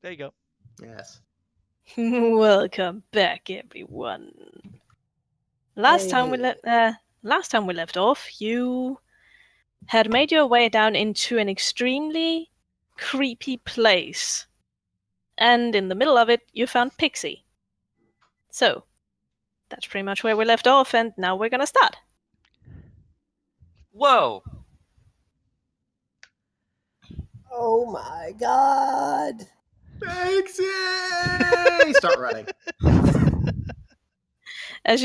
There you go. Yes. Welcome back, everyone. Last time we left off, you had made your way down into an extremely creepy place, and in the middle of it, you found Pixie. So that's pretty much where we left off, and now we're gonna start. Whoa! Oh my god! Pixie! Start running. As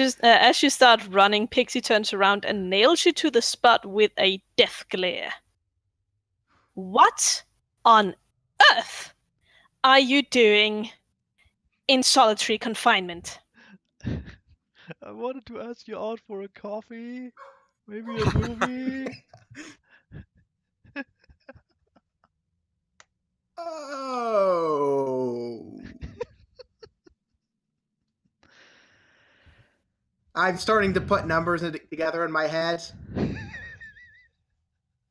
you start running, Pixie turns around and nails you to the spot with a death glare. What on earth are you doing in solitary confinement? I wanted to ask you out for a coffee, maybe a movie. Oh. I'm starting to put numbers together in my head.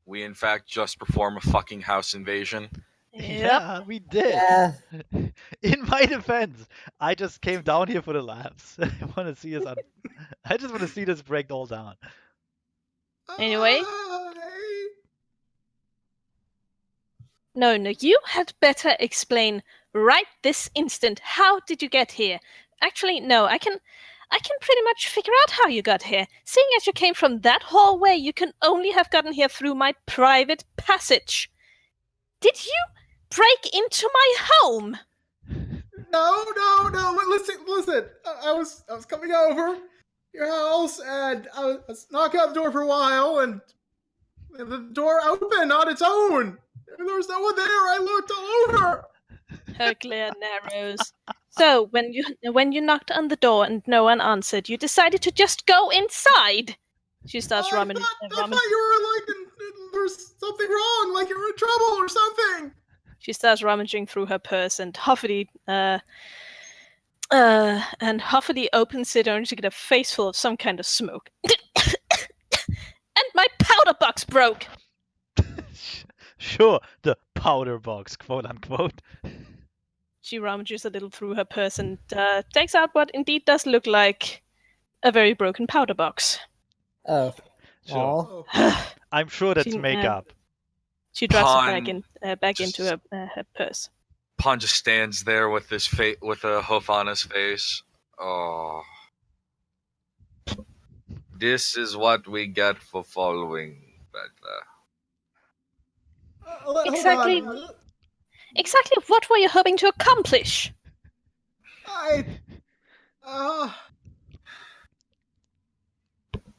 We in fact just perform a fucking house invasion. Yeah, we did. Yeah. In my defense, I just came down here for the laughs. I want to see us on. I just want to see this break all down. Anyway. No, you had better explain right this instant. How did you get here? Actually, no, I can pretty much figure out how you got here. Seeing as you came from that hallway, you can only have gotten here through my private passage. Did you break into my home? No. Listen. I was coming over your house, and I was knocking on the door for a while, and the door opened on its own. There was no one there. I looked all over. Her glare narrows. So, when you knocked on the door and no one answered, you decided to just go inside. She starts rummaging. I thought you were like, there's something wrong, like you're in trouble or something. She starts rummaging through her purse and huffily opens it only to get a face full of some kind of smoke. And my powder box broke. Sure, the powder box, quote unquote. She rummages a little through her purse and takes out what indeed does look like a very broken powder box. Oh. Sure. Aw. I'm sure that's makeup. She drops it back into her purse. Pon just stands there with his with a hoof on his face. Oh. This is what we get for following Feather. Exactly what were you hoping to accomplish?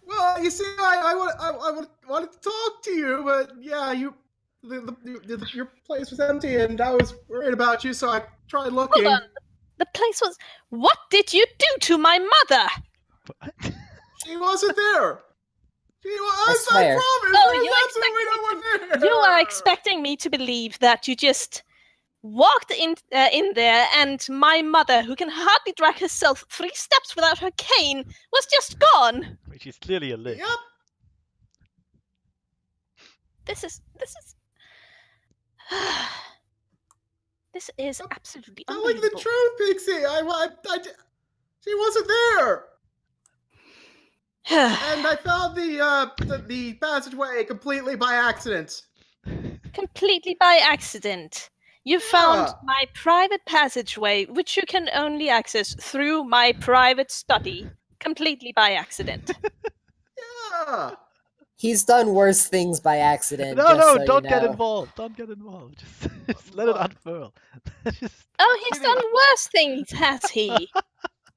Well, you see, I wanted to talk to you, but yeah, your place was empty, and I was worried about you, so I tried looking. Hold on. The place was... What did you do to my mother? What? She wasn't there. I swear. I promise. There was absolutely no one there. You are expecting me to believe that you just walked in there and my mother, who can hardly drag herself 3 steps without her cane, was just gone. She's clearly a lich. Yep. This is this is absolutely Tell me the unbelievable. truth, Pixie. She wasn't there. And I found the passageway completely by accident. Completely by accident. You found my private passageway, which you can only access through my private study, completely by accident. Yeah. He's done worse things by accident. No, don't get involved. Don't get involved. Just let it unfurl. He's done worse things, has he?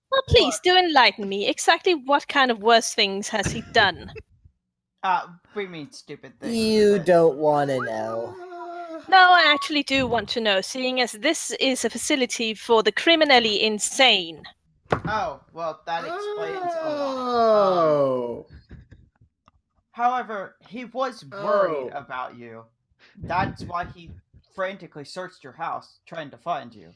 Well, please do enlighten me. Exactly what kind of worse things has he done? We mean stupid things. You don't want to know. No, I actually do want to know, seeing as this is a facility for the criminally insane. Oh, well, that explains a lot. Oh. However, he was worried about you. That's why he frantically searched your house, trying to find you.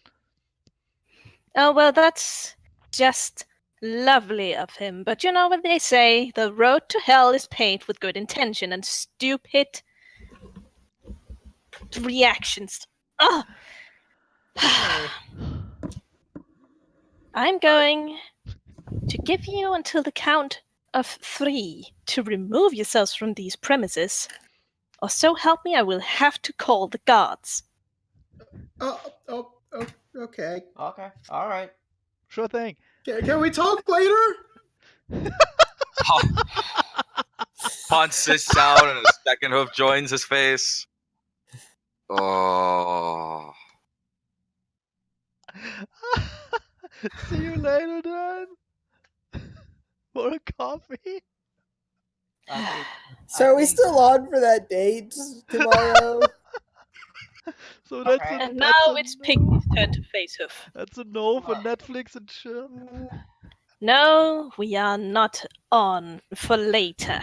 Oh, well, that's just lovely of him. But you know what they say, the road to hell is paved with good intention and stupid reactions. I'm going to give you until the count of 3 to remove yourselves from these premises, or so help me, I will have to call the guards. Oh, okay. Okay, all right. Sure thing. Can we talk later? Pon sits down and a second hoof joins his face. Oh. See you later, then. For a coffee. So are we still on for that date tomorrow? So that's Okay. a And that's now a it's no. Piggy's turn to face Hoof. That's a no for Look. Netflix and chill. No, we are not on for later.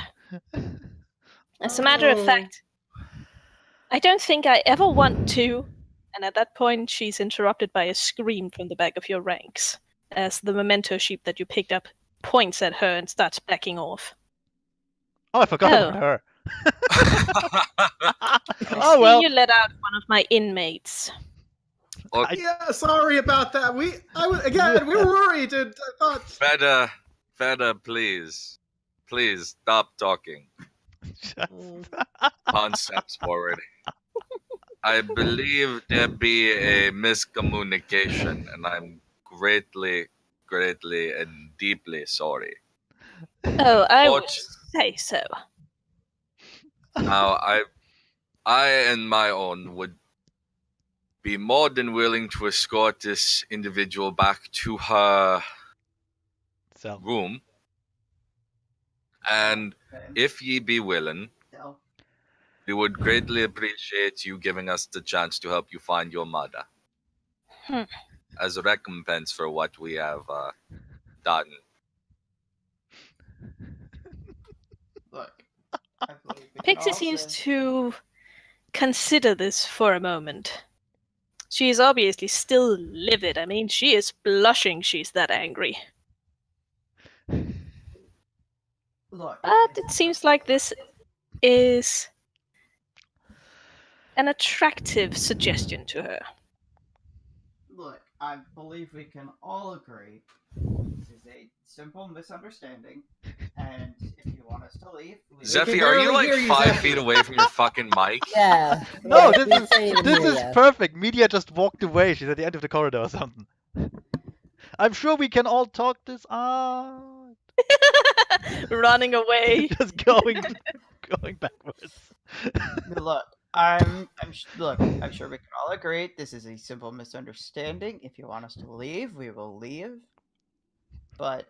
As a matter of Oh. fact, I don't think I ever want to. And at that point, she's interrupted by a scream from the back of your ranks, as the memento sheep that you picked up points at her and starts backing off. Oh, I forgot Oh. about her. I Oh see well. you let out one of my inmates. Yeah, sorry about that. We were worried, and I thought. Feather, please. Please stop talking. Pon steps forward. I believe there be a miscommunication, and I'm greatly, and deeply sorry. Oh, I would Unfortunately- say so. Now, I and my own would be more than willing to escort this individual back to her So room, and if ye be willing, So, we would greatly appreciate you giving us the chance to help you find your mother as a recompense for what we have done. look, I believe we can Pixie all seems say- to consider this for a moment. She is obviously still livid. I mean, she is blushing she's that angry. Look, But it seems like this is an attractive suggestion to her. look, I believe we can all agree this is a simple misunderstanding, and if you want us to leave, We Zephy, can are you barely like hear you, 5 Zephy. feet away from your fucking mic? Yeah. no, yeah, we this can't even is hear ya. perfect. Media just walked away. She's at the end of the corridor or something. I'm sure we can all talk this out. Running away. Just going backwards. look, look, I'm sure we can all agree this is a simple misunderstanding. If you want us to leave, we will leave. But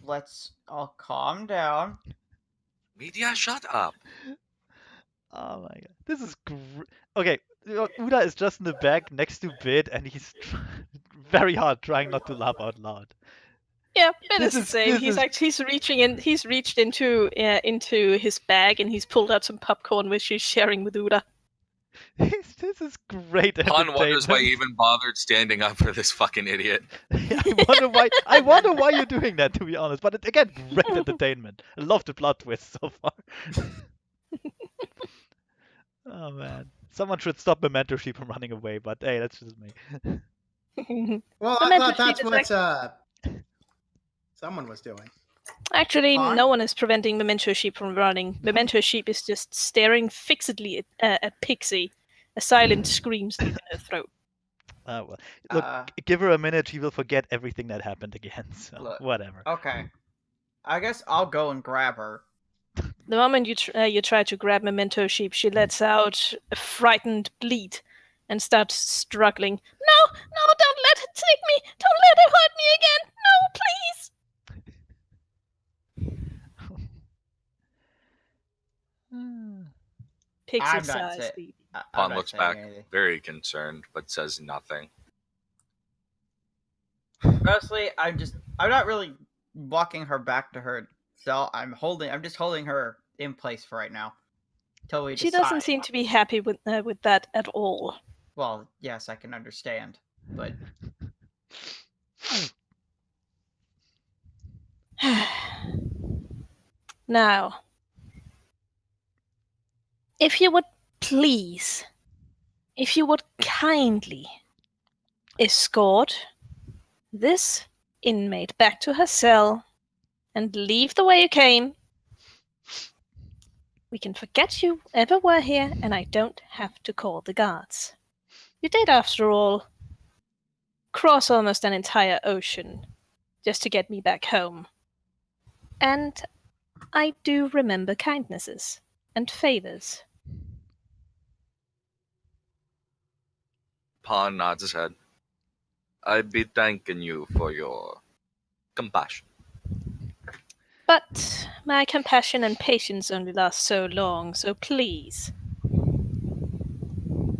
let's all calm down. Media, shut up. Oh my god, this is okay. Uda is just in the back next to Bid, and he's very hard trying not to laugh out loud. Yeah, it This is the is- same. this He's is- actually reaching in. He's reached into his bag and he's pulled out some popcorn, which he's sharing with Uda. This is great Pon wonders why he entertainment. even bothered standing up for this fucking idiot. I wonder why you're doing that, to be honest. But again, great entertainment. I love the plot twist so far. Oh man, someone should stop Memento Sheep from running away. But hey, that's just me. Well, I Memento thought that's sheep is what someone was doing. Actually, Fine. no one is preventing Memento Sheep from running. Memento Sheep is just staring fixedly at Pixie. A silent scream stuck in her throat. Well, look, Uh, give her a minute. She will forget everything that happened again. So Look. whatever. okay. I guess I'll go and grab her. The moment you try to grab Memento Sheep, she lets out a frightened bleat and starts struggling. No, don't let her take me! Don't let her hurt me again! No, please! Pixie I'm not sighs saying- deeply. I'm Pon not looks saying back, anything. very concerned, but says nothing. Honestly, I'm not really walking her back to her cell. I'm just holding her in place for right now. Till we She decide. doesn't seem to be happy with that at all. Well, yes, I can understand, but Now, if you would kindly escort this inmate back to her cell and leave the way you came, we can forget you ever were here, and I don't have to call the guards. You did, after all, cross almost an entire ocean just to get me back home. And I do remember kindnesses and favors. Pawn nods his head. I'd be thanking you for your compassion. But my compassion and patience only last so long, so please,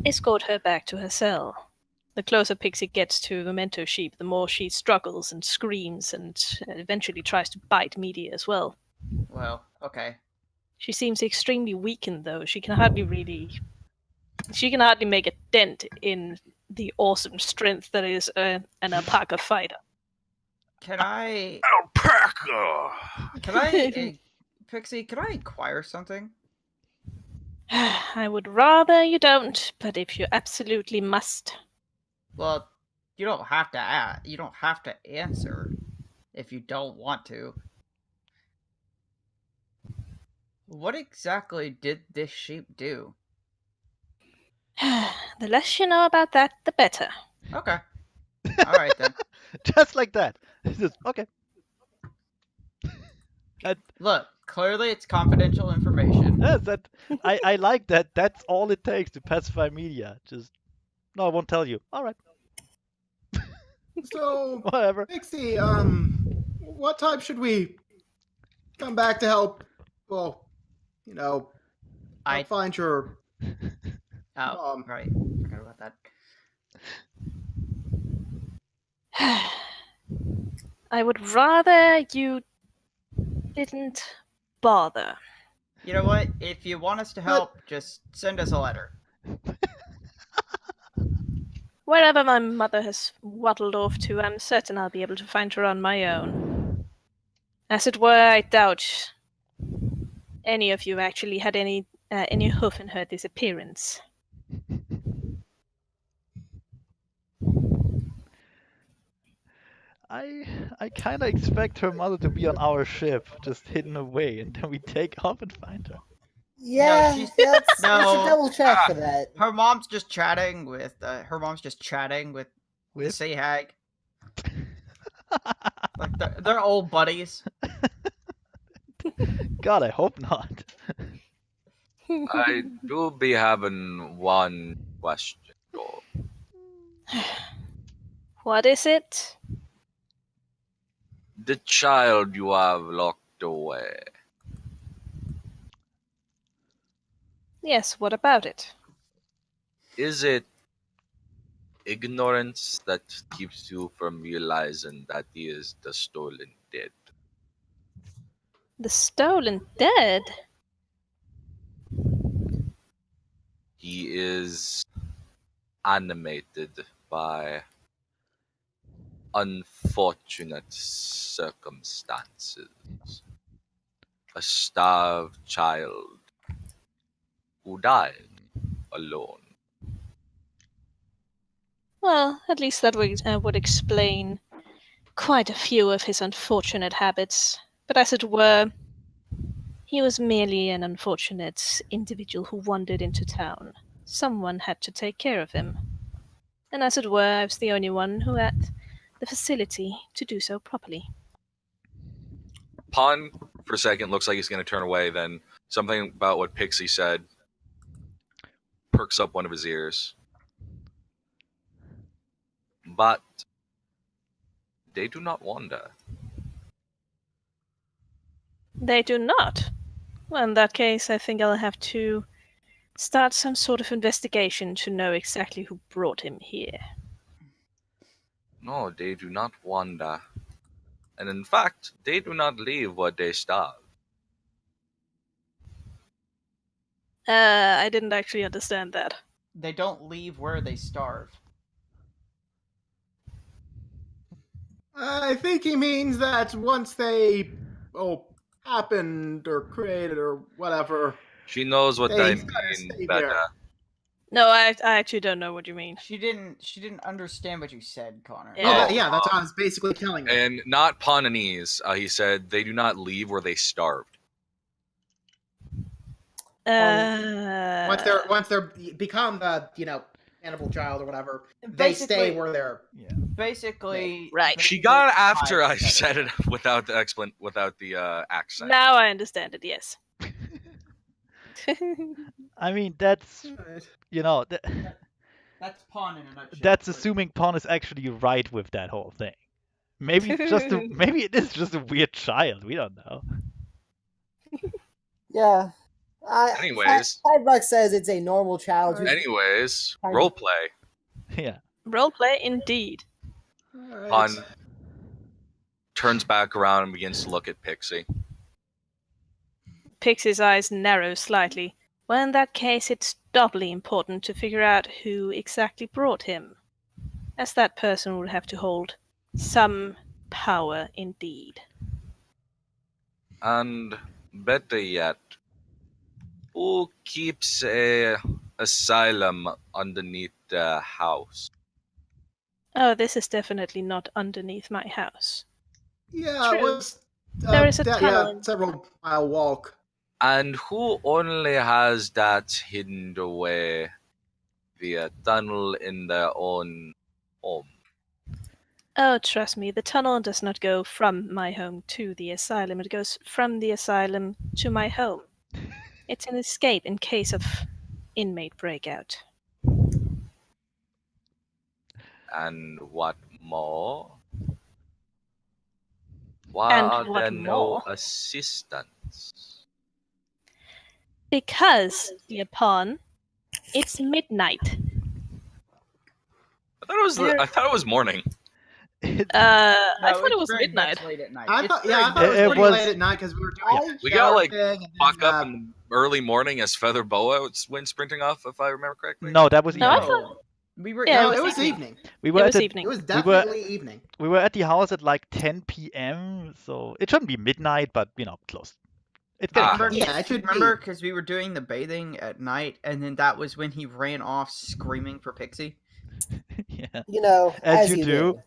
escort her back to her cell. The closer Pixie gets to Memento Sheep, the more she struggles and screams and eventually tries to bite Media as well. Well, okay. She seems extremely weakened, though. She can hardly make a dent in the awesome strength that is an alpaca fighter. Can I... Alpaca! Pixie, can I inquire something? I would rather you don't, but if you absolutely must. Well, you don't have to you don't have to answer if you don't want to. What exactly did this sheep do? The less you know about that, the better. Okay. Alright then. Just like that. Just, okay. Look, clearly it's confidential information. Yes, I like that. That's all it takes to pacify Media. Just, no, I won't tell you. All right. So, Whatever. Pixie, what time should we come back to help? Well, help find your right. Forgot about that. I would rather you didn't bother. You know what? If you want us to help, just send us a letter. Wherever my mother has waddled off to, I'm certain I'll be able to find her on my own. As it were, I doubt any of you actually had any hoof in her disappearance. I kind of expect her mother to be on our ship, just hidden away, and then we take off and find her. Yeah, she's- let's No. double check for that. Her mom's just chatting with the With? Say Hag. Like they're old buddies. God, I hope not. I do be having one question, though. What is it? The child you have locked away. Yes, what about it? Is it ignorance that keeps you from realizing that he is the stolen dead? The stolen dead? He is animated by unfortunate circumstances. A starved child who died alone. Well, at least that would explain quite a few of his unfortunate habits. But as it were, he was merely an unfortunate individual who wandered into town. Someone had to take care of him. And as it were, I was the only one who had the facility to do so properly. Pon, for a second, looks like he's going to turn away, then something about what Pixie said perks up one of his ears. But they do not wander. They do not. Well, in that case, I think I'll have to start some sort of investigation to know exactly who brought him here. No, they do not wander. And in fact, they do not leave where they starve. I didn't actually understand that. They don't leave where they starve. I think he means that once they happened or created or whatever. She knows what They I gotta mean stay better. there. No, I actually don't know what you mean. She didn't understand what you said, Connor. Yeah. Yeah, that's what I was basically telling you. And not Pawnanese. He said they do not leave where they starved. Once they're become the cannibal child or whatever, they stay Basically- where they're. Yeah. Basically, Right. She got it after I Fine. said it without the accent. Now I understand it. Yes. I mean, that's That's Pawn in a nutshell. that's assuming Pawn is actually right with that whole thing. Maybe it's just maybe it is just a weird child. We don't know. Yeah. Anyways. $5 says it's a normal child. Who, Anyways, Kind of. roleplay. Yeah. Roleplay indeed. Alright. Pawn turns back around and begins to look at Pixie. Pixie's eyes narrow slightly. Well, in that case, it's doubly important to figure out who exactly brought him, as that person would have to hold some power indeed. And better yet, who keeps a asylum underneath the house? Oh, this is definitely not underneath my house. Yeah, it True. was. There is a tunnel in- several mile walk. And who only has that hidden away via tunnel in their own home? Oh, trust me, the tunnel does not go from my home to the asylum. It goes from the asylum to my home. It's an escape in case of inmate breakout. And what more? Why And are what there no more? assistants? Because, dear Pawn, it's midnight. I thought it was morning. I No, thought it it's was very midnight. much late at night. I It's thought, very yeah, I thought it was It pretty was- late at night because we were doing. We gotta like thing and fuck then, up in the early morning as Feather Boa went sprinting off, if I remember correctly. No, that was No, I evening. thought- We were. Yeah, no, it it was was evening. We It were at was the evening. It was were- definitely evening. we were at the house at like 10 p.m. So it shouldn't be midnight, but close. It's getting Ah. close. Yeah, it should Remember, be. because we were doing the bathing at night, and then that was when he ran off screaming for Pixie. Yeah. you know, As as you do.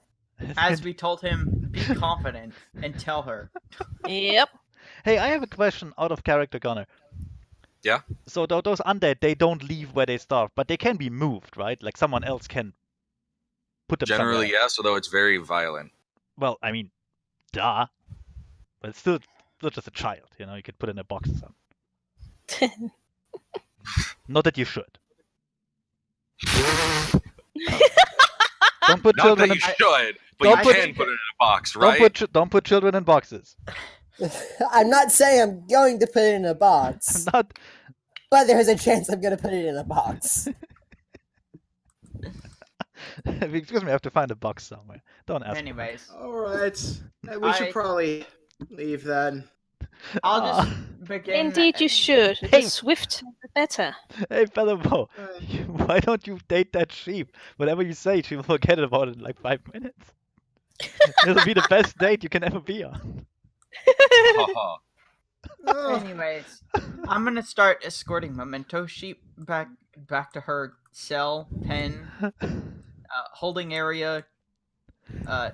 As we told him, be confident and tell her. Yep. Hey, I have a question out of character, Connor. Yeah? So those undead, they don't leave where they starve, but they can be moved, right? Like someone else can put them Generally, somewhere. yes, although it's very violent. Well, I mean, duh. But it's still just a child, you could put in a box or something. Not that you should. Don't put Not children that in you should, but don't you put- can put it in a box, right? don't put children in boxes. I'm not saying I'm going to put it in a I'm box, not. but there's a chance I'm going to put it in a box. Excuse me, I have to find a box somewhere. Don't ask. me. Anyways, All right, we should I- probably leave then. I'll Ah. just begin. Indeed, you should. Hey. The swifter, the better. Hey, Feather Boa, Alright. why don't you date that sheep? Whatever you say, she will forget about it in like 5 minutes. It'll be the best date you can ever be on. Haha. Oh, Anyways, I'm gonna start escorting Memento Sheep back to her cell, pen, holding area. I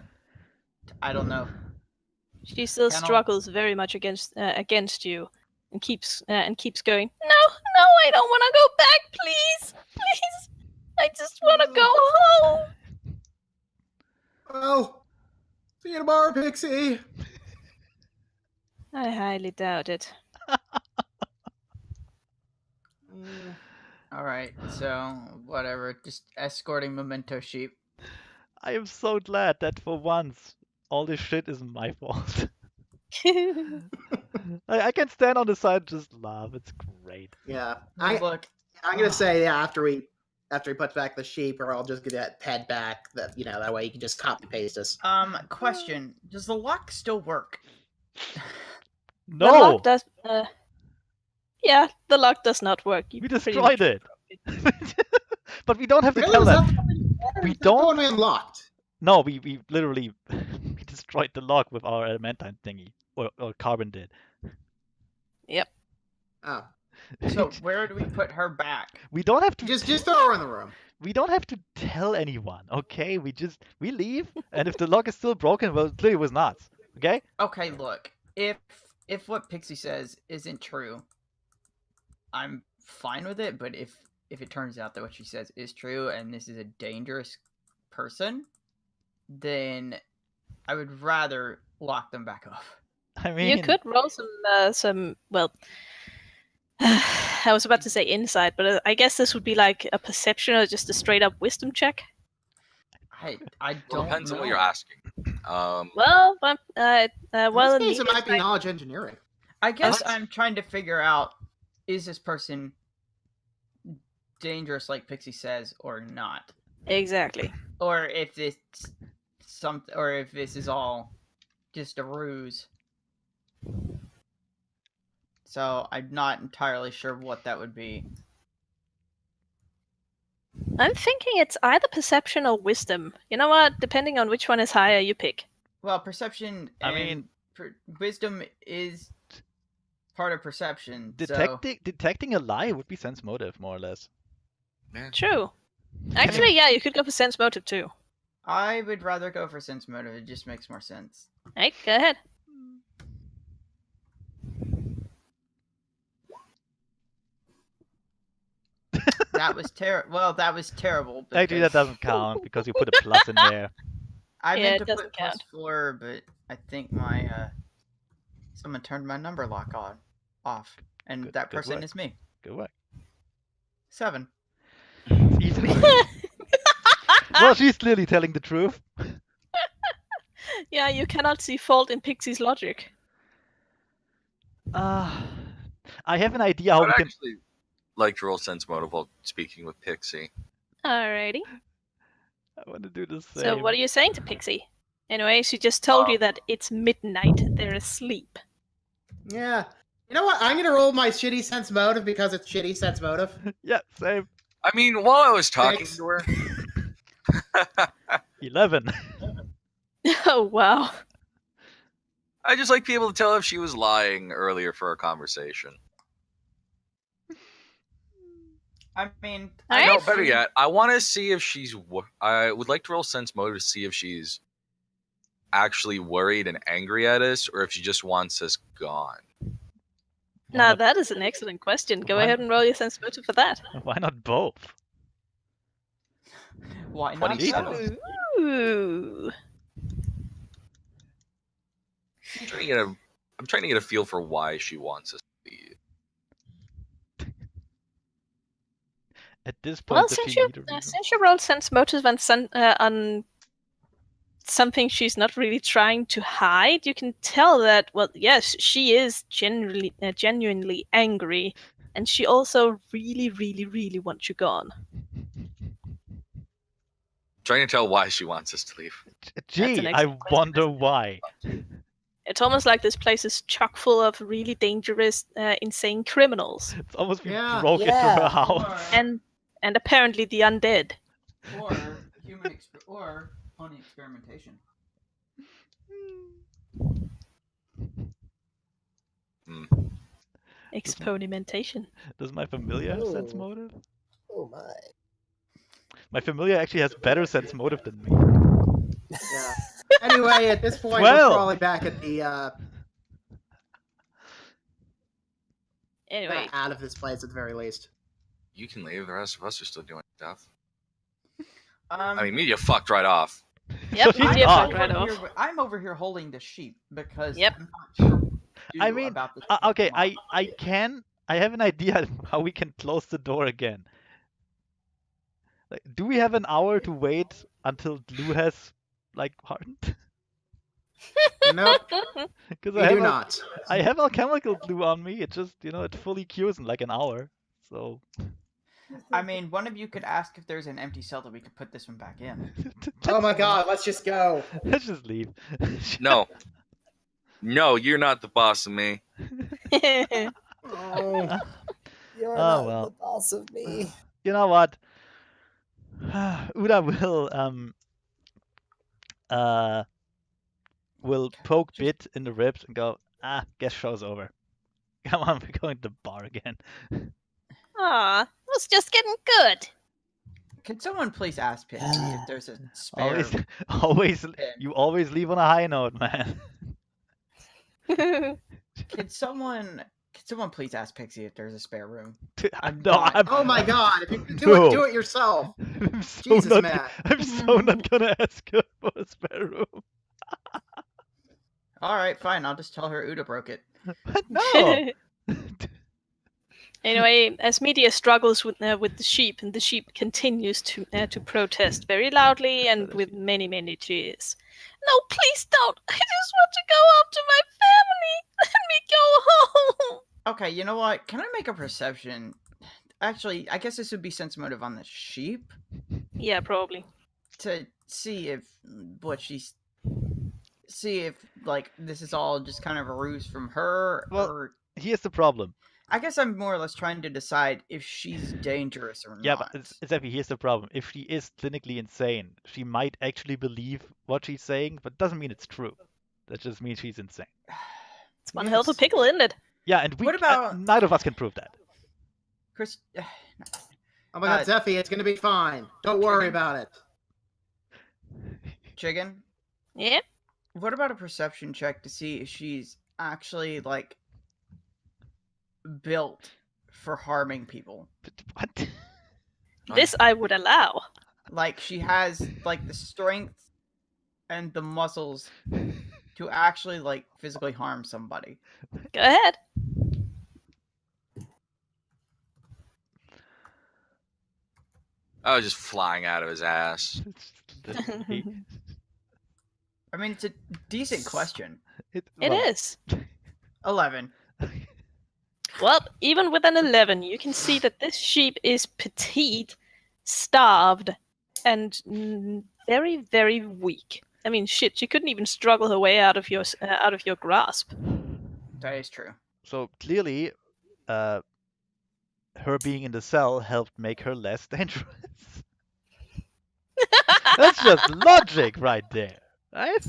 don't know. She still Kennel. struggles very much against you, and keeps going. No, I don't want to go back, please. I just want to go home. well, see you tomorrow, Pixie. I highly doubt it. All right, so whatever. Just escorting Memento Sheep. I am so glad that for once, all this shit isn't my fault. I can stand on the side and just laugh. It's great. Yeah, Look, I'm gonna say after he puts back the sheep, or I'll just get that head back. That that way you can just copy paste us. question: does the lock still work? The No! lock does. Yeah, the lock does not work. You We pretty destroyed much- it! But we don't have to Really? tell Is them. that- We is that don't- one unlocked. No, we literally we destroyed the lock with our adamantine thingy. Or Carbon did. Yep. Oh, So where do we put her back? We don't have to Just throw her in the room. we don't have to tell anyone, okay? We leave, and if the lock is still broken, well, it clearly was not. Okay? Okay, look. If what Pixie says isn't true, I'm fine with it, but if it turns out that what she says is true and this is a dangerous person, then I would rather lock them back up. I mean, You could roll some. Well, I was about to say insight, but I guess this would be like a perception or just a straight up wisdom check. I Well, don't depends know. on what you're asking. Well, well, In this case, it might be insight- knowledge engineering. I guess What? I'm trying to figure out, is this person dangerous like Pixie says or not? Exactly. Or if this is all just a ruse. So I'm not entirely sure what that would be. I'm thinking it's either perception or wisdom. You know what? Depending on which one is higher, you pick. Well, perception I and mean- wisdom is part of perception. So detecting a lie would be sense motive, more or less. Yeah. True. Actually, yeah, you could go for sense motive too. I would rather go for sense motive. It just makes more sense. Hey, go ahead. That was terrible. That was terrible. Actually, that because doesn't count because you put a plus in there. I Yeah, meant it to doesn't put plus count. 4, but I think my someone turned my number lock off, and Good- that good person work. is me. Good work. 7. It's easily. Well, she's clearly telling the truth. Yeah, you cannot see fault in Pixie's logic. I have an idea I how would we can. actually like to roll sense motive while speaking with Pixie. Alrighty. I want to do the same. So, what are you saying to Pixie? Anyway, she just told you that it's midnight. They're asleep. Yeah. You know what? I'm gonna roll my shitty sense motive because it's shitty sense motive. Yeah, same. I mean, while I was talking Six. to her, 11. Oh, wow. I just like to be able to tell if she was lying earlier for a conversation. I mean, Alright. No, better yet, I want to see if she's. I would like to roll sense motive to see if she's actually worried and angry at us, or if she just wants us gone. Now, that is an excellent question. Go Why- ahead and roll your sense motive for that. Why not both? why not? 27. both? Ooh. I'm trying to get a feel for why she wants us to leave. At this point, Well, does since she you need a reason? since you rolled sense motive on something she's not really trying to hide, you can tell that. Well, yes, she is genuinely angry, and she also really, really, really wants you gone. Trying to tell why she wants us to leave. Gee, an I excellent question. wonder why. It's almost like this place is chock full of really dangerous, insane criminals, It's almost we Yeah. broke into Yeah. her house. and apparently the undead. or or pony experimentation. Experimentation. Does my familiar have sense Oh. motive? Oh my. My familiar actually has better sense motive than me. Yeah. Anyway, at this point, Well. we're probably back at the Anyway, out of this place at the very least. You can leave. The rest of us are still doing stuff. Um, I mean, me, you fucked right off. yep, she's you off. fucked right off. I'm over here holding the sheep because Yep. I'm not sure what to I do mean, about this okay, tomorrow. I have an idea how we can close the door again. Like, do we have an hour to wait until glue has like hardened? Nope, Because we do not. I have alchemical glue on me. It just it fully cures in like an hour. So I mean, one of you could ask if there's an empty cell that we could put this one back in. Oh my god, let's just go. Let's just leave. No. No, you're not the boss of me. Oh, You're Oh, not well. the boss of me. You know what? Uda will poke Bit in the ribs and go, guess show's over. Come on, we're going to the bar again. Aw, was just getting good. Can someone please ask Pixie if there's a spare? Always, bin? you always leave on a high note, man. Can someone please ask Pixie if there's a spare room? Oh my god! If you can No. do it yourself. I'm so Jesus, not. Matt. I'm so not gonna ask her for a spare room. All right, fine. I'll just tell her Uda broke it. No. Anyway, as Media struggles with the sheep, and the sheep continues to protest very loudly and with many cheers. No, please don't! I just want to go home to my family! Let me go home! Okay, you know what? Can I make a perception? Actually, I guess this would be sense motive on the sheep Yeah, probably. to see if like this is all just kind of a ruse from her, Well, or here's the problem. I guess I'm more or less trying to decide if she's dangerous or Yeah, not. but exactly, here's the problem. If she is clinically insane, she might actually believe what she's saying, but doesn't mean it's true. That just means she's insane. It's one hell of a Yes. pickle, isn't it? Yeah, and What about- neither of us can prove that. Chris, Oh my god, Zeffy, it's gonna be fine. Don't worry about it. Chicken, Yeah? what about a perception check to see if she's actually like built for harming people? What? This I would allow. Like she has like the strength and the muscles to actually like physically harm somebody. Go ahead. I was just flying out of his ass. I mean, it's a decent question. It is. 11. Well, even with an 11, you can see that this sheep is petite, starved, and very weak. I mean, shit, she couldn't even struggle her way out of your grasp. That is true. So clearly, her being in the cell helped make her less dangerous. That's just logic right there, right?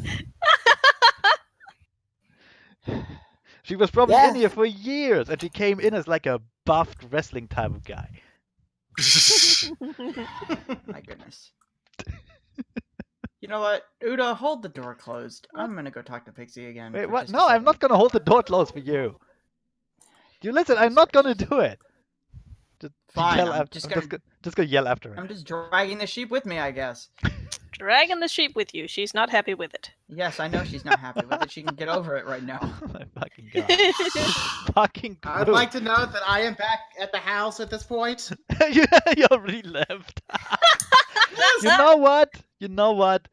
She was probably in here for years, and she came in as like a buffed wrestling type of guy. My goodness. You know what? Uda, hold the door closed. I'm gonna go talk to Pixie again. Wait, for what? just a No, I'm second. not gonna hold the door closed for you. You listen, I'm not gonna do it. Just Fine, yell I'm after. just Just gonna yell after her. I'm just dragging the sheep with me, I guess. Dragging the sheep with you. She's not happy with it. Yes, I know she's not happy with it. She can get over it right now. Oh my fucking god. Fucking I'd clue. like to note that I am back at the house at this point. you already left. You know what? You know what?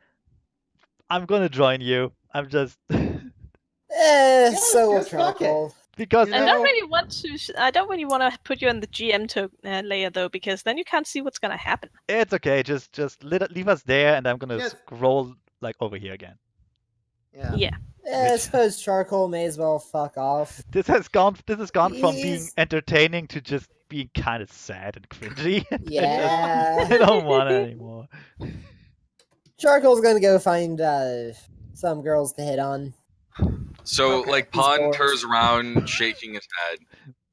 I'm gonna join you. I'm just So will just fuck it. Charcoal. because You I know- don't really want to. I don't really want to put you on the GM layer though, because then you can't see what's gonna happen. it's okay. Just leave us there, and I'm gonna Yes. scroll like over here again. Yeah. Yeah. I suppose Charcoal may as well fuck off. This has gone from being He's- entertaining to just being kind of sad and cringy. Yeah. I don't want it anymore. Charcoal's gonna go find some girls to hit on. So, Okay. like, He's Pon bored. turns around, shaking his head,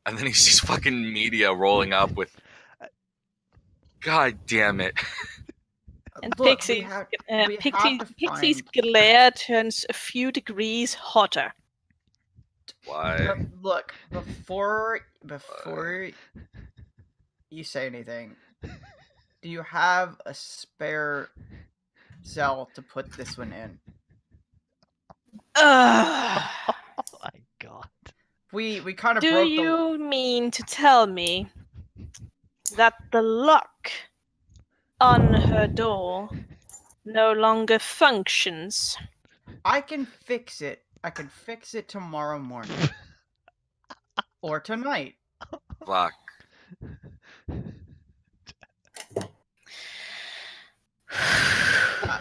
and then he sees fucking Media rolling up with. God damn it. And Look, we Pixie's, have Pixie's to glare turns a few degrees hotter. Why? Look, before you say anything, do you have a spare cell to put this one in? Ugh. Oh my god. We kind of Do broke the. you mean to tell me that the lock on her door no longer functions? I can fix it. I can fix it tomorrow morning. Or tonight. Fuck.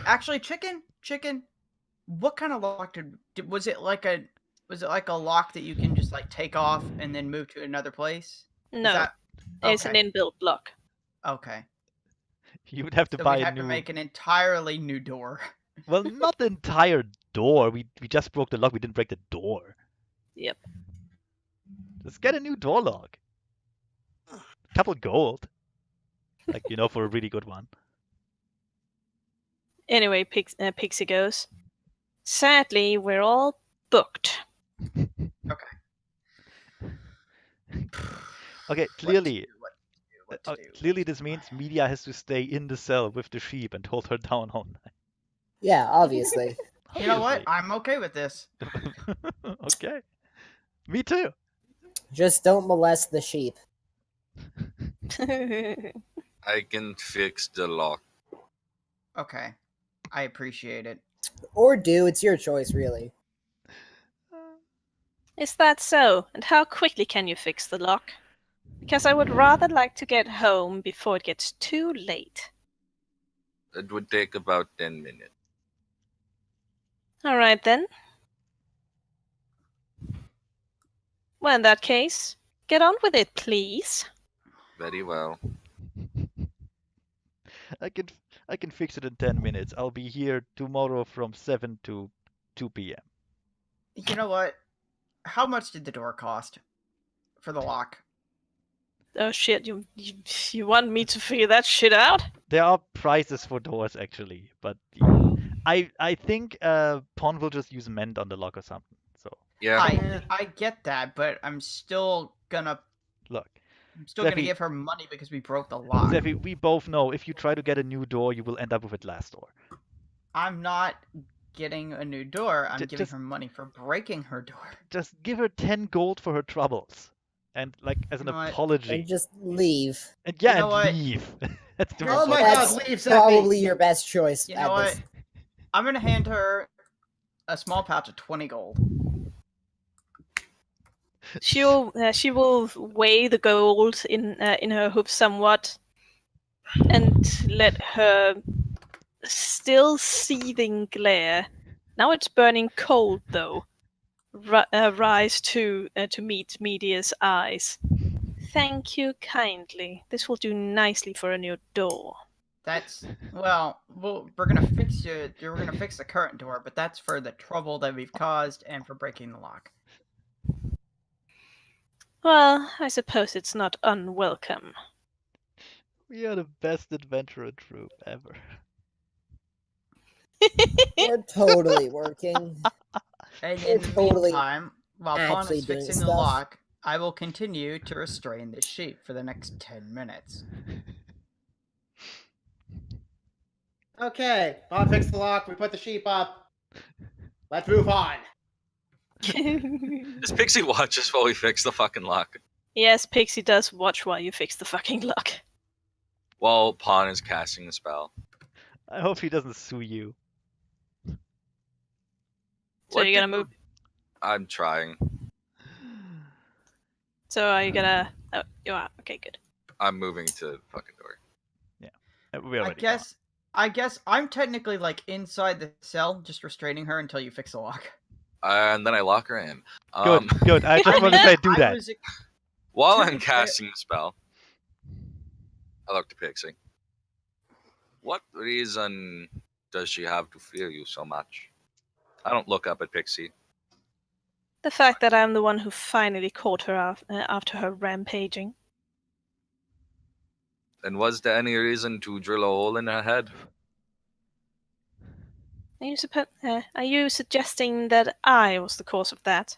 Actually, chicken. What kind of lock was it? Like a lock that you can just like take off and then move to another place? Is No, that- it's an okay. inbuilt lock. Okay. You would have to So buy we a have new. to make an entirely new door. Well, not the entire door. We just broke the lock. We didn't break the door. Yep. Let's get a new door lock. Couple gold. Like, for a really good one. Anyway, Pixie goes, sadly, we're all booked. Okay, clearly, clearly this means Media has to stay in the cell with the sheep and hold her down all night. Yeah, obviously. You know what? Obviously. I'm okay with this. Okay. Me too. Just don't molest the sheep. I can fix the lock. Okay. I appreciate it. Or do, it's your choice, really. Is that so? And how quickly can you fix the lock? Because I would rather like to get home before it gets too late. It would take about 10 minutes. Alright then. Well, in that case, get on with it, please. Very well. I can fix it in 10 minutes. I'll be here tomorrow from 7 to 2 p.m. You know what? How much did the door cost for the lock? Oh shit, you want me to figure that shit out? There are prices for doors actually, but I think Pon will just use mend on the lock or something. So Yeah. I get that, but I'm still gonna look, give her money because we broke the lock. Zephy, we both know if you try to get a new door, you will end up with a glass door. I'm not getting a new door. I'm giving just- her money for breaking her door. Just give her 10 gold for her troubles, and like as an You know what? apology. And just leave. And yeah, You know what? leave. That's the Oh my That's god, leave Zephy! probably your best choice. You know at what? this. I'm gonna hand her a small pouch of 20 gold. She will weigh the gold in her hoof somewhat, and let her still seething glare. Now it's burning cold though. Rise to meet Media's eyes. Thank you kindly. This will do nicely for a new door. That's well, we're gonna fix it. We're gonna fix the current door, but that's for the trouble that we've caused and for breaking the lock. Well, I suppose it's not unwelcome. We are the best adventurer troop ever. We're totally working. And We're in the totally meantime, while Pawn actually is doing fixing the stuff. lock, I will continue to restrain the sheep for the next 10 minutes. Okay, Bond fixed the lock. We put the sheep up. Let's move on. Does Pixie watch us while we fix the fucking lock? Yes, Pixie does watch while you fix the fucking lock. While Pawn is casting the spell. I hope he doesn't sue you. So you're gonna move. I'm trying. So are you gonna? Oh, you are. Okay, good. I'm moving to the fucking door. We already I guess I'm technically like inside the cell, just restraining her until you fix the lock. And then I lock her in. Good. I just want to say do that. While To I'm be fair- casting the spell, I look to Pixie. What reason does she have to fear you so much? I don't look up at Pixie. The fact that I'm the one who finally caught her after her rampaging. And was there any reason to drill a hole in her head? Are you suggesting that I was the cause of that?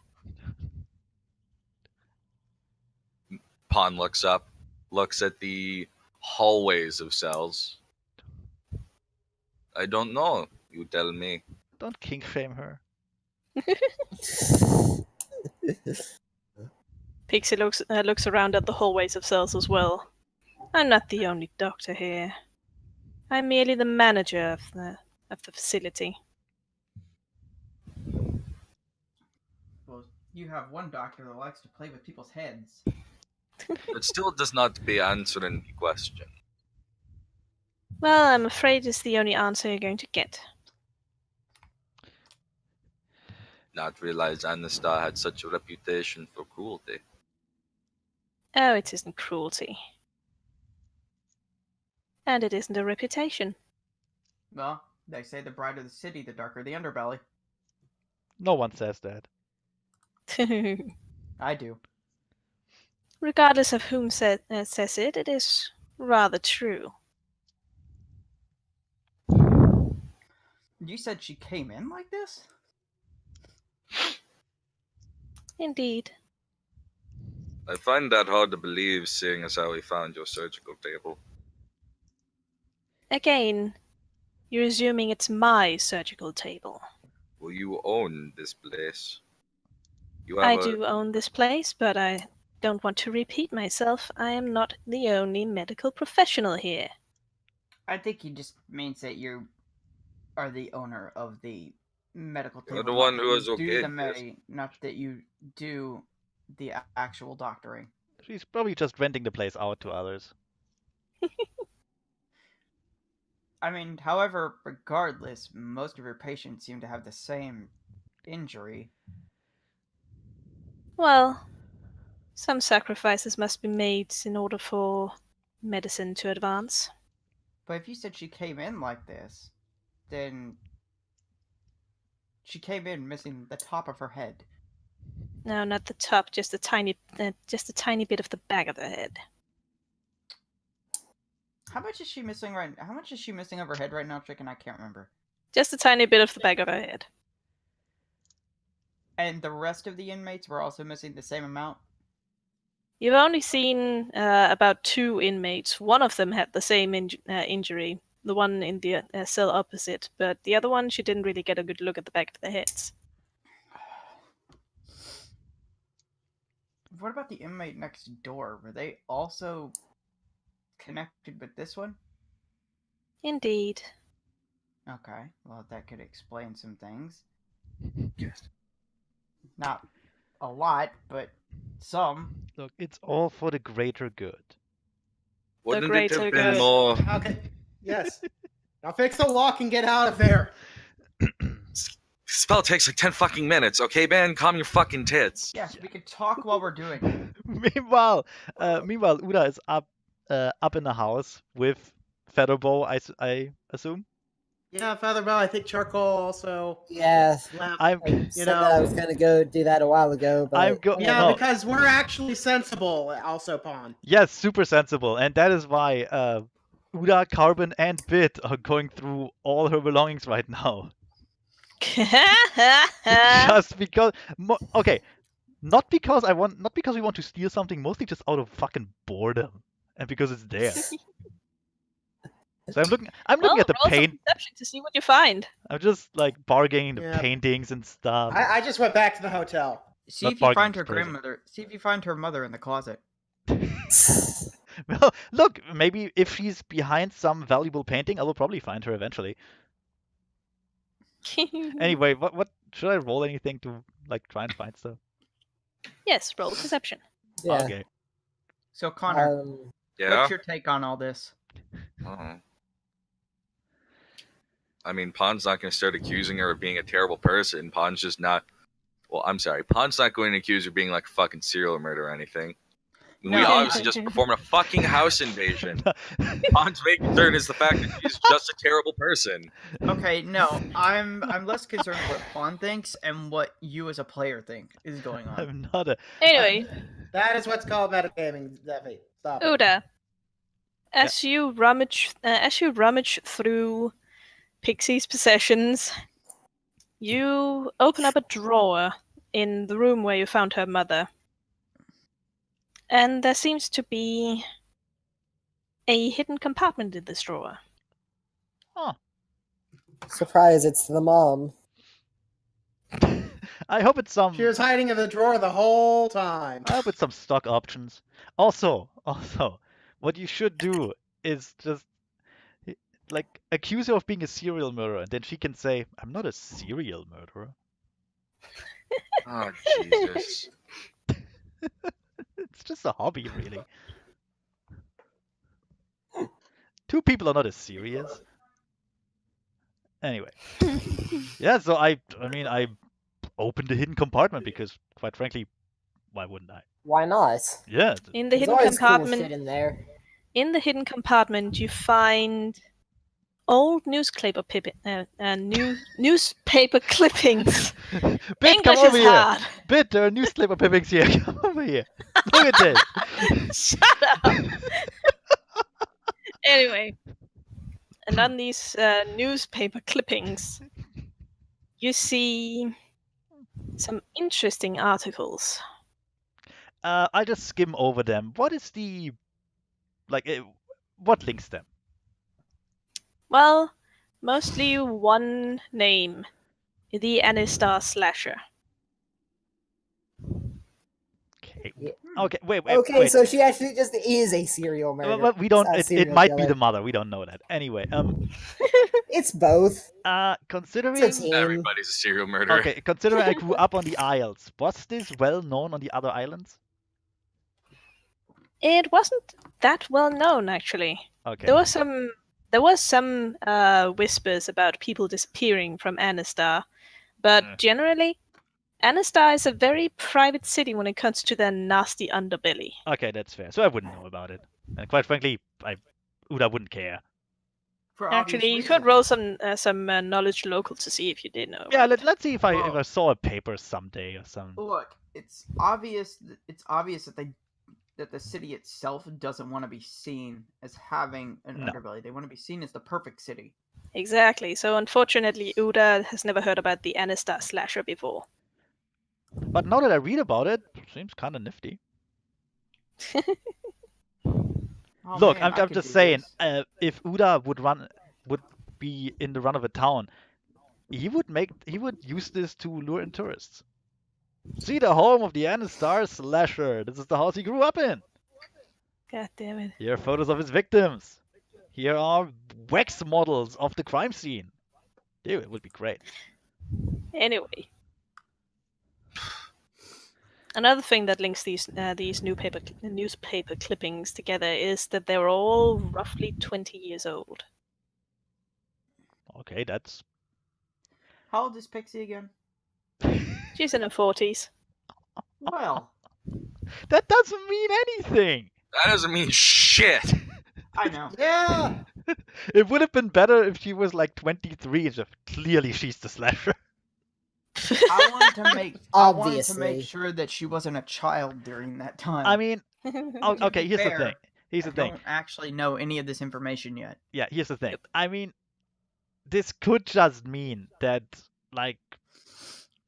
Pawn looks up, looks at the hallways of cells. I don't know. You tell me. Don't kink shame her. Pixie looks around at the hallways of cells as well. I'm not the only doctor here. I'm merely the manager of the facility. Well, you have one doctor that likes to play with people's heads. It still does not be answering the question. Well, I'm afraid it's the only answer you're going to get. Not realize Anistar had such a reputation for cruelty. Oh, it isn't cruelty. And it isn't a reputation. Well, they say the brighter the city, the darker the underbelly. No one says that. I do. Regardless of whom says it, it is rather true. You said she came in like this? Indeed. I find that hard to believe, seeing as how we found your surgical table. Again, you're assuming it's my surgical table. Well, you own this place. You I have do own this place, but I don't want to repeat myself. I am not the only medical professional here. I think he just means that you are the owner of the medical You're table. the one not who that is you okay do the at this. not that you do the actual doctoring. She's probably just renting the place out to others. I mean, however, regardless, most of your patients seem to have the same injury. Well, some sacrifices must be made in order for medicine to advance. But if you said she came in like this, then she came in missing the top of her head. No, not the top, just a tiny bit of the back of the head. How much is she missing How much is she missing of her head right now, Chicken? I can't remember. Just a tiny bit of the back of her head. And the rest of the inmates were also missing the same amount? You've only seen about 2 inmates. One of them had the same injury, the one in the cell opposite, but the other one, she didn't really get a good look at the back of the heads. What about the inmate next door? Were they also connected with this one? Indeed. Okay, well, that could explain some things. Yes. Not a lot, but some. Look, it's all for the greater good. Wouldn't it greater have been good. more? Okay. Yes. Now fix the lock and get out of there. Spell takes like 10 fucking minutes, okay, man? Calm your fucking tits. Yes, we could talk while we're doing it. meanwhile, Uda is up in the house with Feather Boa, I assume. Yeah, Feather Boa, I think Charcoal also Yeah, left. I'm I You said that I was gonna go do that a while ago, but Yeah, no. because we're actually sensible, also Pawn. Yes, super sensible, and that is why Uda, Carbon, and Bit are going through all her belongings right now. Just because, okay, not because we want to steal something, mostly just out of fucking boredom, and because it's there. So I'm looking at the roll some paint. perception to see what you find. I'm just like bargaining the Yeah. paintings and stuff. I just went back to the hotel. See Not if you find bargains, her person. grandmother. See if you find her mother in the closet. Well, look, maybe if she's behind some valuable painting, I will probably find her eventually. Anyway, what should I roll anything to like try and find stuff? Yes, roll perception. yeah. Okay. So, Connor, Yeah? what's your take on all this? Oh. I mean, Pon's not going to start accusing her of being a terrible person. Pon's just not. Well, I'm sorry. Pon's not going to accuse her of being like a fucking serial murderer or anything. We No, obviously just performed a fucking house invasion. Pon's main concern is the fact that she's just a terrible person. Okay, no, I'm less concerned what Fawn thinks and what you as a player think is going on. I'm not a. Anyway, That is what's called metagaming, Debbie. Stop it. Uda, as you rummage through Pixie's possessions, you open up a drawer in the room where you found her mother, and there seems to be a hidden compartment in this drawer. Oh. Surprise! It's the mom. I hope it's some. She was hiding in the drawer the whole time. I hope it's some stock options. Also, what you should do is just like accuse her of being a serial murderer, and then she can say, "I'm not a serial murderer." Oh, Jesus. It's just a hobby, really. 2 people are not as serious. Anyway. Yeah, so I mean, I opened the hidden compartment because, quite frankly, why wouldn't I? Why not? Yeah. In the There's hidden always cool compartment, shit in there. in the hidden compartment, you find old newspaper newspaper clippings. Bit, English come over is here. hard. Bit, there are newspaper clippings here. Come over here. Look at this. Shut up. Anyway, and on these newspaper clippings, you see some interesting articles. I'll just skim over them. What is the what links them? Well, mostly one name, the Anistar Slasher. Okay. Yeah. Okay. Wait. Okay, Wait. so she actually just is a serial murderer. But we don't. It serial might be killer. the mother. We don't know that. Anyway. It's both. Considering. It's a team. Everybody's a serial murderer. Okay. Considering I grew up on the Isles, was this well known on the other islands? It wasn't that well known, actually. Okay. There was some whispers about people disappearing from Anistar, but generally, Anistar is a very private city when it comes to their nasty underbelly. Okay, that's fair. So I wouldn't know about it, and quite frankly, Uda wouldn't care. For Actually, you obvious could reasons. roll some knowledge local to see if you did know. Yeah, about it. let's see if I Well- saw a paper someday or something. Look, it's obvious. It's obvious that the city itself doesn't want to be seen as having an No. underbelly. They want to be seen as the perfect city. Exactly. So unfortunately, Uda has never heard about the Anistar Slasher before. But now that I read about it, seems kind of nifty. Oh, Look, man, I I'm could just do saying, this. if Uda would be in the run of a town, he would use this to lure in tourists. See the home of the Anistar Slasher. This is the house he grew up in. God damn it. Here are photos of his victims. Here are wax models of the crime scene. Ew, it would be great. Anyway. Another thing that links these newspaper clippings together is that they're all roughly 20 years old. Okay, that's How old is Pixie again? She's in her 40s. Well, that doesn't mean anything. That doesn't mean shit. I know. Yeah. It would have been better if she was like 23 and just clearly she's the slasher. I wanted to make Obviously. sure that she wasn't a child during that time. I mean, To okay, be here's the fair, thing. Here's the I thing. don't actually know any of this information yet. Yeah, here's the thing. I mean, this could just mean that like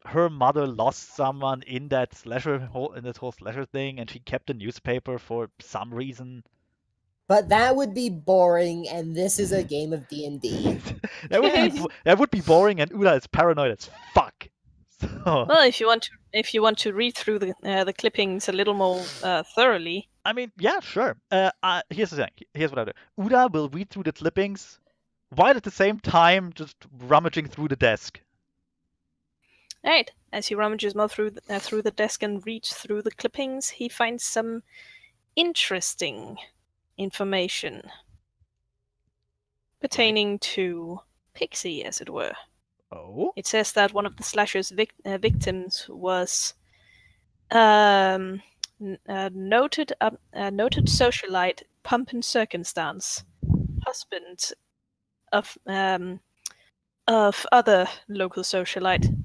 her mother lost someone in that whole slasher thing, and she kept a newspaper for some reason. But that would be boring, and this is a game of D&D. That would be boring, and Uda is paranoid as fuck. So, Well, if you want to read through the clippings a little more thoroughly. I mean, yeah, sure. Here's the thing. Here's what I do. Uda will read through the clippings, while at the same time just rummaging through the desk. Right, as he rummages more through the desk and reads through the clippings, he finds some interesting information pertaining to Pixie, as it were. Oh. It says that one of the slasher's victims was noted socialite Pumpin' Circumstance, husband of other local socialite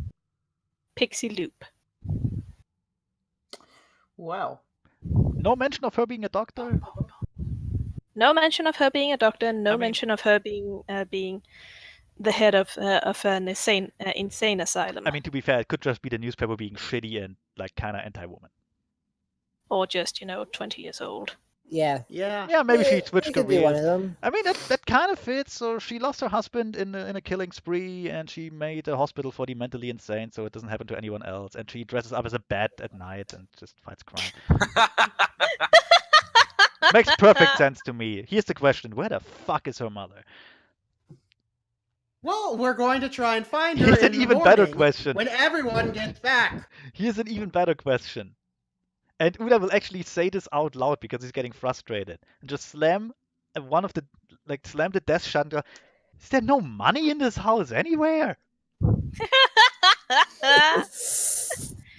Pixie Loop. Well, No mention of her being a doctor. No mention of her being a doctor. No I mean- mention of her being the head of an insane asylum, I mean, to be fair, it could just be the newspaper being shitty and like kind of anti-woman. or just 20 years old. Yeah. Yeah. Yeah, maybe she It switched could be one careers. of them. I mean, that kind of fits. So she lost her husband in a killing spree, and she made a hospital for the mentally insane, so it doesn't happen to anyone else. And she dresses up as a bat at night and just fights crime. Makes perfect sense to me. Here's the question: where the fuck is her mother? Well, we're going to try and find her Here's in an the even better morning question. when everyone gets back. Here's an even better question. And Uda will actually say this out loud because he's getting frustrated. And just slam slam the desk shut and go, is there no money in this house anywhere?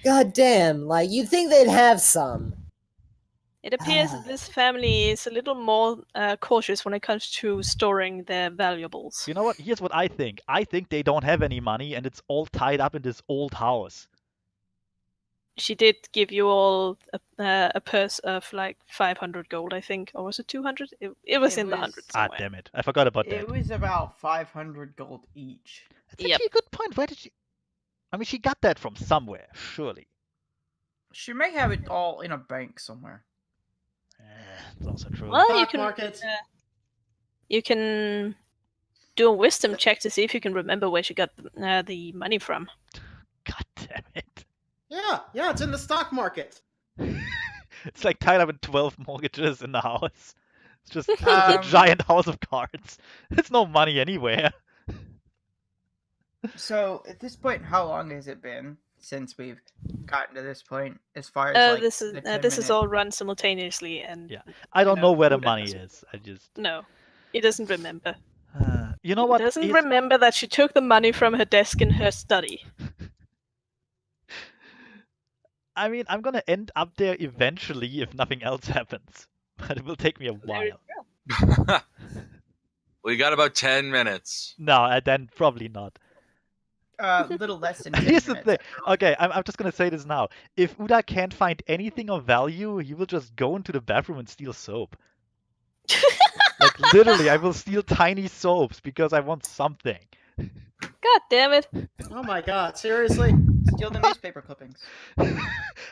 God damn, like, you'd think they'd have some. It appears that this family is a little more cautious when it comes to storing their valuables. You know what? Here's what I think. I think they don't have any money and it's all tied up in this old house. she did give you all a purse of like 500 gold, I think, or was it 200? It was in the hundreds Ah, somewhere. damn it! I forgot about that. It was about 500 gold each. That's actually a good point. Where did she? I mean, she got that from somewhere, surely. She may have it all in a bank somewhere. It's also true. Well, Stock market. You can do a wisdom check to see if you can remember where she got the money from. God damn it! Yeah, it's in the stock market. It's like tied up in 12 mortgages in the house. It's just a giant house of cards. There's no money anywhere. So at this point, how long has it been since we've gotten to this point? As far as This is all run simultaneously, and yeah, I don't know where the Uda money doesn't. is. I just No, he doesn't remember. you know what? He doesn't It's- remember that she took the money from her desk in her study. I mean, I'm gonna end up there eventually if nothing else happens, but it will take me a There you while. go. We got about 10 minutes. No, then probably not. Little less than 10 Here's the minutes. thing. Okay, I'm just gonna say this now. If Uda can't find anything of value, he will just go into the bathroom and steal soap. Like literally, I will steal tiny soaps because I want something. God damn it! Oh my god, seriously? Steal the newspaper clippings.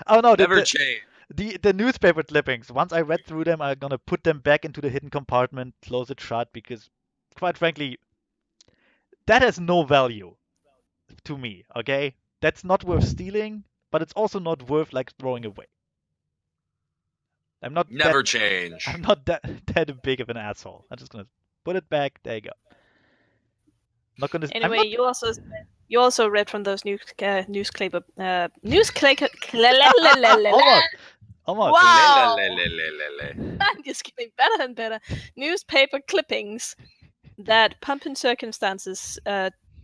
Oh no, Never change. the newspaper clippings. Once I read through them, I'm gonna put them back into the hidden compartment, close it shut, because quite frankly, that has no value to me. Okay, that's not worth stealing, but it's also not worth like throwing away. I'm not Never that, change. I'm not that big of an asshole. I'm just gonna put it back. There you go. Not gonna. Anyway, I'm not, you also read from those newspaper almost. Wow! Le. I'm just getting better and better. Newspaper clippings that Pumpkin Circumstances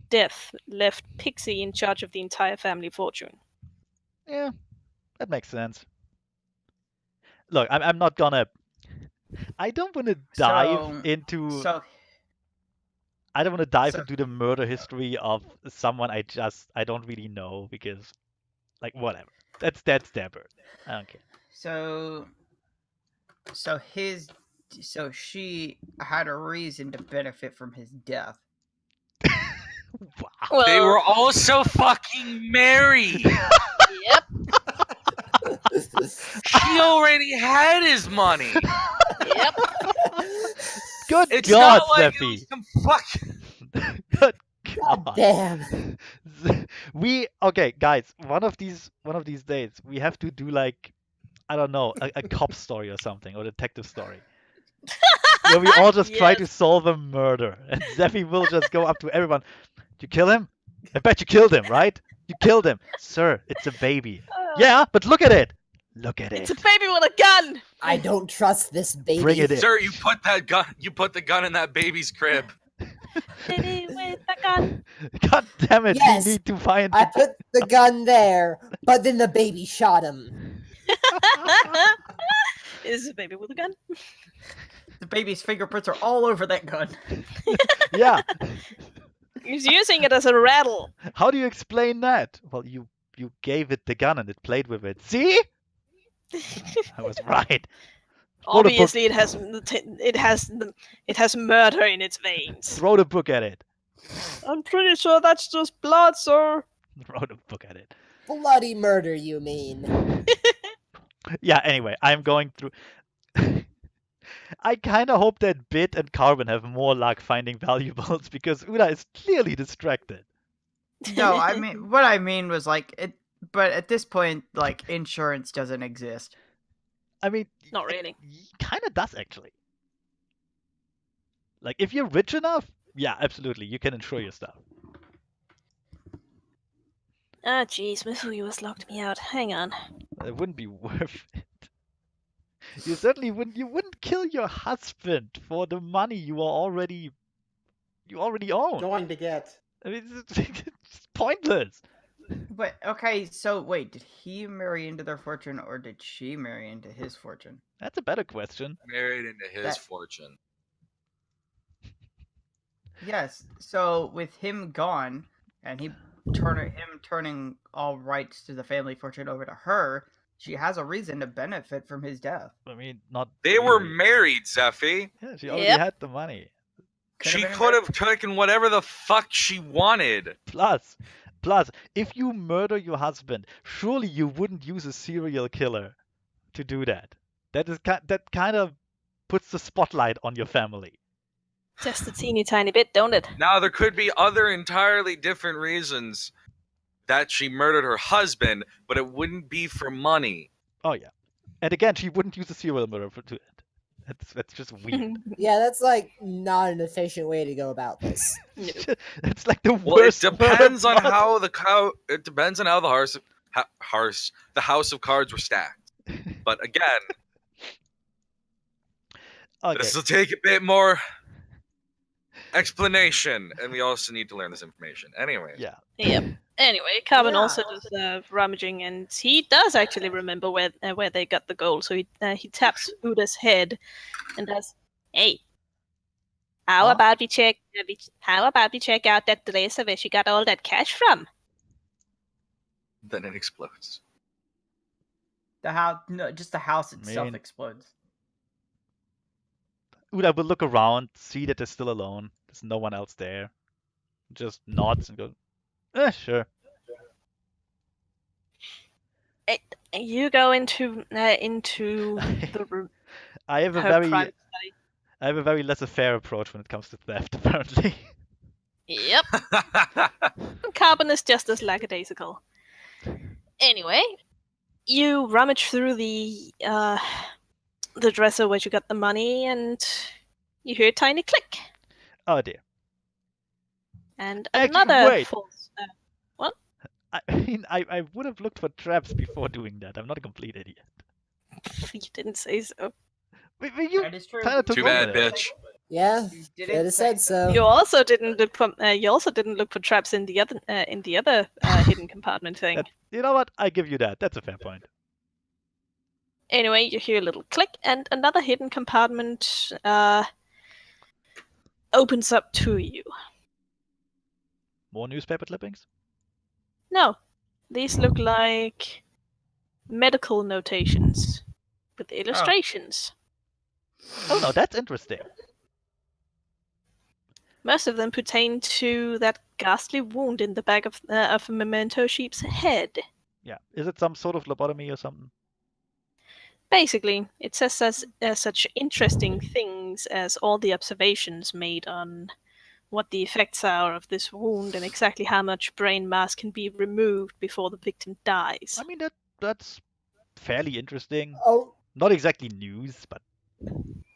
death left Pixie in charge of the entire family fortune. Yeah, that makes sense. Look, I'm not gonna. I don't want to dive into. I don't want to dive into the murder history of someone I don't really know because, like, whatever. That's their bird. I don't care. So she had a reason to benefit from his death. Wow. Well, They were also fucking married. Yep. She already had his money. Yep. Good It's God, not like it Steffi. was some fuck. Good God God. damn. Okay, guys. One of these days we have to do like, I don't know, a cop story or something, or detective story. Where we all just try to Yes. solve a murder, and Zeffy will just go up to everyone. Did you kill him? I bet you killed him, right? You killed him, sir. It's a baby. Yeah, but look at it. Look at It's it. a baby with a gun. I don't trust this baby. Bring it in. Sir, you put the gun in that baby's crib. Baby with a gun. God damn it! Yes, we need to find. I put the gun there, but then the baby shot him. Is a baby with a gun? The baby's fingerprints are all over that gun. Yeah. He's using it as a rattle. How do you explain that? Well, you gave it the gun and it played with it. See? I was right. Throw the book- Obviously, it has murder in its veins. Throw the book at it. I'm pretty sure that's just blood, sir. Throw the book at it. Bloody murder, you mean? Yeah, anyway, I'm going through. I kind of hope that Bit and Carbon have more luck finding valuables because Uda is clearly distracted. No, I mean what I mean was like it. But at this point, like insurance doesn't exist. I mean, Not really. Kind of does actually. Like, if you're rich enough, yeah, absolutely, you can insure your stuff. Ah, jeez, Mifune has locked me out. Hang on. It wouldn't be worth it. You certainly wouldn't. You wouldn't kill your husband for the money you already own. Going to get. I mean, it's pointless. But okay, so wait, did he marry into their fortune or did she marry into his fortune? That's a better question. Married into his That- fortune. Yes. So with him gone, and he him turning all rights to the family fortune over to her, she has a reason to benefit from his death. I mean, not. They were really. married, Zephy. Yeah, she already Yep. had the money. She been could have taken whatever the fuck she wanted. Plus, if you murder your husband, surely you wouldn't use a serial killer to do that. That kind of puts the spotlight on your family. Just a teeny tiny bit, don't it? Now, there could be other entirely different reasons that she murdered her husband, but it wouldn't be for money. Oh yeah, and again, she wouldn't use a serial murder to it. That's just weird. Yeah, that's like not an efficient way to go about this. It's like the Well, it worst. depends on murder plot. how it depends on how the house of cards were stacked. But again, Okay. this will take a bit more explanation, and we also need to learn this information. Anyway. Yeah. Yep. Anyway, Carbon Yeah. also does rummaging, and he does actually remember where they got the gold. So he taps Uda's head and does, "Hey, how Huh? about we check? How about we check out that place where she got all that cash from?" Then it explodes. The house, no, just the house itself Man. explodes. Uda will look around, see that they're still alone. There's no one else there. Just nods and goes, sure. You go into the room. I have a Her very private study. I have a very laissez-faire approach when it comes to theft, apparently. Yep. Carbon is just as lackadaisical. Anyway, you rummage through the dresser where you got the money, and you hear a tiny click. Oh dear. And Actually, another wait. false. I mean, I would have looked for traps before doing that. I'm not a complete idiot. You didn't say so. But you That is true. kind of took Too over bad, there. bitch. Yeah, You should didn't have say said so. You also didn't look for traps in the other hidden compartment thing. You know what? I give you that. That's a fair point. Anyway, you hear a little click, and another hidden compartment opens up to you. More newspaper clippings? No, these look like medical notations with illustrations. Oh no, that's interesting. Most of them pertain to that ghastly wound in the back of a memento sheep's head. Yeah. Is it some sort of lobotomy or something? Basically, it says such interesting things as all the observations made on what the effects are of this wound and exactly how much brain mass can be removed before the victim dies. I mean, that's fairly interesting. Oh, Not exactly news, but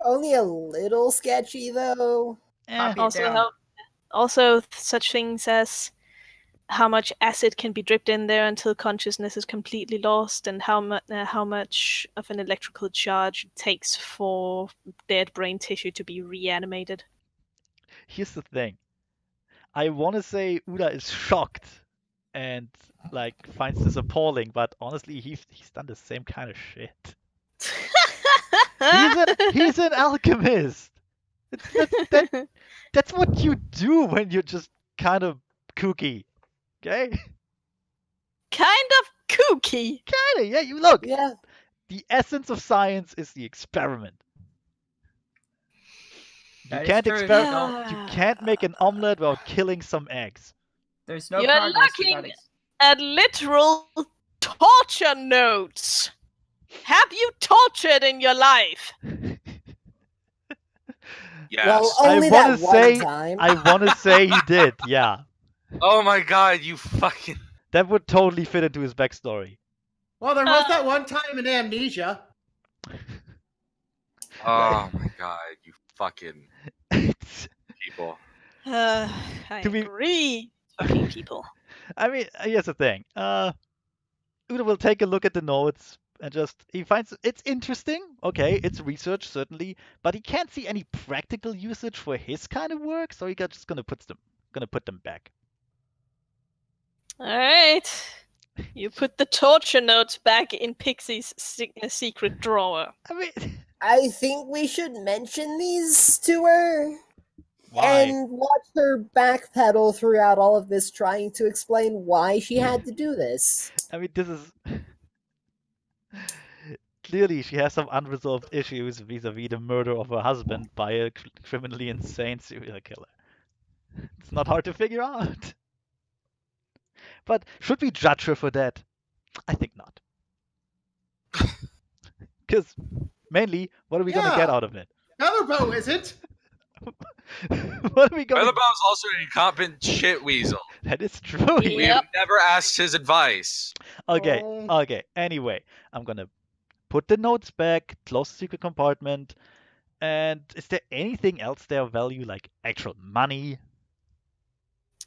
only a little sketchy though. Copy it Also, down. such things as how much acid can be dripped in there until consciousness is completely lost, and how much of an electrical charge it takes for dead brain tissue to be reanimated. here's the thing. I want to say Uda is shocked and like finds this appalling, but honestly, he's done the same kind of shit. He's an alchemist. That's what you do when you're just kind of kooky. Okay? Kind of kooky. Kinda, yeah, you look. Yeah, The essence of science is the experiment. You That is can't true. you can't make an omelet without killing some eggs. There's no You're progress looking without at literal torture notes. Have you tortured in your life? Yes. well, I only wanna that one say- time. I want to say he did, yeah. Oh my god, you fucking. That would totally fit into his backstory. Well, there was that one time in Amnesia. Oh my god, you fucking It's- people. I To be- agree. Fucking people. I mean, here's the thing. Uda will take a look at the notes and he finds it's interesting. Okay, it's research certainly, but he can't see any practical usage for his kind of work, so he's just gonna put them back. All right. You put the torture notes back in Pixie's secret drawer. I mean, I think we should mention these to her. Why? and watch her backpedal throughout all of this, trying to explain why she had to do this. I mean, this is clearly she has some unresolved issues vis-a-vis the murder of her husband by a criminally insane serial killer. It's not hard to figure out. But should we judge her for that? I think not. Because mainly, what are we gonna get Yeah. out of it? Feather Boa, is it? What are we going? Feather Boa's also an incompetent shit weasel. That is true. Yeah. We've never asked his advice. Okay. Oh. Okay. Anyway, I'm gonna put the notes back, close the secret compartment, and is there anything else there of value, like actual money?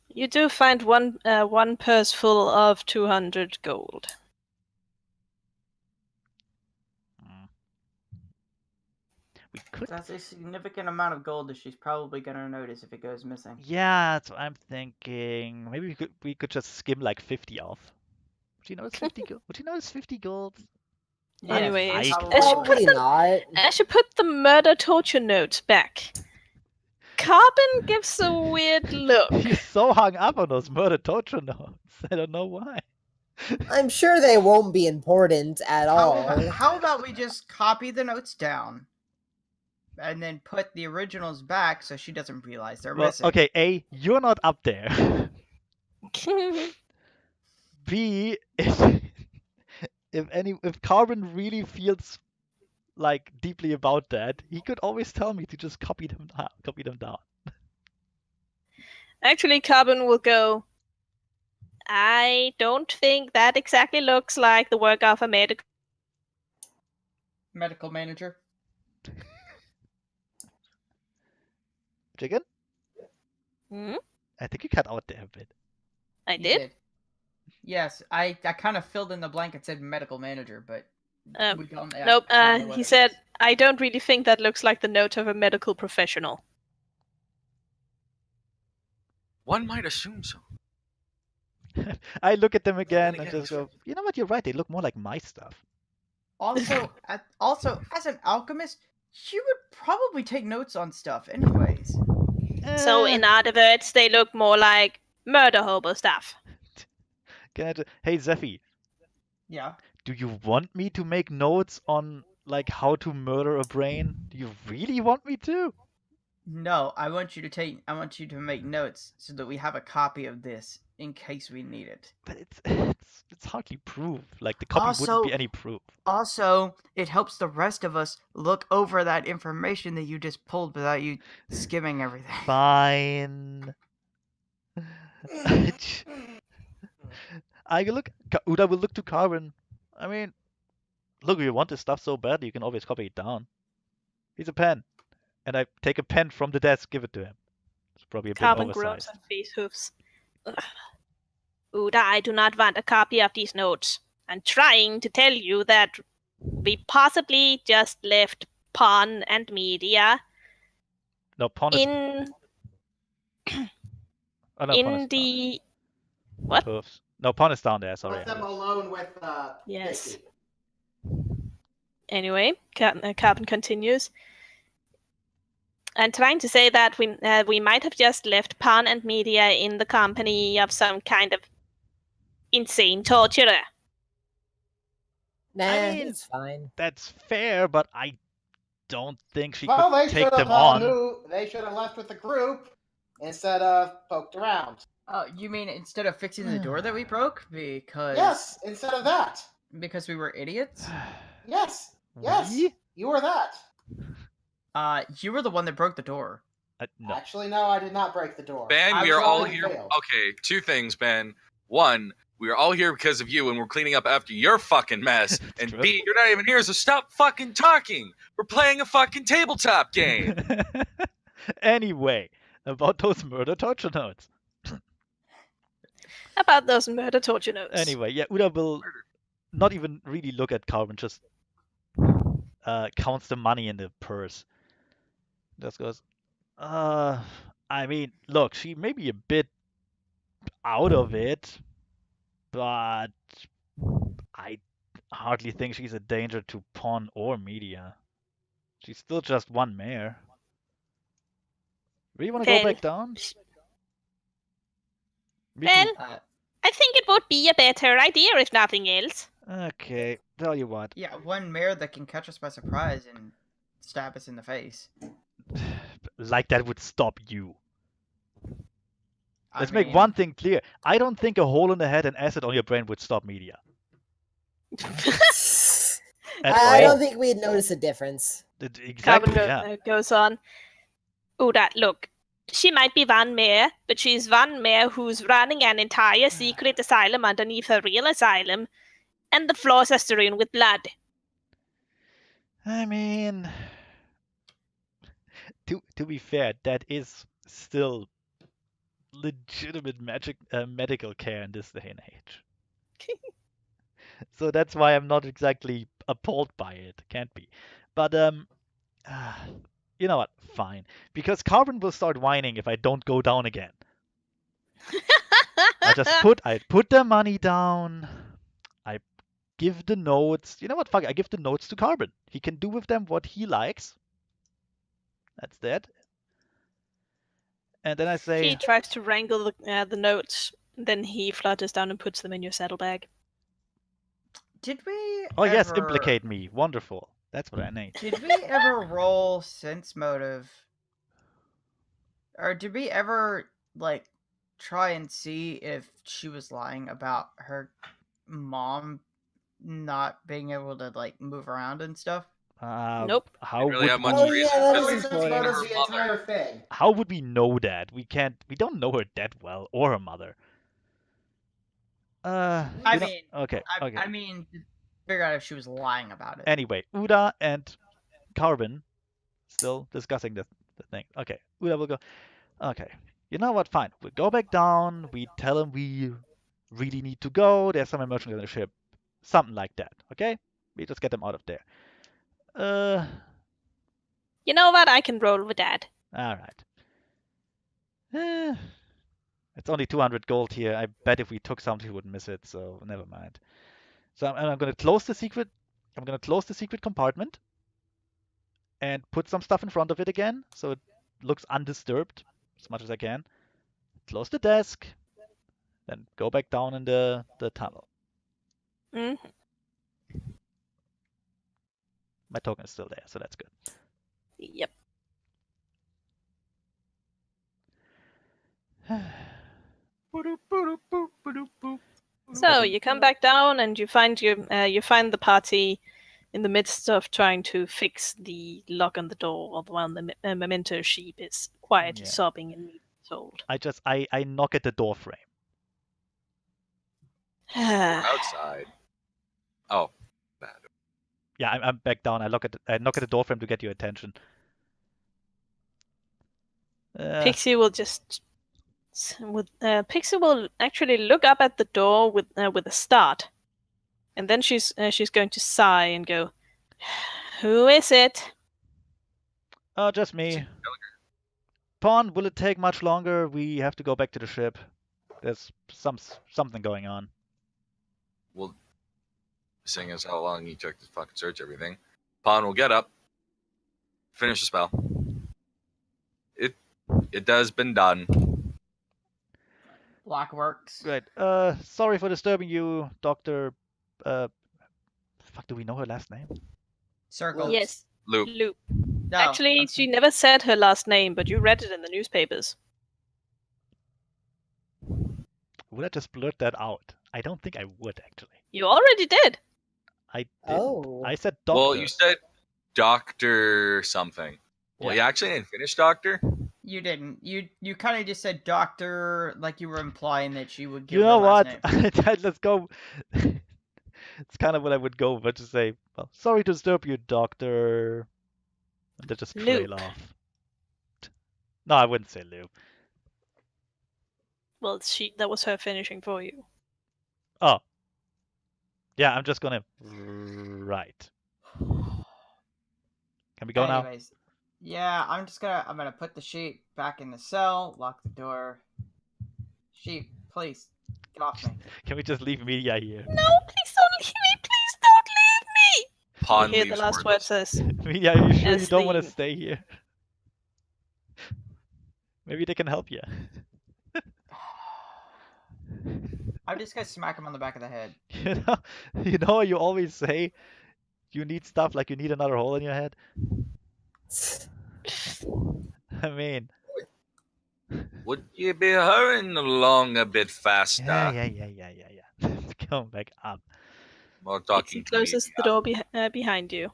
You do find one purse full of 200 gold. We could. That's a significant amount of gold that she's probably gonna notice if it goes missing. Yeah, that's what I'm thinking. Maybe we could just skim like 50 off. Would you notice 50 gold? Would you notice 50 gold? Anyway, I Probably not. I should put the murder torture notes back. Carbon gives a weird look. He's so hung up on those murder torture notes. I don't know why. I'm sure they won't be important at all. How about we just copy the notes down and then put the originals back so she doesn't realize they're Well, missing? okay, A, you're not up there. B, if Carbon really feels like deeply about that, he could always tell me to just copy them down. Actually, Carbon will go, I don't think that exactly looks like the work of a medical manager. Chicken? Hmm? I think you cut out there a bit. I You did? Yes, I kind of filled in the blank and said medical manager, but we don't. Nope. don't know what He it said, was. I don't really think that looks like the note of a medical professional. One might assume so. I look at them again Then and again, just go, you know what, you're right, they look more like my stuff. Also, as an alchemist, you would probably take notes on stuff, anyways. So, in other words, they look more like murder hobo stuff. Hey, Zephy, Yeah. do you want me to make notes on like how to murder a brain? Do you really want me to? No, I want you to make notes so that we have a copy of this in case we need it. But it's hardly proof. Like the copy wouldn't be any proof. Also, it helps the rest of us look over that information that you just pulled without you skimming everything. Fine. Uda will look to Carbon. I mean, look, if you want this stuff so badly, you can always copy it down. Here's a pen. And I take a pen from the desk, give it to him. It's probably a bit Carbon groans oversized. and face hoofs. Uda, I do not want a copy of these notes. I'm trying to tell you that we possibly just left Pawn and Media No, Pawn is... in Oh, no, Pawn in is the what? Hoofs. No, Pawn is down there, sorry. Left them alone with Yes. Vicky. Anyway, Carbon continues. I'm trying to say that we might have just left Pawn and Media in the company of some kind of insane torturer. Nah, I mean, it's fine. That's fair, but I don't think she Well, could they take should them have on. They should have left with the group instead of poked around. You mean instead of fixing the door that we broke? Because Yes, instead of that. Because we were idiots? Yes, yes, We? you were that. You were the one that broke the door. No. Actually, no, I did not break the door. Ben, I we are all tried and here. failed. Okay, two things, Ben. One, we are all here because of you, and we're cleaning up after your fucking mess. And True. B, you're not even here, so stop fucking talking. We're playing a fucking tabletop game. Anyway, about those murder torture notes. About those murder torture notes. Anyway, yeah, Uda will not even really look at Carbon, just counts the money in the purse. Just goes, I mean, look, she may be a bit out of it, but I hardly think she's a danger to Pawn or Media. She's still just one mare. We want to go Well, back down? We well, can... I think it would be a better idea if nothing else. Okay, tell you what. Yeah, one mare that can catch us by surprise and stab us in the face. Like that would stop you. I Let's make mean, one thing clear. I don't think a hole in the head and acid on your brain would stop media. At I all. don't think we'd notice a difference. Exactly, Carbon yeah. goes on. Uda, look. She might be one mare, but she's one mare who's running an entire secret asylum underneath her real asylum, and the floors are strewn with blood. I mean, to be fair, that is still legitimate medical care in this day and age. So that's why I'm not exactly appalled by it. Can't be. But you know what? Fine. Because Carbon will start whining if I don't go down again. I put the money down. I give the notes. You know what? Fuck it. I give the notes to Carbon. He can do with them what he likes. That's that. And then I say, He tries to wrangle the notes, then he flutters down and puts them in your saddlebag. did we oh yes, ever... implicate me. Wonderful. That's what I need. Did we ever roll sense motive? Or did we ever, like, try and see if she was lying about her mom not being able to, like, move around and stuff? Nope. How really would have much Oh, we? yeah, reason that to is believe important. her the mother. entire thing. How would we know that? We can't. We don't know her that well or her mother. I you know- mean, okay. I mean, to figure out if she was lying about it. Anyway, Uda and Carbon still discussing the thing. Okay, Uda will go. Okay, you know what? Fine. We go back down. We tell him we really need to go. There's some emergency on the ship. Something like that. Okay? We just get them out of there. You know what? I can roll with that. All right. It's only 200 gold here. I bet if we took something, we would miss it. So never mind. So I'm going to close the secret. I'm going to close the secret compartment and put some stuff in front of it again, so it looks undisturbed as much as I can. Close the desk, then go back down in the tunnel. Mm. My token is still there, so that's good. Yep. So you come back down and you find the party in the midst of trying to fix the lock on the door, while the memento sheep is quietly Yeah. sobbing and being told. I knock at the door frame. Outside. Oh, bad. Yeah, I'm back down. I knock at the door frame to get your attention. Pixie will Pixie will actually look up at the door with a start, and then she's going to sigh and go, "Who is it?" Oh, just me. Pawn, will it take much longer? We have to go back to the ship. There's something going on. Well, seeing as how long you took to fucking search everything, Pawn will get up, finish the spell. It has been done. Black works. Great. Sorry for disturbing you, Doctor. Fuck, do we know her last name? Circles. Yes, Loop. Loop. No, Actually, okay. she never said her last name, but you read it in the newspapers. Would I just blurt that out? I don't think I would, actually. You already did. I didn't. Oh. I said doctor. Well, you said Doctor something. Well, you actually didn't finish Doctor. You didn't. You kind of just said doctor, like you were implying that she would give You her know last what? name. Let's go. It's kind of what I would go, but to say, well, sorry to disturb you, Doctor. And then just trail Luke. off. No, I wouldn't say Luke. Well, that was her finishing for you. Oh. Yeah, I'm just gonna. Right. Can we go now? Anyways, yeah, I'm gonna put the sheep back in the cell, lock the door. Sheep, please get off me. Can we just leave media here? No, please don't leave me. Please don't leave me. Pawn You hear leaves the last wordless. word says. Media, are you sure you As don't want to the- stay here? Maybe they can help you. I'm just gonna smack him on the back of the head. You always say you need stuff like you need another hole in your head. I mean, Would you be hurrying along a bit faster? yeah. Come back up. More Pixie talking to me. closes the door behind you.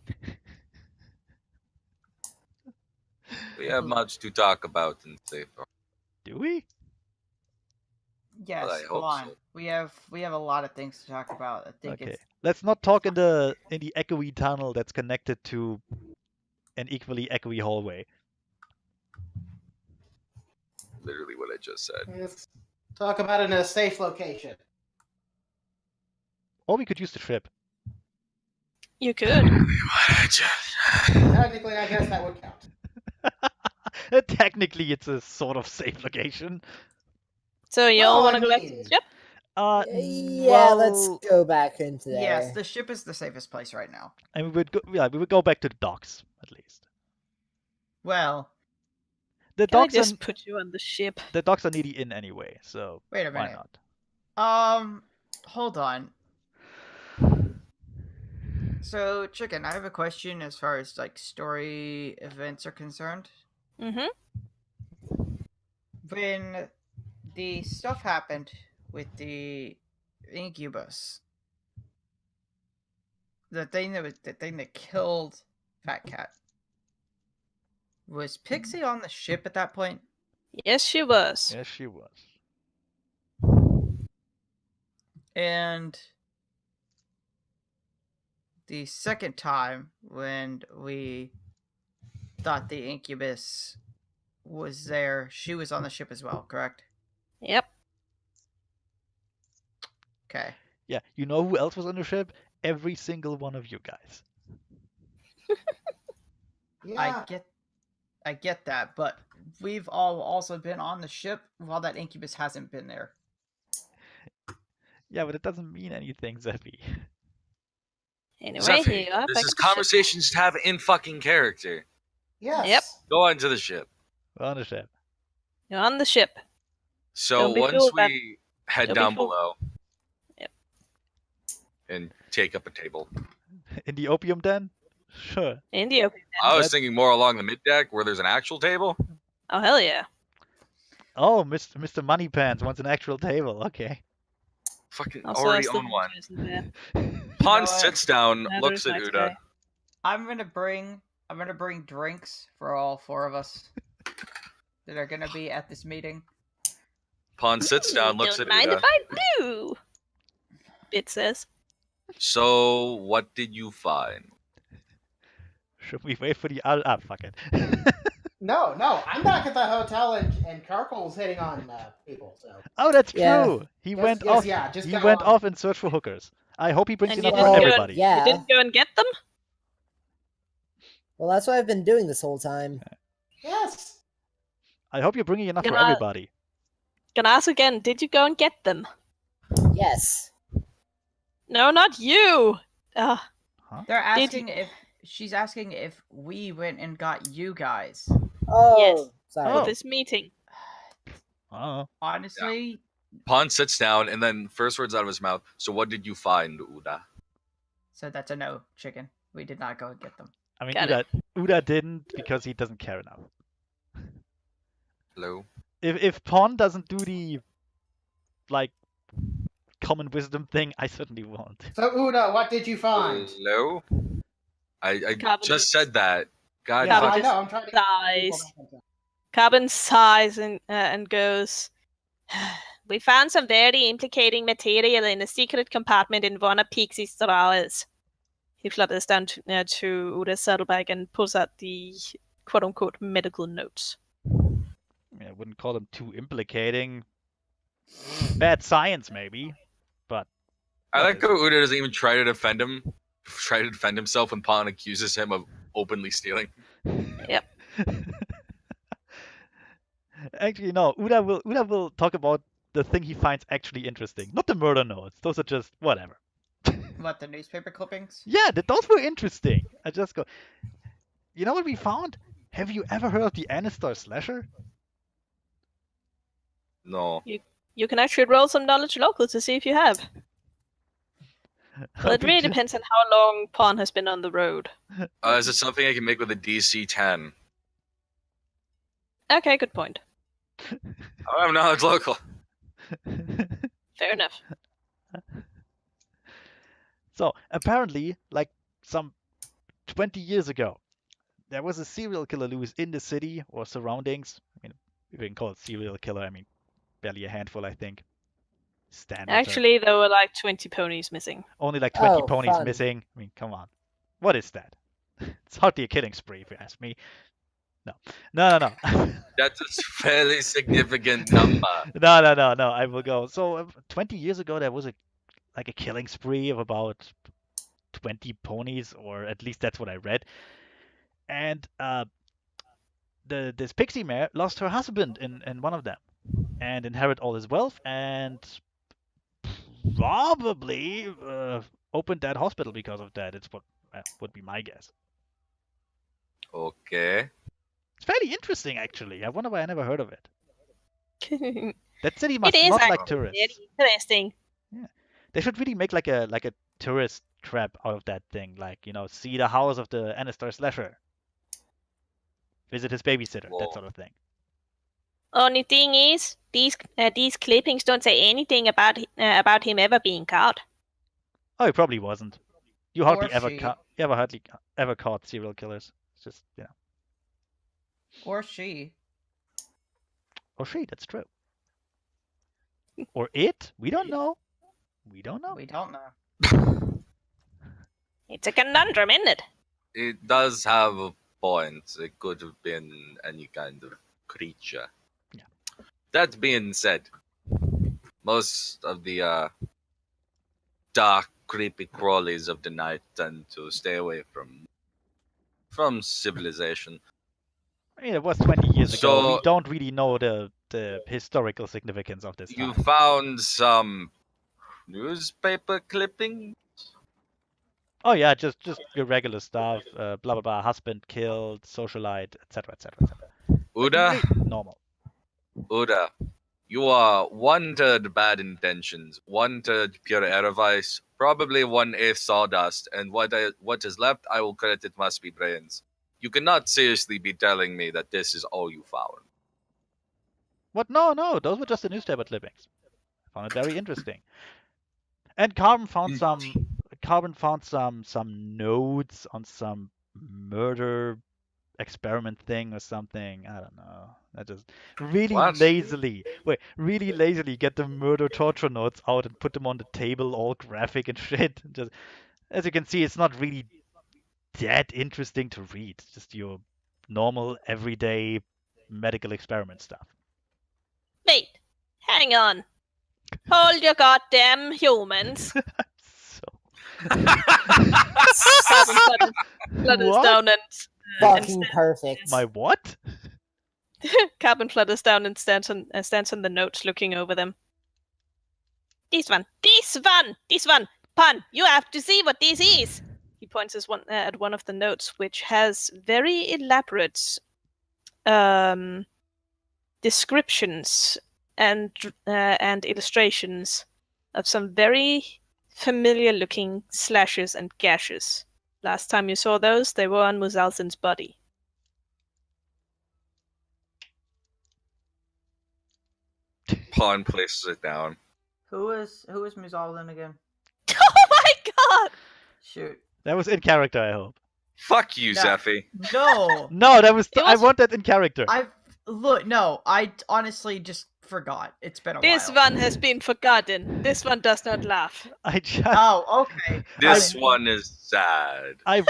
We have much to talk about in Safer. Do we? Yes, I go hope on. so. We have a lot of things to talk about. I think Okay. it's Let's not talk in the echoey tunnel that's connected to an equally echoey hallway. Literally what I just said. Let's talk about it in a safe location. Or we could use the ship. You could. Technically, I guess that would count. Technically, it's a sort of safe location. So you all Well, want I to go back to the mean- ship? Yeah, let's go back into there. yes, the ship is the safest place right now. And we would go back to the docks at least. Well, The Can I docks just are put you on the ship? the docks are near the inn anyway, so wait a why minute. not? Hold on. So, Chicken, I have a question as far as like story events are concerned. Mm-hmm. When the stuff happened with the incubus, the thing that killed Fat Cat, was Pixie on the ship at that point? Yes, she was. Yes, she was. And the second time when we thought the incubus was there, she was on the ship as well, correct? Yep. Okay. Yeah, you know who else was on the ship? Every single one of you guys. Yeah. I get that, but we've all also been on the ship while that incubus hasn't been there. Yeah, but it doesn't mean anything, Zephy. Anyway, Zephy, here you are. this back is at the ship. conversations to have in fucking character. Yes. Yep. Go on to the ship. We're on the ship. You're on the ship. So Don't be once fooled, man. we head Don't be down fooled. below Yep. and take up a table. In the opium den? Sure. In the open. I was That- thinking more along the mid deck where there's an actual table. Oh, hell yeah. Oh, Mr. Moneypants wants an actual table. Okay. Fucking Also, already still own one. isn't there. Pon what? sits down, Neither looks is at Max Uda. Guy. I'm gonna bring drinks for all four of us that are gonna be at this meeting. Pon sits down, looks Don't at mind Uda. if I do. It says. So, what did you find? Should we wait for the fuck it. No, I'm back at the hotel and Carcoal's hitting on people. So Oh, that's Yeah. true. He Yes, went yes, off. yeah, just He go went on. off in search for hookers. I hope he brings And you enough didn't for go and- everybody. Yeah. You didn't go and get them? Well, that's what I've been doing this whole time. yes. I hope you're bringing enough for Can I- everybody. Gonna ask again, did you go and get them? Yes. No, not you! They're Did asking if she's asking if we went and got you guys. Oh, Yes. sorry. Oh. For this meeting. Oh. Honestly, Pon sits down, and then first words out of his mouth. So, what did you find, Uda? so that's a no, Chicken. We did not go and get them. I mean, Got it. Uda didn't because he doesn't care enough. Hello? If Pon doesn't do the like common wisdom thing, I certainly won't. So Uda, what did you find? Hello? I Carbon- just said that. God Yeah, Carbon I fucking... know. I'm trying to get people sighs. back into- Carbon sighs and goes, we found some very implicating material in a secret compartment in one of Pixie's drawers. He flutters down to Uda's saddlebag and pulls out the quote-unquote medical notes. I mean, I wouldn't call them too implicating. Bad science, maybe, but I like how Uda doesn't even try to defend himself when Pon accuses him of openly stealing. Yep. Actually, no. Uda will talk about the thing he finds actually interesting, not the murder notes. Those are just whatever. What, the newspaper clippings? Yeah, those were interesting. I just go. You know what we found? Have you ever heard of the Anistar slasher? No. You can actually roll some knowledge local to see if you have. Well, it really depends on how long Pawn has been on the road. Is it something I can make with a DC 10? Okay, good point. I have knowledge local. Fair enough. So, apparently, like some 20 years ago, there was a serial killer loose in the city or surroundings. I mean, if we can call it serial killer, I mean, barely a handful, I think. Standard. Actually, there were like 20 ponies missing. Only like 20 Oh, ponies fun. missing. I mean, come on. What is that? It's hardly a killing spree, if you ask me. No. That's a fairly significant number. No. I will go. So 20 years ago, there was a killing spree of about 20 ponies, or at least that's what I read. And this pixie mare lost her husband in one of them, and inherited all his wealth, and probably opened that hospital because of that. It's what would be my guess. Okay. It's fairly interesting, actually. I wonder why I never heard of it. It That city must is not actually like tourists. very interesting. Yeah, they should really make like a tourist trap out of that thing. Like, see the house of the Anistar slasher, visit his babysitter, Whoa. that sort of thing. Only thing is, these clippings don't say anything about him ever being caught. Oh, he probably wasn't. You Or hardly ever she. ever caught serial killers. It's just, Or she. or she. That's true. Or it. We don't know. We don't know. We don't know. It's a conundrum, isn't it? It does have a point. It could have been any kind of creature. Yeah. That being said, most of the dark, creepy crawlies of the night tend to stay away from civilization. I mean, it was 20 years ago. So- We don't really know the historical significance of this You time. found some newspaper clipping? Oh yeah, just your regular stuff. Blah blah blah. Husband killed, socialite, etc. etc. Uda, Normal. Uda, you are 1/3 bad intentions, 1/3 pure Erevice, probably 1/8 sawdust, and what is left, I will credit it must be brains. You cannot seriously be telling me that this is all you found. What? No. Those were just the newspaper clippings. I found it very interesting. And Carbon found some notes on some murder experiment thing or something. I don't know. I just really What? really lazily get the murder torture notes out and put them on the table, all graphic and shit. Just, as you can see, it's not really that interesting to read. It's just your normal, everyday medical experiment stuff. Wait, hang on. Hold your goddamn humans. Carbon flutters What? down and Fucking perfect. My what? Carbon flutters down and stands on the notes, looking over them. This one. Pan, you have to see what this is. He points at one of the notes, which has very elaborate descriptions and illustrations of some very familiar-looking slashes and gashes. Last time you saw those, they were on Muzalzin's body. Pawn places it down. Who is Muzaldin again? Oh my god! Shoot. That was in character, I hope. Fuck you, No. Zephy. No. No, that was. It I was- want that in character. I honestly just forgot. It's been a This while. one has been forgotten. This one does not laugh. I just. Oh, okay. This one is sad. I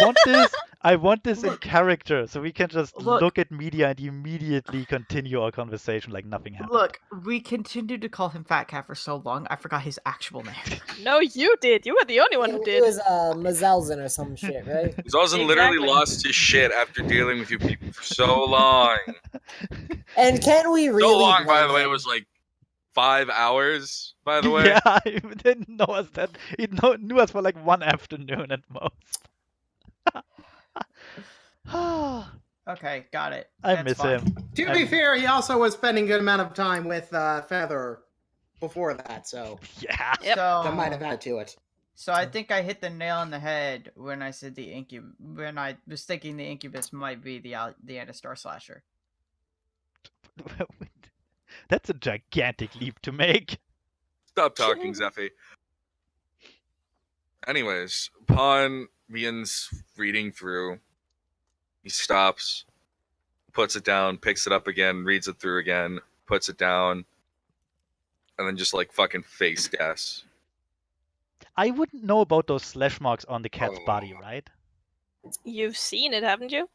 want this in Look. character, so we can just Look. look at media and immediately continue our conversation like nothing happened. Look, we continued to call him Fat Cat for so long, I forgot his actual name. No, you did. You were the only one who It did. was Mazelzin or some shit, right? Zolzin literally Exactly. lost his shit after dealing with you people for so long. And can we really? So long, by blame the way, it him? was like 5 hours, by the way. Yeah, he didn't know us that. He knew us for like one afternoon at most. Okay, got it. I That's miss fine. him. To be fair, he also was spending a good amount of time with Feather before that, so Yeah. Yep. that might have So, added to it. so I think I hit the nail on the head when I said when I was thinking the incubus might be the Anastar slasher. That's a gigantic leap to make. Stop talking, Zephy. Anyways, upon begins reading through, he stops, puts it down, picks it up again, reads it through again, puts it down, and then just like fucking face gas. I wouldn't know about those slash marks on the cat's Oh. body, right? You've seen it, haven't you?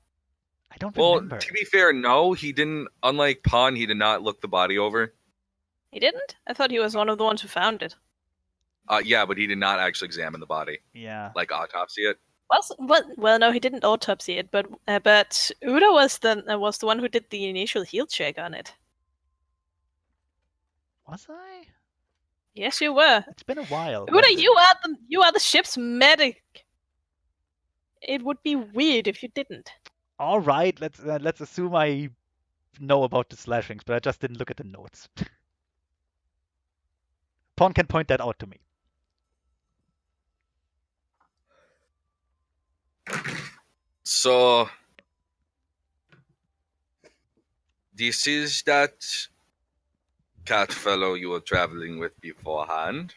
I don't Well, remember. to be fair, no, he didn't. Unlike Pawn, he did not look the body over. He didn't? I thought he was one of the ones who found it. Yeah, but he did not actually examine the body, Yeah. like autopsy it. Well, no, he didn't autopsy it, but Uda was the one who did the initial health check on it. Was I? Yes, you were. It's been a while. Uda, but- you are the ship's medic. It would be weird if you didn't. All right, let's assume I know about the slashings, but I just didn't look at the notes. Pon can point that out to me. So, this is that cat fellow you were traveling with beforehand.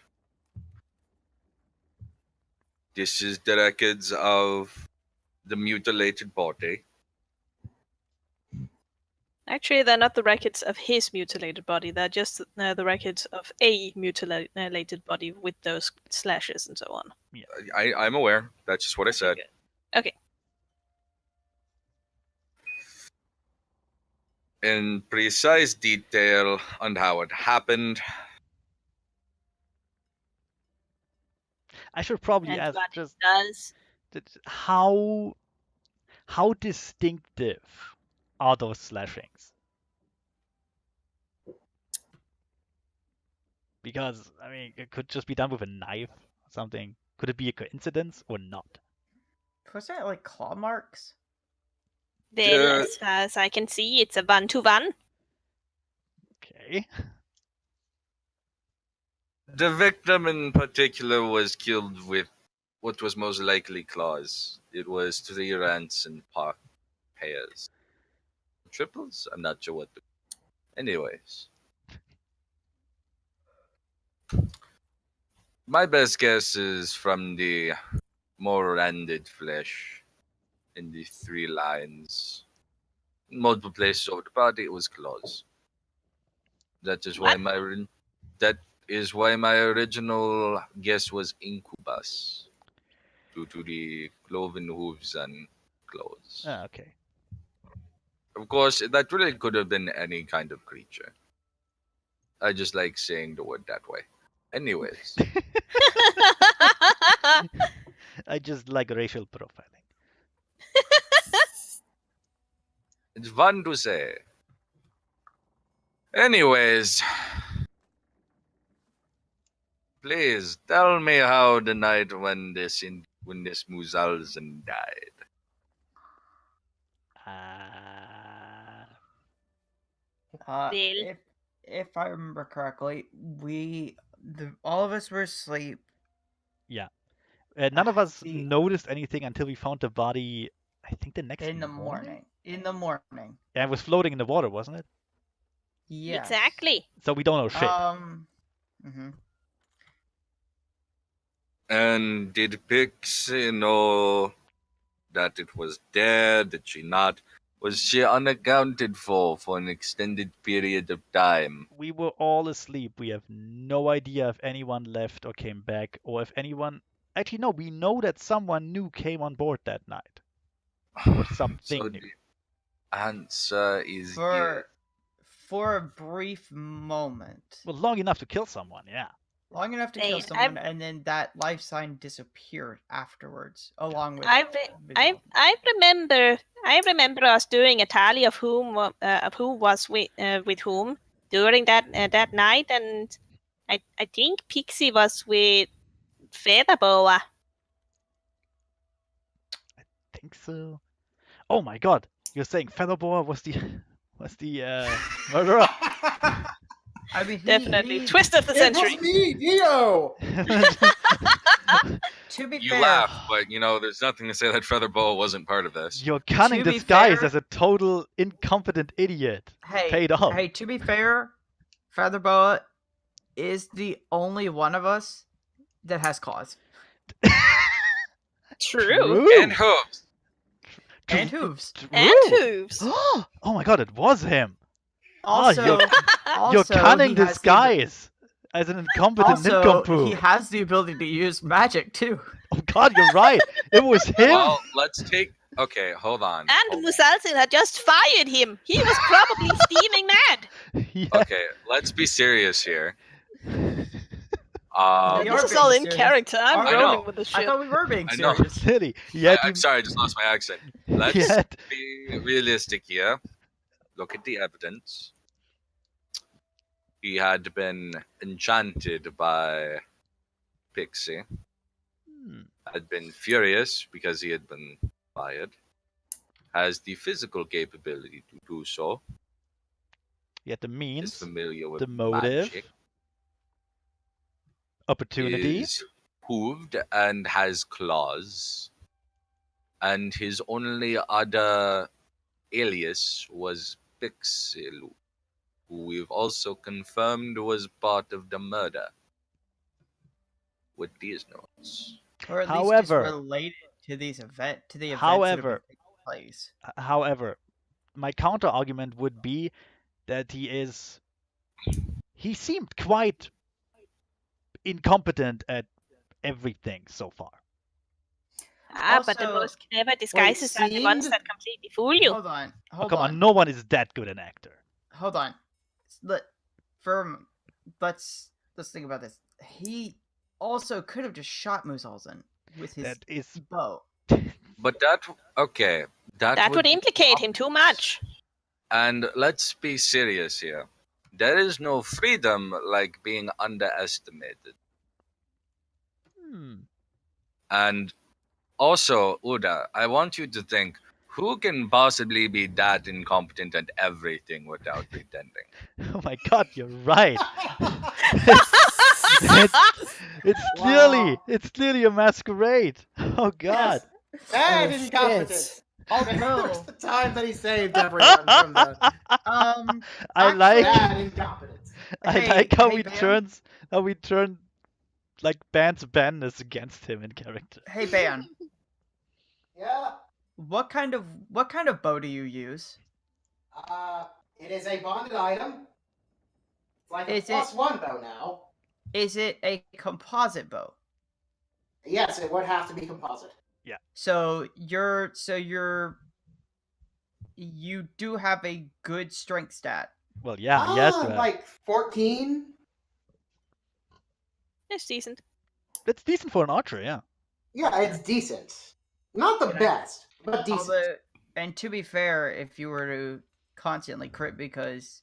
This is the records of the mutilated body. Actually, they're not the records of his mutilated body. They're just the records of a mutilated body with those slashes and so on. I'm aware. That's just what I said. Okay. In precise detail on how it happened. I should probably And ask what it just does. how distinctive are those slashings? Because I mean, it could just be done with a knife or something. Could it be a coincidence or not? Was that like claw marks? Well, as far as I can see, it's a 1-to-1. Okay. The victim in particular was killed with what was most likely claws. It was 3 rants and pairs. Triples? I'm not sure what. Anyways. My best guess is from the more rounded flesh in the 3 lines. In multiple places over the body, it was claws. That is why my original guess was incubus, due to the cloven hooves and claws. Ah, okay. Of course, that really could have been any kind of creature. I just like saying the word that way. Anyways, I just like racial profiling. it's fun to say. Anyways, please tell me how the night when this Muzalzan died. Well. If I remember correctly, all of us were asleep. Yeah. None of us The- noticed anything until we found the body, I think the next in the morning. In the morning. Yeah, it was floating in the water, wasn't it? Yes. Exactly. So we don't know shit. Mhm. And did Pixie know that it was dead? Did she not? Was she unaccounted for an extended period of time? We were all asleep. We have no idea if anyone left or came back, or if anyone. Actually, no, we know that someone new came on board that night. Or something So new. the answer is yes. For a brief moment. Well, long enough to kill someone, yeah. Long enough to kill someone, and then that life sign disappeared afterwards, along with. I remember us doing a tally of who was with whom during that night, and I think Pixie was with Feather Boa. I think so. Oh my god. You're saying Feather Boa was the murderer? I mean, Definitely. Twist of the It century. was me, Dio. To be You fair, laugh, but there's nothing to say that Feather Boa wasn't part of this. Your cunning To be disguise fair- as a total incompetent idiot hey, paid off. hey, to be fair, Feather Boa is the only one of us that has cause True. And hooves. and hooves. And True. hooves. Oh my god, it was him. Also, your also cunning he has the- disguise as an incompetent Also, nincompoop. he has the ability to use magic too. Oh god, you're right. It was him. Well, let's take. Okay, hold on. And Musalsin had just fired him. He was probably steaming mad. Yeah. Okay, let's be serious here. We This are is being all in serious. character. I'm I rolling know. with this I shit. thought we were being I know. serious. Silly. Yet I'm sorry, I just lost my accent. Let's Yet. be realistic here. Look at the evidence. He had been enchanted by Pixie. Had been furious because he had been fired. Has the physical capability to do so. Yet the Is means, familiar with the motive, magic. opportunity. Is hooved and has claws. And his only other alias was Pixel, who we've also confirmed was part of the murder. With these notes. Or at least However- just related to the events that have However- been taking place. However, my counter argument would be that he seemed quite incompetent at everything so far. But the Also- most clever disguises are the ones seemed- that completely fool you. Hold on. Oh, Hold come on. on, no one is that good an actor. Hold on. Let's think about this. He also could have just shot Musalsin with his That is bow. But that That would implicate him too much. And let's be serious here. There is no freedom like being underestimated. And also, Uda, I want you to think, who can possibly be that incompetent at everything without pretending? Oh my god, you're right. It's clearly a masquerade. Oh god. Bad Oh, incompetence. Oh There's no. the time that he saved everyone from the I like bad incompetence. how Hey, we Bam. turn like Ban's badness against him in character. Hey Ban, Yeah. what kind of bow do you use? It is a bonded item. It's like a Is it- +1 bow now. Is it a composite bow? Yes, it would have to be composite. So you do have a good strength stat. Well, yeah, yes, right. Like 14. It's decent. That's decent for an archer, yeah. Yeah, it's decent. Not the best, but decent. Although, and to be fair, if you were to constantly crit because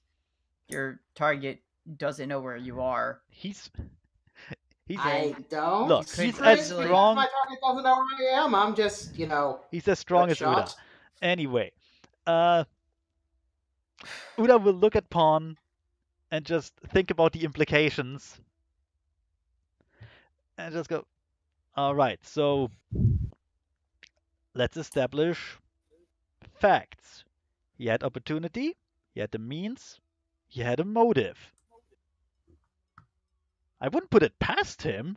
your target doesn't know where you are, He's I don't. Look, could he's crit as because strong. My target doesn't know where I am. I'm just, He's as strong good as Uda. shot. Anyway, Uda will look at Pawn and just think about the implications and just go, all right, so let's establish facts. He had opportunity, he had the means, he had a motive. I wouldn't put it past him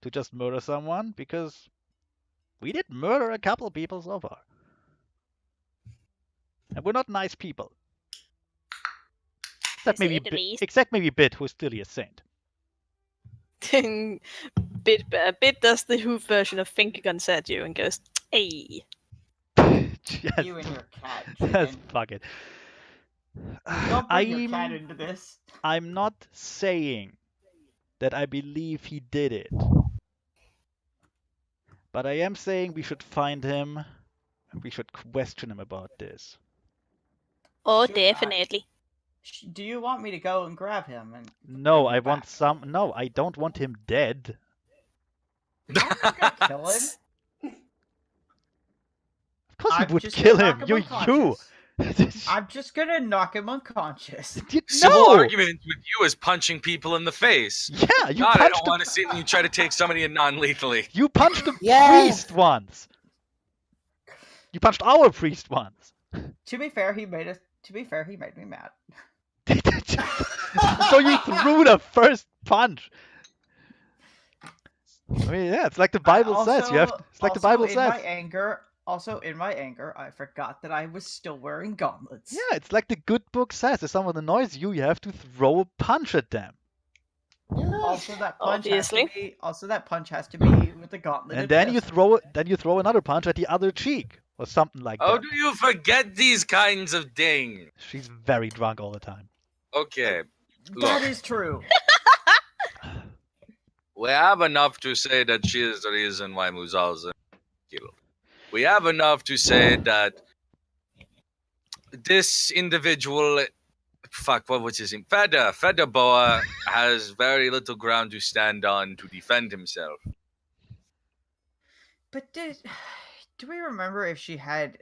to just murder someone because we did murder a couple people so far. And we're not nice people. Except To say maybe, the least. except maybe Bit, who's still a saint. Bit does the hoof version of finger guns at you and goes, hey. Just, you and your cat. just Chicken. fuck it. Don't bring your cat into this. I'm not saying that I believe he did it. But I am saying we should find him and we should question him about this. Oh, Should I? definitely. Do you want me to go and grab him? And No, bring I him want back? some. No, I don't want him dead. You're not gonna kill him. Of Of course you I'm would just kill gonna him. knock You. unconscious. I'm just gonna knock him unconscious. Civil No! argument with you is punching people in the face. Yeah, you God, I punched don't want to see you try to take somebody in non-lethally. You punched a Yeah. priest once. You punched our priest once. To be fair, he made me mad. So you threw the first punch. I mean, yeah, it's like the Bible says. You have. It's like the Bible in says. In my anger, I forgot that I was still wearing gauntlets. Yeah, it's like the good book says. If someone annoys you, you have to throw a punch at them. Also, that punch Obviously. has to be with the gauntlet. And then you throw another punch at the other cheek or something like How that. do you forget these kinds of things? She's very drunk all the time. Okay, That look, is true. we have enough to say that she is the reason why Muzal's killed. We have enough to say that this individual, what was his name? Feather Boa has very little ground to stand on to defend himself. But do we remember if did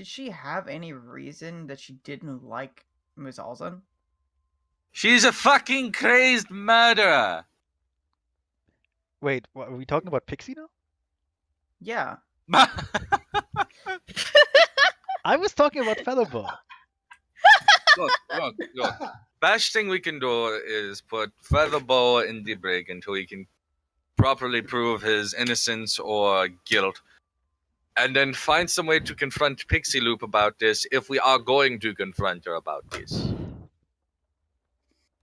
she have any reason that she didn't like Muzalzan? She's a fucking crazed murderer. Wait, what, are we talking about Pixie now? Yeah. I was talking about Feather Boa. Look. Best thing we can do is put Feather Boa in the brig until he can properly prove his innocence or guilt. And then find some way to confront Pixie Loop about this if we are going to confront her about this.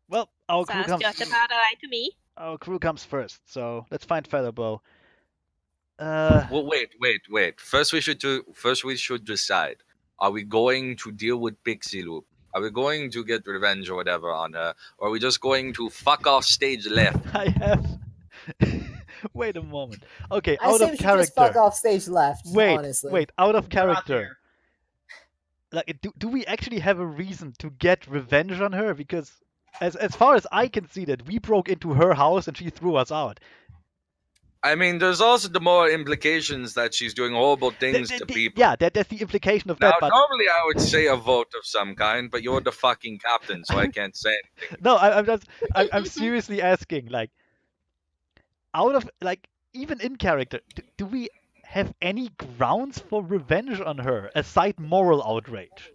Well, our crew Sounds comes. just about alright to me. Our crew comes first, so let's find Feather Boa. Well, wait. First we should decide. Are we going to deal with Pixie Loop? Are we going to get revenge or whatever on her? Or are we just going to fuck off stage left? I have. Wait a moment. Okay, I out say of we should just fuck character. off stage left, honestly. Wait, out of We're not character. there. Like, do we actually have a reason to get revenge on her? Because as far as I can see, that we broke into her house and she threw us out. I mean, there's also the more implications that she's doing horrible things to people. Yeah, that's the implication of Now, that. But normally I would say a vote of some kind, but you're the fucking captain, so I can't say anything. no, I'm seriously asking. Like, out of like even in character, do we have any grounds for revenge on her aside moral outrage?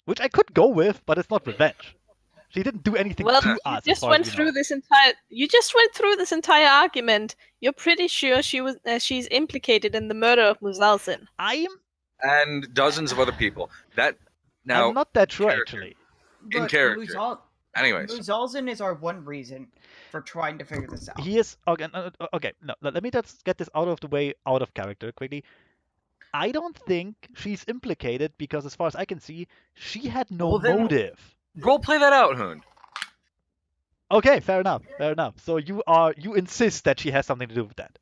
Which I could go with, but it's not revenge. She didn't do anything Well, to you us. just went through this entire. You just went through this entire argument. You're pretty sure she's implicated in the murder of Muzalzan. And dozens of other people. Now, I'm not that sure character. actually. In character. Anyways. Muzalzan is our one reason for trying to figure this out. He is okay. No, let me just get this out of the way, out of character quickly. I don't think she's implicated because, as far as I can see, she had no motive. Role play that out, Hoon. Okay, fair enough. So you insist that she has something to do with that,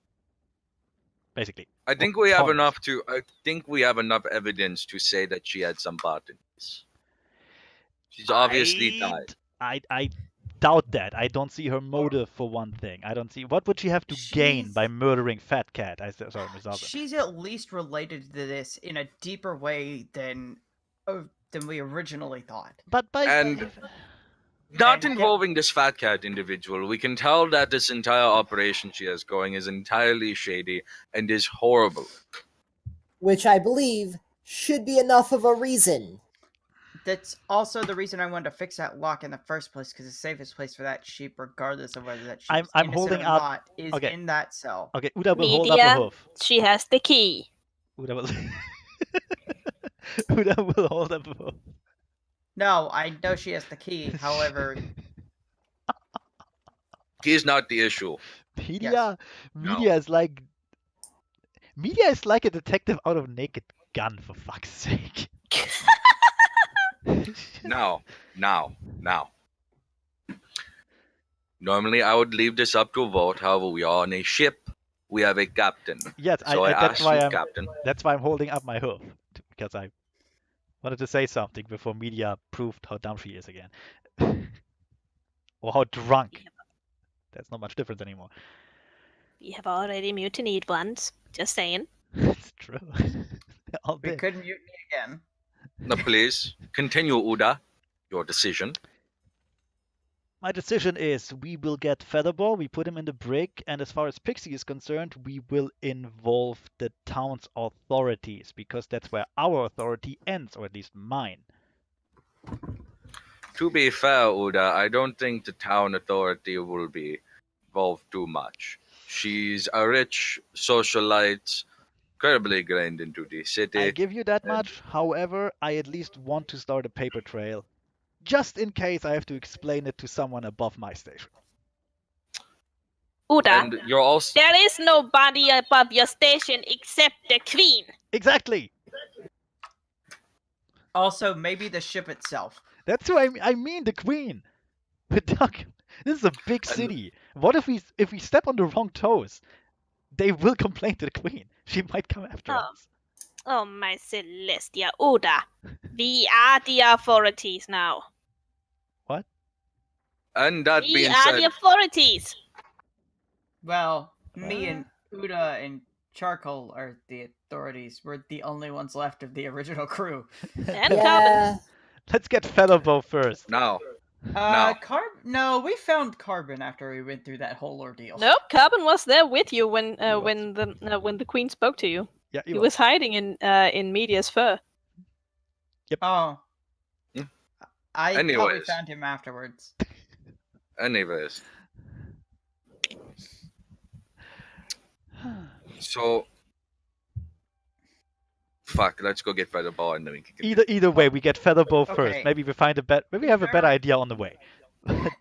basically. I think we have enough evidence to say that she had some part in this. She's obviously died. I doubt that. I don't see her motive for one thing. I don't see what would she have to gain by murdering Fat Cat. Sorry, Ms. Alvin. She's at least related to this in a deeper way than we originally thought. But not involving this Fat Cat individual, we can tell that this entire operation she has going is entirely shady and is horrible. Which I believe should be enough of a reason. That's also the reason I wanted to fix that lock in the first place, because the safest place for that sheep, regardless of whether that sheep is innocent or not, is in that cell. Okay, Uda will hold up a hoof. She has the key. Uda will hold up a hoof. No, I know she has the key. However, Key's not the issue. Media is like a detective out of Naked Gun, for fuck's sake. Now. Normally, I would leave this up to a vote. However, we are on a ship. We have a captain. Yes, so that's why Captain. That's why I'm holding up my hoof, because I wanted to say something before Media proved how dumb she is again, or how drunk. That's not much difference anymore. We have already mutinied once. Just saying. It's true. all We day. could mutiny again. Now, please continue, Uda. Your decision. My decision is we will get Feather Boa, we put him in the brig, and as far as Pixie is concerned, we will involve the town's authorities, because that's where our authority ends, or at least mine. To be fair, Uda, I don't think the town authority will be involved too much. She's a rich socialite, incredibly ingrained into the I city. give you that much, however, I at least want to start a paper trail, just in case I have to explain it to someone above my station. Uda, And you're also there is nobody above your station except the queen. Exactly! Also, maybe the ship itself. That's who I mean, the queen! But Doug, this is a big And- city. What if we step on the wrong toes? They will complain to the queen. She might come after Oh. us. Oh, my Celestia, Uda. We are the authorities now. and that We being are said, the authorities. Well, me and Uda and Charcoal are the authorities. We're the only ones left of the original crew. And Carbon. Yeah. Let's get Feather Boa first. now, No, we found Carbon after we went through that whole ordeal. Nope, Carbon was there with you when the queen spoke to you. Yeah, He was hiding in Media's fur. Oh. Hmm. I thought we Anyways. found him afterwards. anyways. So, fuck. Let's go get Feather Boa and then we can. Either way, we get Feather Boa first. Okay. Maybe we find maybe we have a better idea on the way.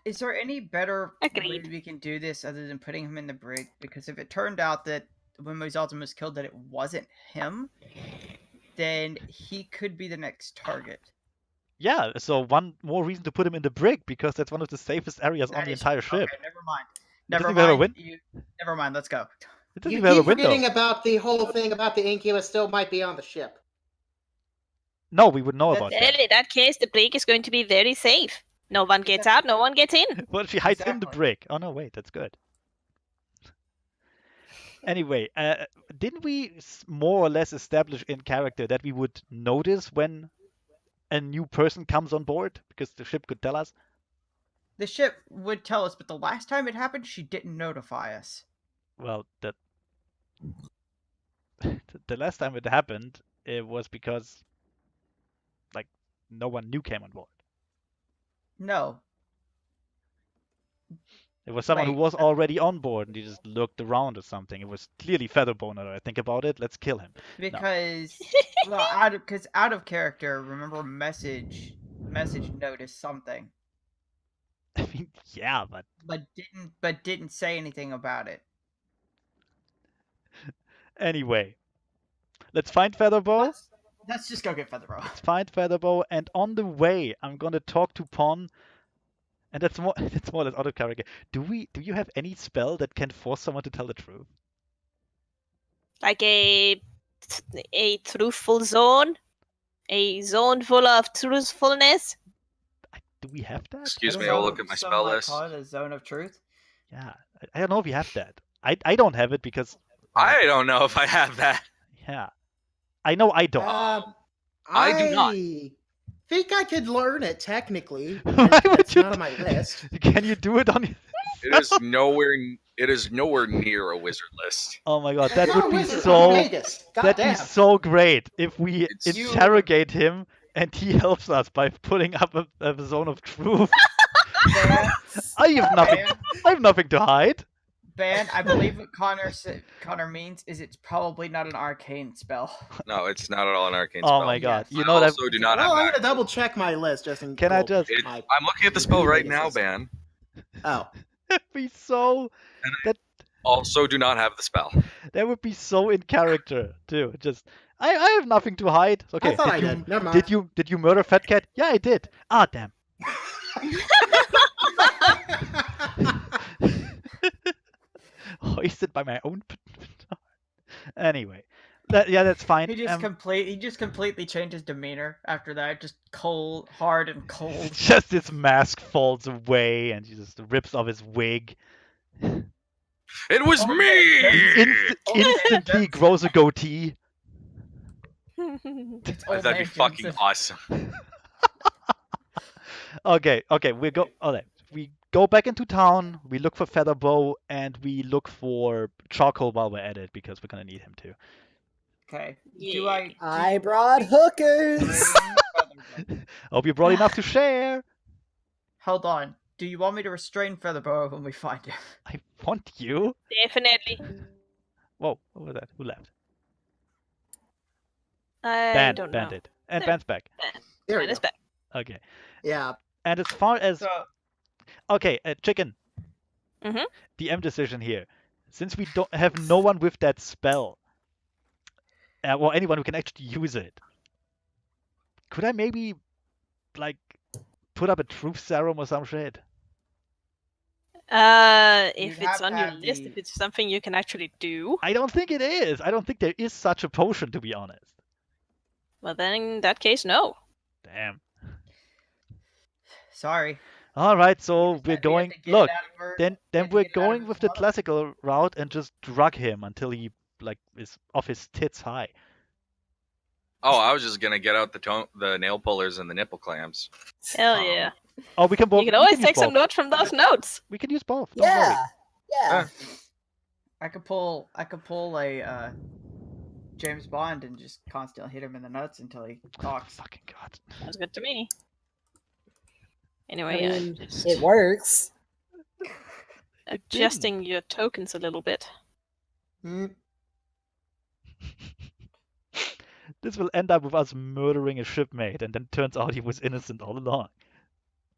Is there any better way Agreed. we can do this other than putting him in the brig? Because if it turned out that when Moisalton was killed that it wasn't him, then he could be the next target. Yeah, so one more reason to put him in the brig, because that's one of the safest areas on That the is- entire ship. Okay, never mind. It doesn't Never even have a mind. win- Never mind. Let's go. It doesn't You even have a keep window. forgetting about the whole thing about the incubus still might be on the ship. No, we would know That- about Well, that. in that case, the brig is going to be very safe. No one gets out, no one gets in. Well, she hides in the Exactly. brig. Oh no, wait, that's good. Anyway, didn't we more or less establish in character that we would notice when a new person comes on board, because the ship could tell us? The ship would tell us, but the last time it happened, she didn't notify us. Well, the last time it happened, it was because like no one new came on board. No. It was someone who Wait, was already on board and he just looked around or something. It was clearly Featherbone. Now that I think about it, let's kill him. Because well, out of character, remember message noticed something, I mean, yeah, but didn't say anything about it. anyway, let's find Featherbow. Let's just go get Feather Boa. Let's find Featherbow, and on the way, I'm gonna talk to Pon. And that's more or less out of character. Do you have any spell that can force someone to tell the truth? Like a truthful zone? A zone full of truthfulness? Do we have that? Excuse I me, don't I'll know. look at my Some spell might list. call it a zone of truth. Yeah, I don't know if we have that. I don't have it because I don't know if I have that. yeah, I know I don't. I do not. Think I could learn it technically. Why would It's you not on my list. Can you do it on? It is nowhere. It is nowhere near a wizard list. Oh my god, It's that not would a be wizard, so. I'm Vegas. That'd be Goddamn. so great if we It's you. interrogate him and he helps us by putting up a zone of truth. Ban, I have nothing. Ban, I have nothing to hide. Ban, I believe what Connor means is it's probably not an arcane spell. No, it's not at all an arcane Oh spell. my god, Yes. you I know that. also do not Well, I'm have gonna double check my list just in Can I just- my- I'm looking at the spell right now, Ban. Oh, That'd be so. Also, do not have the spell. That would be so in character too. Just I have nothing to hide. Okay. I thought I you, did. Never mind. Did you murder Fat Cat? Yeah, I did. Ah, damn. Hoisted by my own. Anyway, that's fine. He just completely changed his demeanor after that. Just cold, hard, and cold. Just his mask falls away and he just rips off his wig. It was Okay, me. Instantly grows a goatee. It's old That'd be man fucking Johnson. awesome. Okay, we go back into town, we look for Feather Boa, and we look for charcoal while we're at it because we're gonna need him too. Okay. Yeah. I brought hookers. Hope you brought enough to share. Hold on. Do you want me to restrain Feather Boa when we find him? I want you. Definitely. Whoa, what was that? Who left? I Ban don't know. did. And There. Ban's back. There we Ban is go. back. Okay. Yeah. And as far as So, okay, chicken. Mhm. DM decision here. Since we don't have no one with that spell, or anyone who can actually use it, could I maybe like put up a truth serum or some shit? If You'd it's have to on your have list, the- if it's something you can actually do, I don't think it is. I don't think there is such a potion, to be honest. well then in that case, no. Damn. sorry. All right, so We have we're to going. get it Look, out of her- then we have to we're get it out of going his with the mother. classical route and just drug him until he like is off his tits high. Oh, I was just gonna get out the nail pullers and the nipple clamps. Hell yeah. Oh, we can both. You can we always use take some both. notes from those notes. We can use both. Don't worry. Yeah. I could pull a James Bond and just constantly hit him in the nuts until he talks. Fucking god. Sounds good to me. I Anyway, mean, I'm just it works. adjusting your tokens a little bit. Mm. This will end up with us murdering a shipmate, and then turns out he was innocent all along.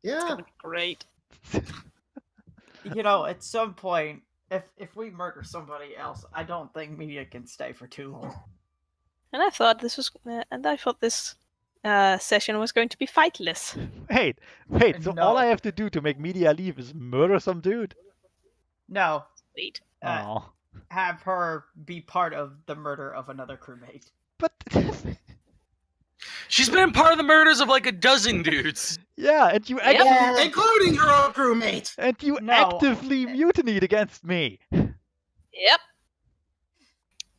It's Yeah. gonna be great. You know, at some point, if we murder somebody else, I don't think media can stay for too long. And I thought this session was going to be fightless. Wait. So all No. I have to do to make media leave is murder some dude? No, Wait. Oh. have her be part of the murder of another crewmate. But She's been part of the murders of like a dozen dudes. yeah, and you Yep. Yeah. Including her own crewmate. No. actively mutinied against me. Yep.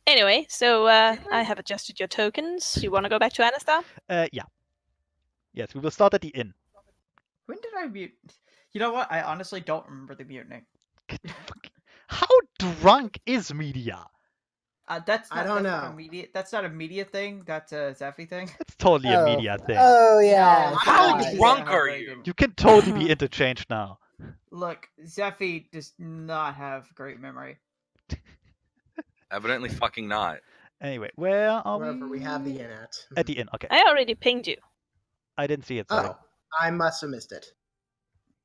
Anyway, so I have adjusted your tokens. You want to go back to Anastar? Yeah. Yes, we will start at the inn. When did I mute? You know what? I honestly don't remember the mutiny. How drunk is media? That's I not, don't that's not know. a media. That's not a media thing. That's a Zeffy thing. It's totally a Oh. media thing. Oh yeah. No, How God. drunk Yeah, are very you? good. You can totally be interchanged now. Look, Zeffy does not have great memory. Evidently, fucking not. Anyway, where are Wherever we have the inn at. At the inn, okay. I already pinged you. I didn't see it, sorry. Oh, I must have missed it.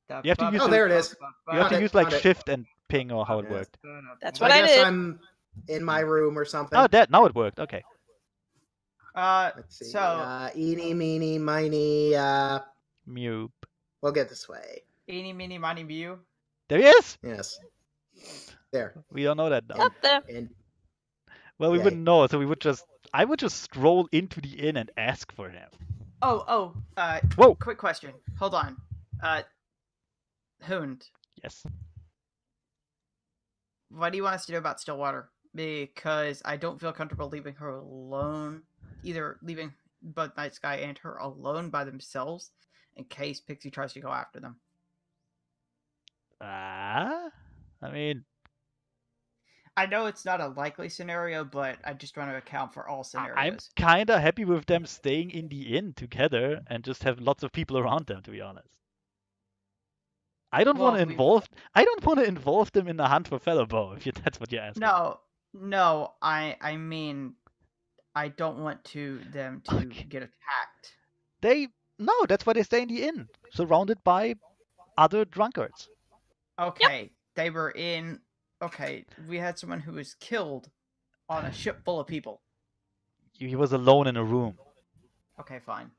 You have to use Oh, there it is. You have to Found it, use like found it. shift and ping or how it Yeah. worked. That's I what I guess did. I'm in my room or something. Oh, now it worked. Okay. Let's see. So Eeny, meeny, miny. Mew. We'll get this way. eeny, meeny, miny, mew. There he is. Yes. There. We don't know that now. Up there. And Well, we Yay. wouldn't know, so I would just stroll into the inn and ask for him. Oh. Whoa. Quick question. Hold on. Hoond, Yes. what do you want us to do about Stillwater? Because I don't feel comfortable leaving her alone. Either leaving both Night Sky and her alone by themselves in case Pixie tries to go after them. I mean, I know it's not a likely scenario, but I just want to account for all I'm scenarios. kind of happy with them staying in the inn together and just have lots of people around them, to be honest. I don't want to involve them in the hunt for Feather Boa, if that's what you're asking. No, I mean, I don't want them to Okay. get attacked. No, that's why they stay in the inn, surrounded by other drunkards. Okay, they were in. Okay, we had someone who was killed on a ship full of people. He was alone in a room. Okay, fine.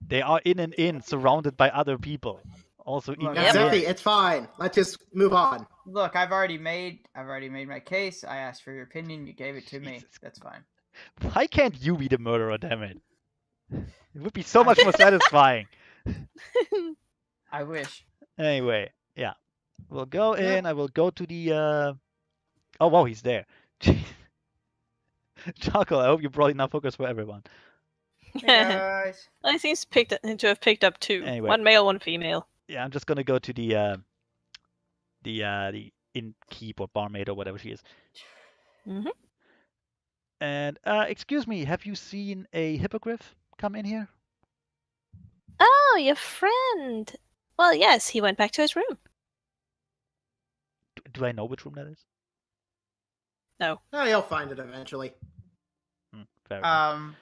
They are in an inn, surrounded by other people. Also in Look, the Yep. inn. Zeffy, it's fine. Let's just move on. Look, I've already made my case. I asked for your opinion. You gave it to me. Jesus. That's fine. Why can't you be the murderer, damn it? It would be so much more satisfying. I wish. Anyway, yeah. We'll go Yeah. in. I will go to the. Oh, wow, he's there. Jeez. Charcoal, I hope you brought enough hookers for everyone. Hey guys. Well, he seems to have picked up two. Anyway. One male, one female. Yeah, I'm just gonna go to the innkeep or barmaid or whatever she is. Mm-hmm. And excuse me, have you seen a hippogriff come in here? Oh, your friend. Well, yes, he went back to his room. Do I know which room that is? No. Oh, you'll find it eventually. Fair enough.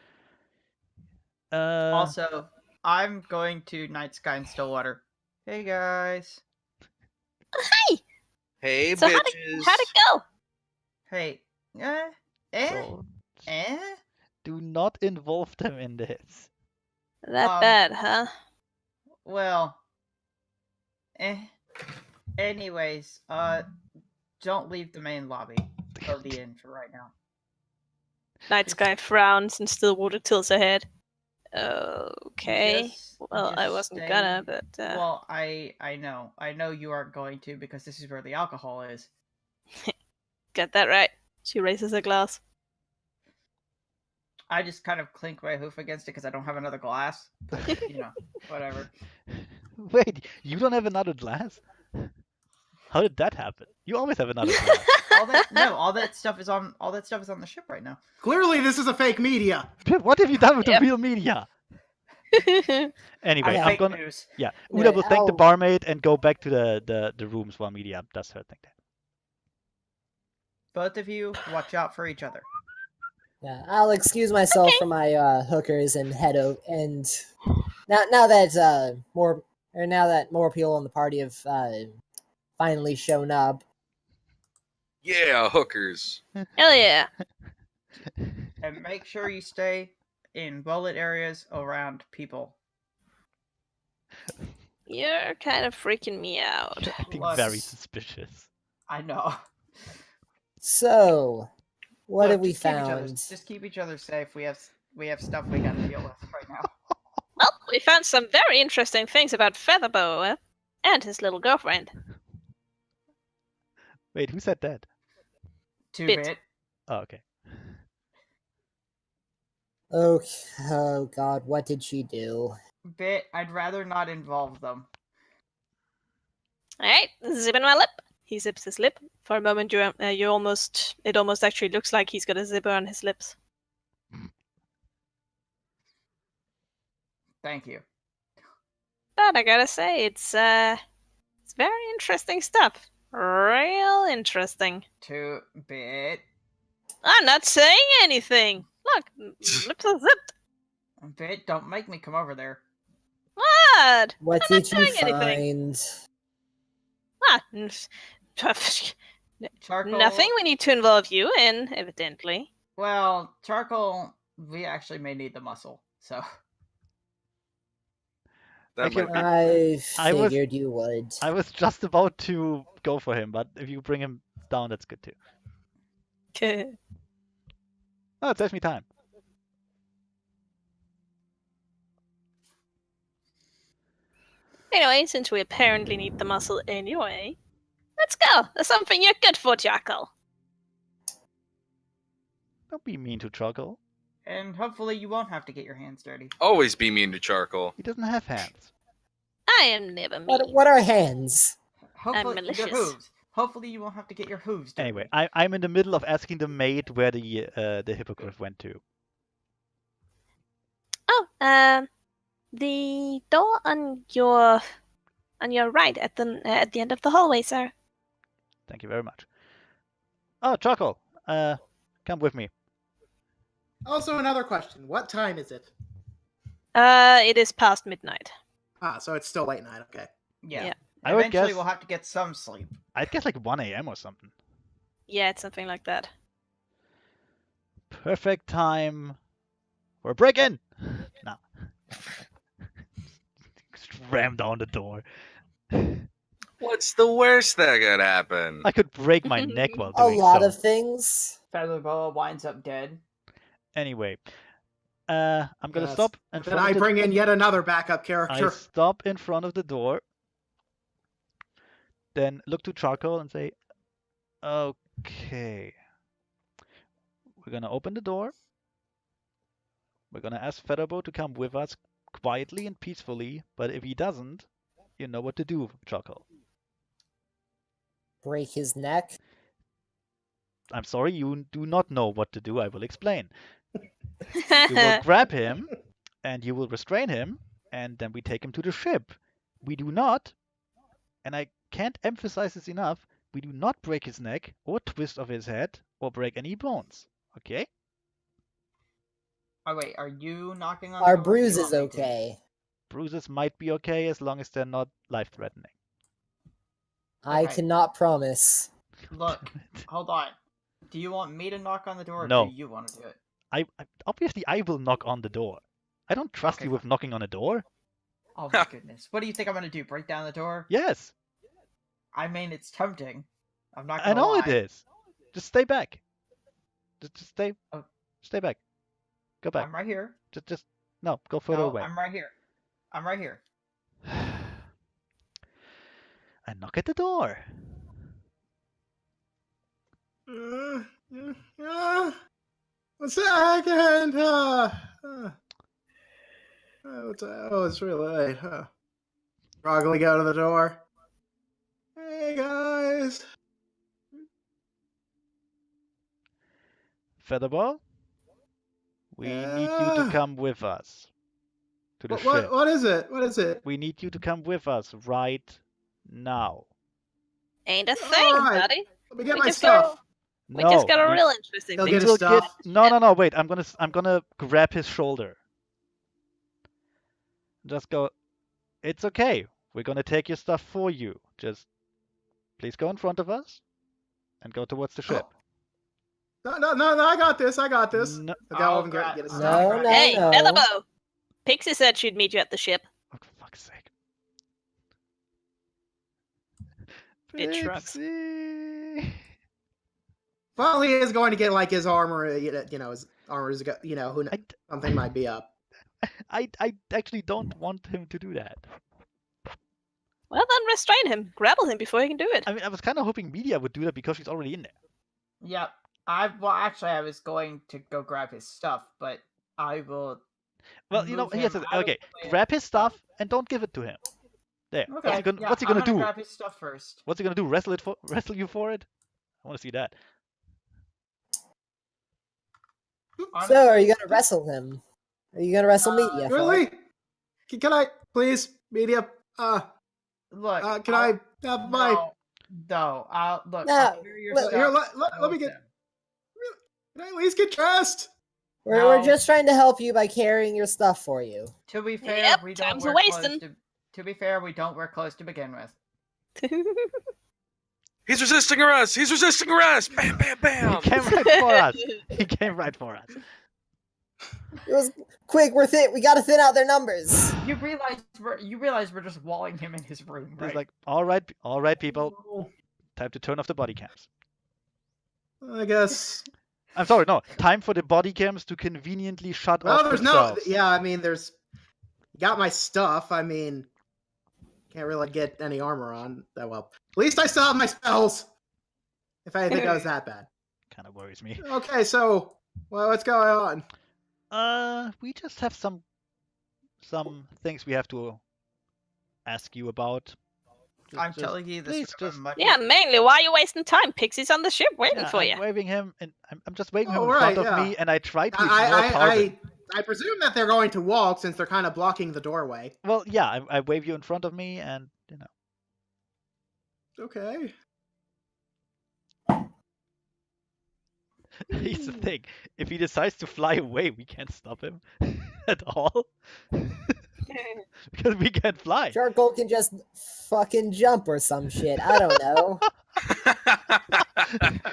Also, I'm going to Night Sky and Stillwater. Hey guys. Hey! Hey, So bitches. how'd it go? Hey. Don't- Do not involve them in this. That bad, huh? Well. Anyways, don't leave the main lobby of the inn for right now. Night Sky frowns and Stillwater tilts her head. Okay. Well, I wasn't stay- gonna, but Well, I know you aren't going to because this is where the alcohol is. get that right. She raises a glass. I just kind of clink my hoof against it because I don't have another glass. You know, whatever. Wait, you don't have another glass? How did that happen? You always have another glass. All that stuff is on the ship right now. Clearly, this is a fake media. What have you done with Yep. the real media? Anyway, I'm I'm fake gonna. news. Yeah, Yeah, Uda will thank the I'll- barmaid and go back to the rooms while media does her thing there. Both of you, watch out for each other. Yeah, I'll excuse myself Okay. from my hookers and head over. And now that more people in the party have finally shown up, Yeah, hookers. Hell yeah. And make sure you stay in well-lit areas around people. You're kind of freaking me out. You're acting Look. very suspicious. I know. so what Look, have we just keep each other- found? Just keep each other safe. We have stuff we gotta deal with right now. Well, we found some very interesting things about Feather Boa and his little girlfriend. Wait, who said that? 2-bit. Oh, okay. Oh God, what did she do? Bit. I'd rather not involve them. Alright, zipping my lip. He zips his lip. For a moment, it almost actually looks like he's got a zipper on his lips. Thank you. But I gotta say, it's very interesting stuff. Real interesting. 2-bit. I'm not saying anything. Look, lips are zipped. Bit. Don't make me come over there. What? What I'm not did you doing anything. find? Ah, Charcoal. nothing we need to involve you in, evidently. Well, charcoal. We actually may need the muscle. So. That Actually, might be. I I was- figured you would. I was just about to go for him, but if you bring him down, that's good too. Oh, it saves me time. Anyway, since we apparently need the muscle anyway, let's go. There's something you're good for, Jackal. Don't be mean to Charcoal. And hopefully you won't have to get your hands dirty. Always be mean to charcoal. He doesn't have hands. I am never mean. What are hands? Hopefully your malicious. hooves. Hopefully you won't have to get your hooves dirty. Anyway, I'm in the middle of asking the maid where the hippogriff went to. Oh, the door on your right at the end of the hallway, sir. Thank you very much. Oh, Charcoal, come with me. Also, another question. What time is it? It is past midnight. Ah, so it's still late night. Okay. Yeah. Yeah. I would Eventually guess- we'll have to get some sleep. I'd guess like 1 a.m. or something. Yeah, it's something like that. Perfect time for a break-in. No. Ram down the door. What's the worst that could happen? I could break my neck while A doing lot so. of things. Feather Boa winds up dead. Anyway, I'm gonna Yes. stop in Then front I of the bring in yet another backup I character. stop in front of the door, then look to Charcoal and say, okay. We're gonna open the door. We're gonna ask Feather Boa to come with us quietly and peacefully, but if he doesn't, you know what to do, Choco. Break his neck. I'm sorry, you do not know what to do. I will explain. You will grab him, and you will restrain him, and then we take him to the ship. We do not, and I can't emphasize this enough, we do not break his neck, or twist of his head, or break any bones. Okay? Oh wait, are you knocking on? Our the door, or do you bruise is want me to? okay. Bruises might be okay as long as they're not life-threatening. I Okay. cannot promise. Look, hold on. Do you want me to knock on the door, or No. do you want to do it? Obviously, I will knock on the door. I don't trust Okay, you with knocking on a door. Oh my goodness. What do you think I'm gonna do? Break down the door? Yes, I mean, it's tempting. I'm not I gonna know lie. it is. Just stay back. Just stay. Oh. Stay back. Go back. I'm right here. Just no. Go further No, away. I'm right here. I'm right here. I knock at the door. A second. It's really late. Probably go to the door. Hey guys. Feather Boa, we need you to Yeah. come with us to the ship. What is it? What is it? We need you to come with us right now. Ain't a All thing, right. buddy. Let me get We my just got- stuff. We No, just got a we- real interesting He'll thing. get we his will stuff. No. Wait. I'm gonna grab his shoulder. Just go. It's okay. We're gonna take your stuff for you. Just please go in front of us and go towards the ship. No, I got this. I got this. No, I'll go over and get his No, stuff. no. Hey, Feather Boa! Pixie said she'd meet you at the ship. oh, for fuck's sake. It shrugs. Pixie. Well, he is going to get like his armor. His armor is. Who knows? Something might be up. I actually don't want him to do that. Well, then restrain him. Grapple him before he can do it. I mean, I was kind of hoping Media would do that because she's already in there. Yep. Actually, I was going to go grab his stuff, but I will. Well, Move here's him the out of okay. the way. Grab his stuff and don't give it to him. There. Okay. What's he gonna I'm do? Grab his stuff first. What's he gonna do? Wrestle you for it? I want to see that. So, are you gonna wrestle him? Are you gonna wrestle Media? Really? Can I please, Media? Look. Can I have my? No. Look. No, I'll carry your stuff. Here, let me get. Can I at least get dressed? We're just trying to help you by carrying your stuff for you. To be fair, Yep, we don't time's wear a-wasting. clothes. To be fair, we don't wear clothes to begin with. He's resisting arrest! He's resisting arrest! Bam, bam, bam! He came right for us. He came right for us. It was quick. We're thin. We gotta thin out their numbers. You realize we're just walling him in his room, right? He's like, all right, people. Time to turn off the body cams. I guess. I'm sorry, no. Time for the body cams to conveniently shut Well, off there's themselves. no. Yeah, I mean, there's. Got my stuff. I mean, can't really get any armor on that well. At least I still have my spells. If I think I was that bad. Kind of worries me. Okay, so what's going on? We just have some things we have to ask you about. I'm telling you this. please, from a just- much- Yeah, mainly, why are you wasting time? Pixie's on the ship waiting for you. I'm waving him, and I'm just waving him Oh, in front right, of yeah. me, and I try to ignore Tarvin. I presume that they're going to walk since they're kind of blocking the doorway. Well, yeah, I wave you in front of me, and Okay. here's the thing: if he decides to fly away, we can't stop him at all because we can't fly. Charcoal can just fucking jump or some shit. I don't know.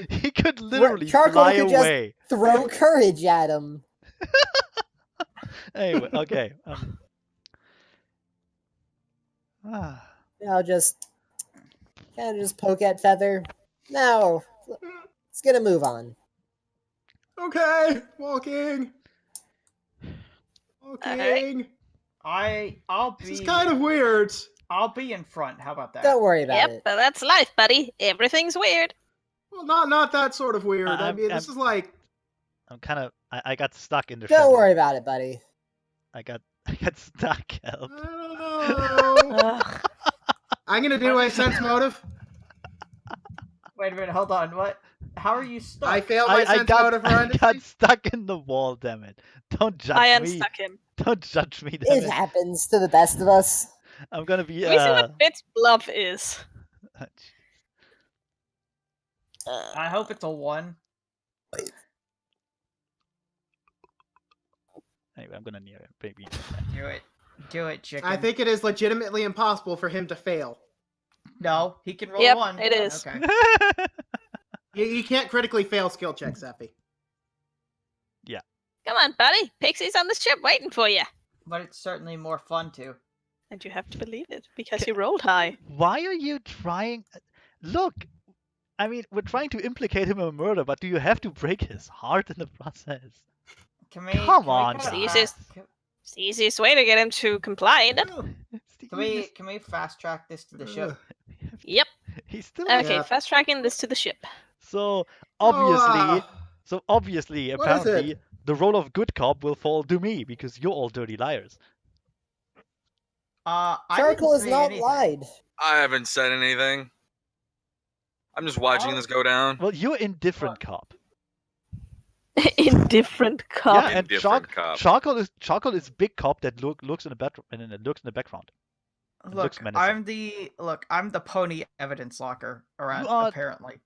He could literally Charcoal fly could just- away. Throw courage at him. Anyway, okay. I'll just kind of just poke at Feather. No, let's get a move on. Okay. Walking. Walking. I'll be. This is kind of weird. I'll be in front. How about that? Don't worry about Yep, it. but that's life, buddy. Everything's weird. Well, not that sort of weird. I I'm- mean, this is like I got stuck in the Don't shadow. worry about it, buddy. I got stuck. Help. I don't know. Ugh. I'm gonna do a sense motive. Wait a minute, hold on. What? How are you stuck? I failed my I sense motive got horrendously. stuck in the wall. Damn it! Don't judge I me. unstuck him. Don't judge me. Damn It it. happens to the best of us. I'm gonna be. Can we see what Bit's bluff is? I hope it's a 1. Anyway, I'm gonna near him, baby. Do it. Do it, chicken. I think it is legitimately impossible for him to fail. No, he can roll Yep, 1. it is. Okay. You can't critically fail skill checks, Effie. Come on, buddy. Pixie's on the ship waiting for you. But it's certainly more fun to. And you have to believe it, because you rolled high. Why are you trying? Look, I mean, we're trying to implicate him in a murder, but do you have to break his heart in the process? Can we? Come can we on, kinda guys. fast- It's the easiest way to get him to comply, isn't it? It's the Can we? easiest- Can we fast track this to the ship? Yep. He's still Okay, Yeah. fast tracking this to the ship. so Oh, obviously, What is apparently, it? the role of good cop will fall to me because you're all dirty liars. I Charcoal didn't has say not anything. lied. I haven't said anything. I'm just watching Oh. this go down. Well, you're indifferent cop. Indifferent cop. Yeah, and Indifferent cop. Charcoal is big cop that looks in the background. It looks Look, menacing. I'm the pony evidence locker around. You are- Apparently,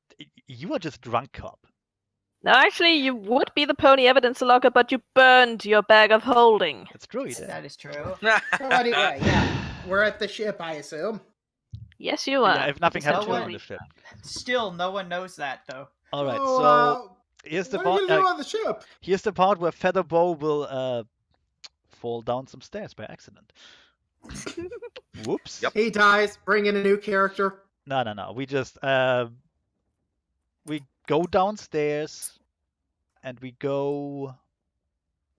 You are just drunk cop. No, actually, you would be the pony evidence locker, but you burned your bag of holding. That's true. He did. that is true. So anyway, yeah, we're at the ship, I assume. Yes, you are. Yeah, if nothing Just happens no to one- on the ship. Still, no one knows that though. All right, So, so here's the what are part. you gonna do on the ship? Here's the part where Feather Boa will fall down some stairs by accident. Whoops. Yep. He dies. Bring in a new character. No. We just we go downstairs and we go.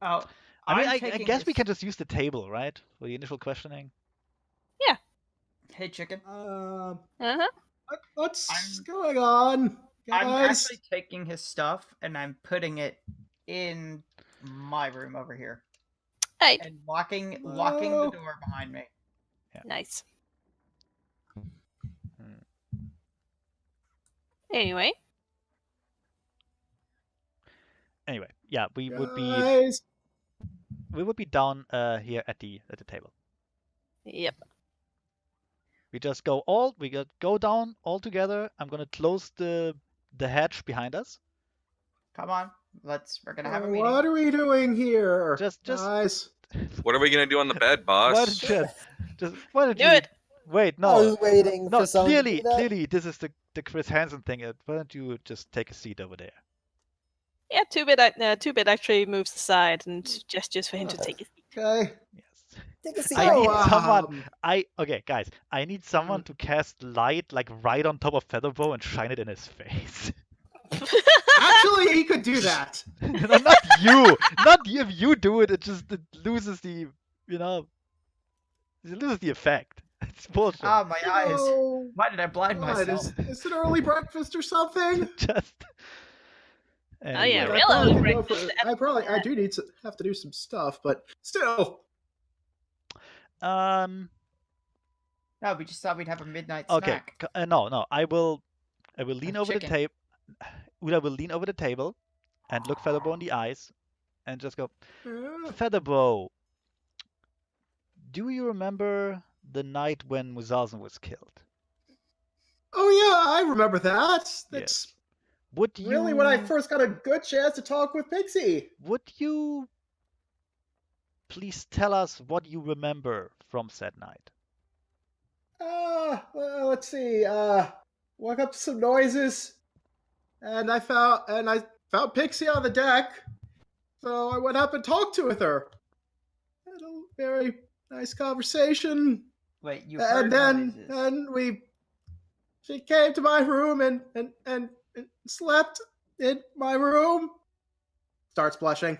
Oh, I mean, I'm I taking guess we this- can just use the table, right, for the initial questioning. Hey, chicken. Uh-huh. What's going on, guys? I'm actually taking his stuff and I'm putting it in my room over here Hey, and locking the door behind me. nice. Hmm. Anyway, Anyway, yeah, we would Guys, be down here at the table. yep. We just go down all together. I'm gonna close the hatch behind us. Come on, we're gonna have a meeting. what are we doing here? Just- guys. What are we gonna do on the bed, Why boss? don't why don't Do you it. wait? I No, was waiting no. for someone to do that. Clearly, this is the Chris Hansen thing. Why don't you just take a seat over there? Yeah, Two-Bit actually moves aside and gestures for him to take a seat. Okay. Yes. Take a seat. I need So, someone. Okay, guys. I need someone to cast light like right on top of Feather Boa and shine it in his face. Actually, he could do that. No, not you. Not you. If you do it, it loses the it loses the effect. It's bullshit. Ah, my eyes. Oh, Why did I blind God, myself? is it early breakfast or something? Just. yeah, Anyway. really? I probably early could go breakfast for- I do need to have to do some stuff, but still. Um. No, we just thought we'd have a midnight Okay. snack. No. I will lean over the chicken. table. I will lean over the table, and look Feather Boa in the eyes, and just go, Feather Boa. Do you remember the night when Muzalzin was killed? Oh yeah, I remember that. That's Would you really when I first got a good chance to talk with Pixie. Would you please tell us what you remember from said night? Well, let's see. Woke up to some noises, and I found Pixie on the deck. So I went up and talked with her. Had a very nice conversation, Wait, you and heard then noises. she came to my room and slept in my room. Starts blushing.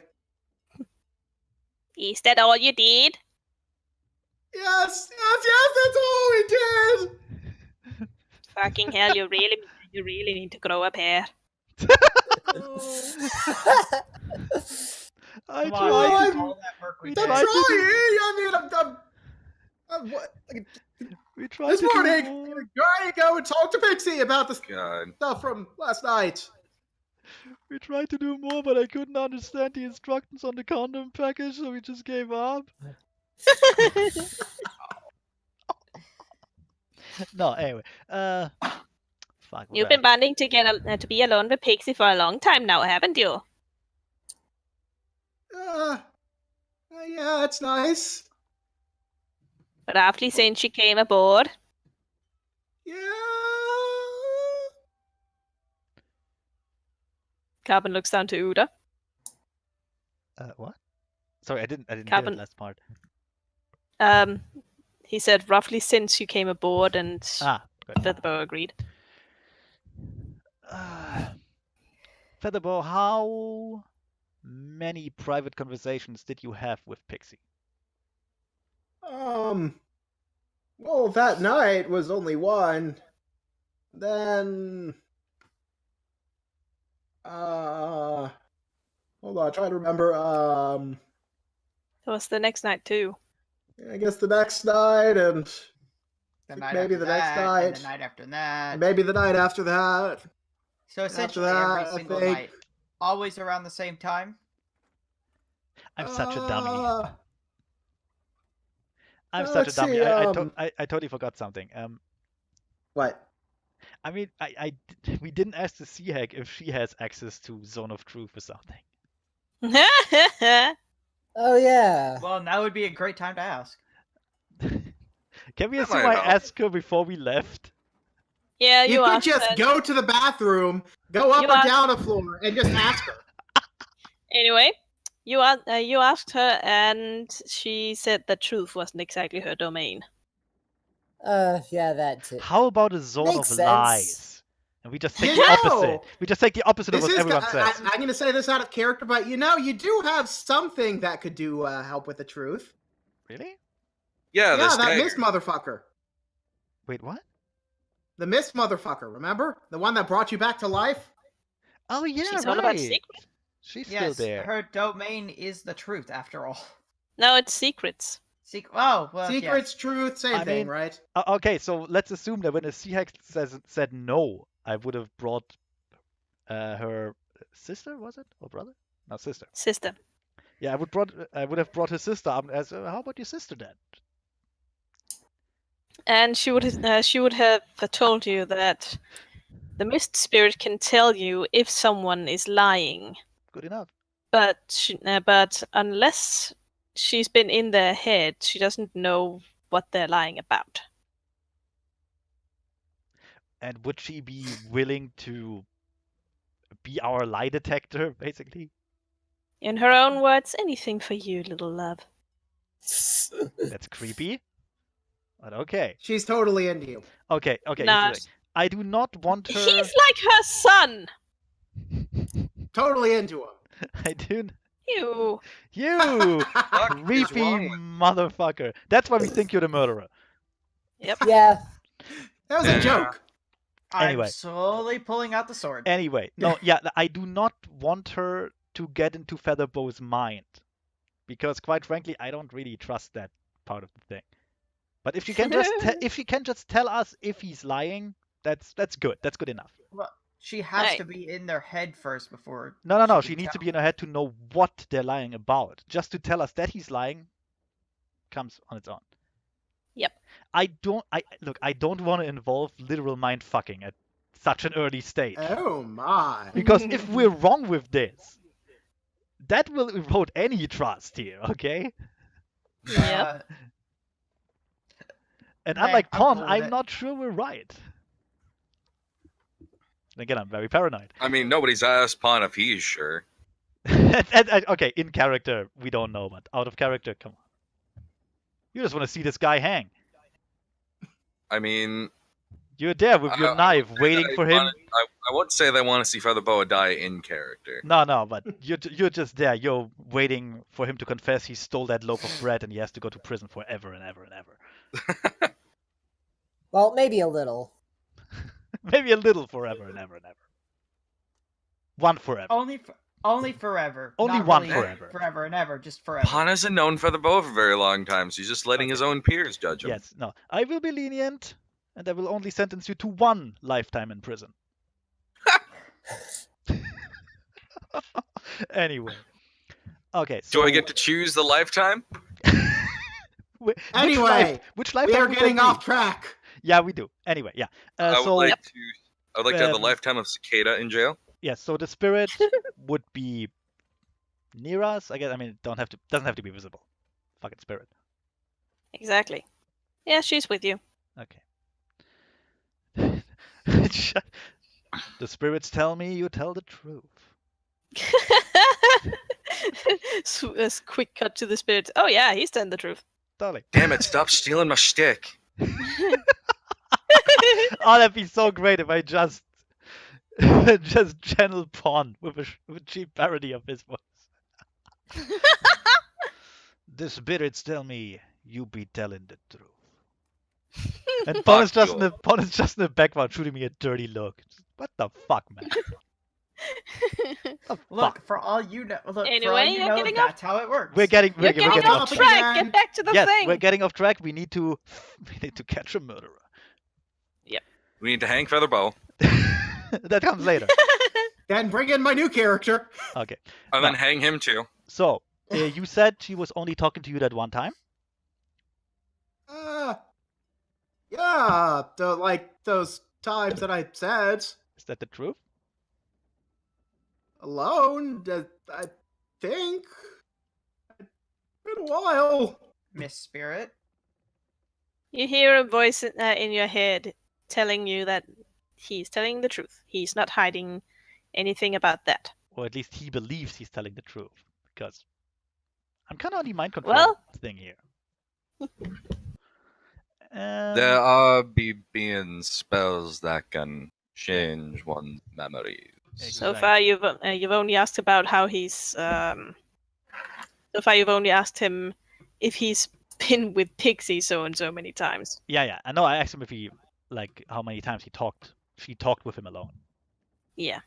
Is that all you did? Yes, that's all we did. Fucking hell, you really need to grow up hair. Come on, tried man. to All that work we we did. I'm tried trying. to do- I'm what? we tried This to do morning, more. I go and talk to Pixie about the God. stuff from last night. We tried to do more, but I couldn't understand the instructions on the condom package, so we just gave up. No, anyway. Fuck. You've been wanting to to be alone with Pixie for a long time now, haven't you? Yeah, that's nice. Roughly since she came aboard. Yeah. Carbon looks down to Uda. What? Sorry, I didn't hear Carbon. that last part. He said roughly since you came aboard, and Good. Feather Boa agreed. Feather Boa, how many private conversations did you have with Pixie? Well, that night was only one. Then, hold on, try to remember. It was the next night too. I guess the next night, and The night maybe after the next that, night. and the night after that. maybe the night after that. So essentially, that, I every single think- night, always around the same time. I'm such a dummy. Uh, I'm such a let's dummy. see, I totally forgot something. What? I mean, we didn't ask the Sea Hag if she has access to Zone of Truth or something. Oh yeah. Well, now would be a great time to ask. Can we That assume might I help. asked her before we left? Yeah, You could asked just her. go to the bathroom, go up You or asked- down a floor, and just ask her. Anyway, you asked her, and she said the truth wasn't exactly her domain. Yeah, that too. How about a zone Makes of sense. lies? And we just take You the know, opposite. We just take the opposite of This what is. everyone says. I'm going to say this out of character, but you do have something that could do help with the truth. Really? Yeah, Yeah, this that guy. mist motherfucker. Wait, what? The mist motherfucker. Remember the one that brought you back to life? Oh yeah, She's right. all about secrets. She's Yes, still there. her domain is the truth, after all. No, it's secrets. Oh, well, Secrets, truth, same I thing, mean- right? Okay, so let's assume that when a Sea Hag said no, I would have brought her sister, was it, or brother? No, sister. Sister. Yeah, I would have brought her sister up as. How about your sister then? And she would have told you that the mist spirit can tell you if someone is lying, Good enough. but unless she's been in their head, she doesn't know what they're lying about. And would she be willing to be our lie detector, basically? In her own words, anything for you, little love. That's creepy. But okay. She's totally into you. Okay, here's Nah. the thing. I do not want her. He's like her son. Totally into him. I do. You. You Fuck is creepy wrong with- motherfucker. That's why we think you're the murderer. Yep. Yeah. That was a Yeah. joke. Anyway. I'm slowly pulling out the sword. Anyway, no, yeah, I do not want her to get into Feather Boa's mind. Because quite frankly, I don't really trust that part of the thing. But if she can just tell us if he's lying, that's good. That's good enough. Well, she has Right. to be in their head first before. No. can She needs to tell. be in her head to know what they're lying about. Just to tell us that he's lying comes on its own. Yep. I don't want to involve literal mind fucking at such an early stage. Oh my. Because if we're wrong with this, that will erode any trust here, okay? Yep. And Nah, unlike I'm Pon, cool with I'm it. not sure we're right. Again, I'm very paranoid. I mean, nobody's asked Pon if he's sure. Okay, in character, we don't know, but out of character, come on. You just want to see this guy hang. I mean, You're there with your I knife, would say waiting that for I him. wanna- I would say they want to see Feather Boa die in character. No, but you're just there. You're waiting for him to confess he stole that loaf of bread and he has to go to prison forever and ever and ever. Well, maybe a little. Maybe a little forever and ever and ever. One forever. Only Only forever. Only Not one really forever. Forever and ever, just forever. Pan hasn't known Feather Boa for a very long time, so he's just letting his own peers judge him. Yes, no. I will be lenient, and I will only sentence you to 1 lifetime in prison. Anyway. Okay, so... Do I get to choose the lifetime? Anyway, which we lifetime are would getting that be? off track. Yeah, we do. Anyway, yeah. I would So like to have the um, lifetime of Cicada in jail. yes, so the spirit would be near us. I guess. I mean, it doesn't have to be visible. Fucking spirit. Exactly. Yeah, she's with you. Okay. The spirits tell me you tell the truth. A quick cut to the spirit. Oh yeah, he's telling the truth. Darling. Damn it! Stop stealing my shtick. Oh, that'd be so great if I just channel Pawn with a cheap parody of his voice. The spirits tell me you be telling the truth. And Pawn is just in the background shooting me a dirty look. What the fuck, man? Look, for all you know, Anyway, you're getting off- that's how it works. We're getting You're getting off off track. track. Get back to the Yes, thing. we're getting off track. We need to catch a murderer. We need to hang Feather Boa, That comes later. Then bring in my new character. Okay. and No. then hang him too. So, you said she was only talking to you that one time? Yeah, those times that I said Is that the truth? alone. I think it's been a while. Miss Spirit. You hear a voice in your head telling you that he's telling the truth. He's not hiding anything about that. Or at least he believes he's telling the truth. Because I'm kind of on the mind control Well- thing here. There are being spells that can change one's memories. So Exactly. far, you've only asked about how he's. So far, you've only asked him if he's been with Pixie so and so many times. Yeah. I know. I asked him if he, how many times she talked with him alone. Yeah.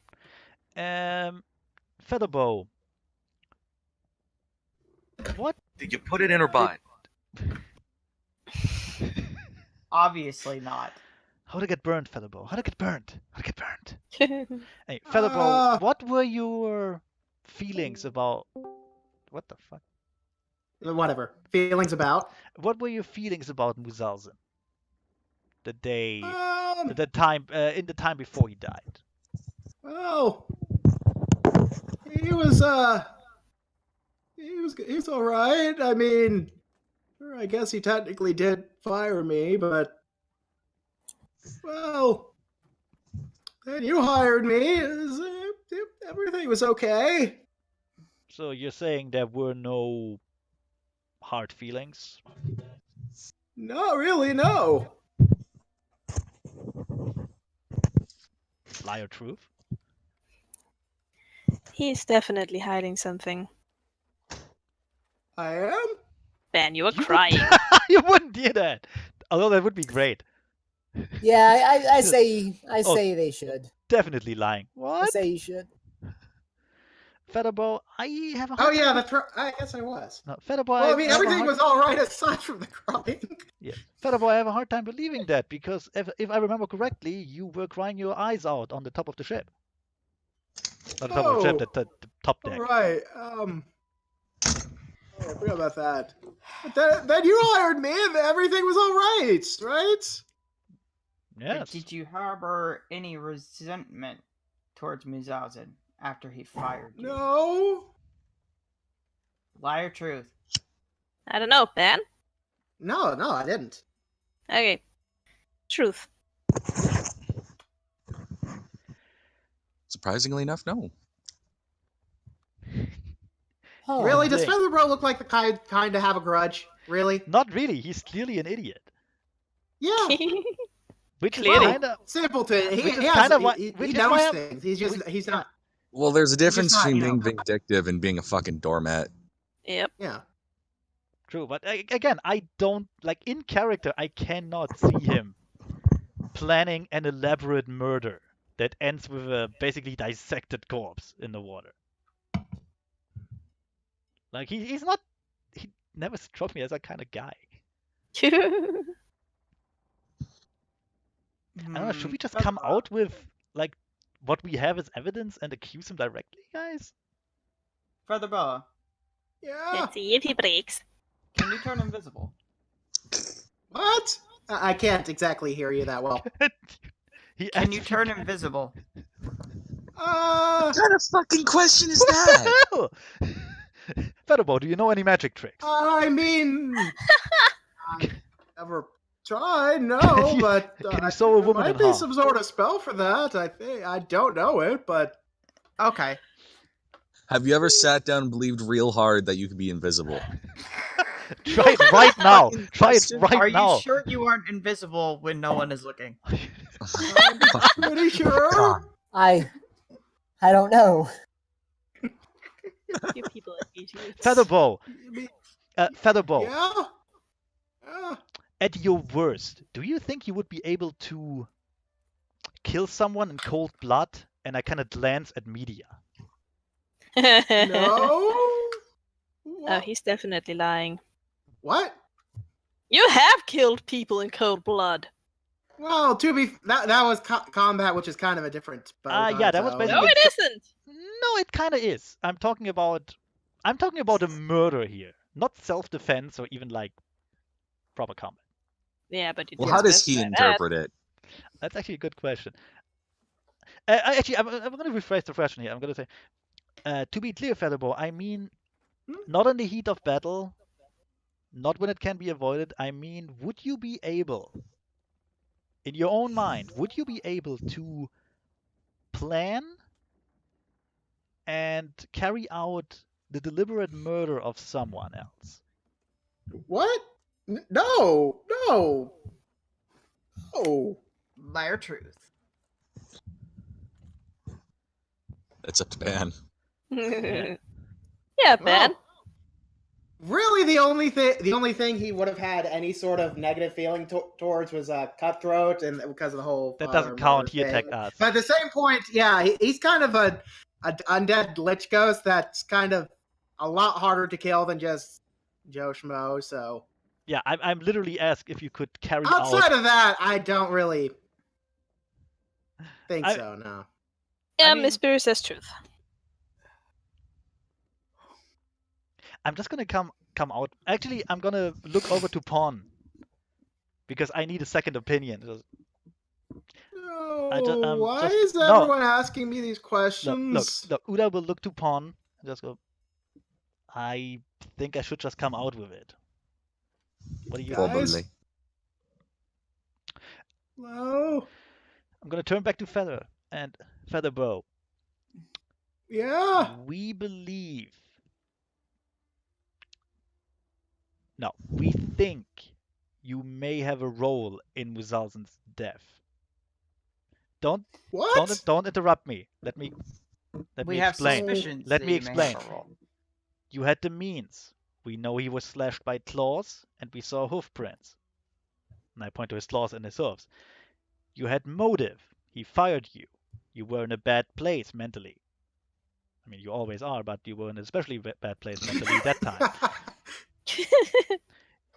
Feather Boa. What? Did you put it in her butt? Obviously not. How'd I get burned, Feather Boa? How'd I get burned? Hey, Feather Boa, Uh. what were your feelings about... What the fuck? Whatever. Feelings about. What were your feelings about Musalzin? The day... Um. the time... in the time before he died. Well, he was all right. I mean, sure, I guess he technically did fire me, but well, then you hired me. Everything was okay. So you're saying there were no hard feelings? Not really, no. Lie or truth? He's definitely hiding something. I am. Ben, you are You crying. You wouldn't do that. Although that would be great. Yeah, I say Oh. they should. Definitely lying. I What? say you should. Feather Boa, I have a Oh hard yeah, time... that's right. I guess I was. No, Feather Boa, Well, I mean, have a everything hard- was all right aside from the crying. Yeah. Feather Boa, I have a hard time believing that because if I remember correctly, you were crying your eyes out on the top of the ship. Not the top of the ship, the top deck. Right. Oh, I forgot about that. But then you hired me, and everything was all right, right? But Yes. did you harbor any resentment towards Muzausen after he fired you? No. Lie or truth? I don't know, Ben. No, I didn't. Okay. Truth. Surprisingly enough, no. Huh. Really? Does dang. Feather Boa look like the kind to have a grudge? Really? Not really. He's clearly an idiot. Yeah. Which Clearly. is kind of... Simpleton. Which is He has, kind of why- he which is knows why I'm- things. He's not. Well, there's a difference not, between you know. being vindictive and being a fucking doormat. Yep. Yeah. True, but again, I don't... in character, I cannot see him planning an elaborate murder that ends with a basically dissected corpse in the water. Like he's not. He never struck me as that kind of guy. I don't know. Should we just come out with like what we have as evidence and accuse him directly, guys? Feather Boa, Yeah. Let's see if he breaks. can you turn invisible? What? I can't exactly hear you that well. He Can you asked turn if invisible? What kind of fucking question is that? hell? Feather Boa, do you know any magic tricks? I mean, I never tried, no, you- but can you I sew a think there woman in might be half? some sort of spell for that. I think I don't know it, but Okay. Have you ever sat down and believed real hard that you could be invisible? Try it right now. Fucking Try it question. right Are now. you sure you aren't invisible when no one is looking? I'm pretty sure. I don't know. You people are idiots. Feather Boa, I mean, Feather Boa. yeah. Yeah. At your worst, do you think you would be able to kill someone in cold blood? And I kind of glance at media. No. Oh, What? he's definitely lying. What? You have killed people in cold blood. Well, to be that was combat, which is kind of a different. boat Yeah, on that was its own. basically- No, it isn't. No, it kind of is. I'm talking about a murder here, not self-defense or even like proper combat. Yeah, but you Well, didn't how does he specify that. interpret it? That's actually a good question. Actually, I'm going to rephrase the question here. I'm going to say, to be clear, Feather Boa, I mean, not in the heat of battle, not when it can be avoided. I mean, would you be able, in your own mind, would you be able to plan and carry out the deliberate murder of someone else? What? No. No. No. Lie or truth? It's up to Ban. Yeah, Well, Ben. really, the only thing he would have had any sort of negative feeling towards was Cutthroat, and because of the whole That father doesn't count. murder He attacked thing. us. But at the same point, yeah, he's kind of a undead lich ghost that's kind of a lot harder to kill than just Joe Schmo. So Yeah, I'm literally asked if you could carry outside out. of that, I don't really think I- so. No. Yeah, mean- Miss Spear says truth. I'm just gonna come out. Actually, I'm gonna look over to Pawn because I need a second opinion. No, why just- is no. everyone asking me these questions? Look. Uda will look to Pawn and just go. I think I should just come out with it. What do you? Guys? Probably. Hello? I'm gonna turn back to Feather and Feather Boa. Yeah. We believe. No, we think you may have a role in Muzalzen's death. Don't What? don't interrupt me. Let me We have explain. suspicions. Let that me you may have explain. a role. You had the means. We know he was slashed by claws, and we saw hoof prints. And I point to his claws and his hoofs. You had motive. He fired you. You were in a bad place mentally. I mean, you always are, but you were in an especially bad place mentally that time.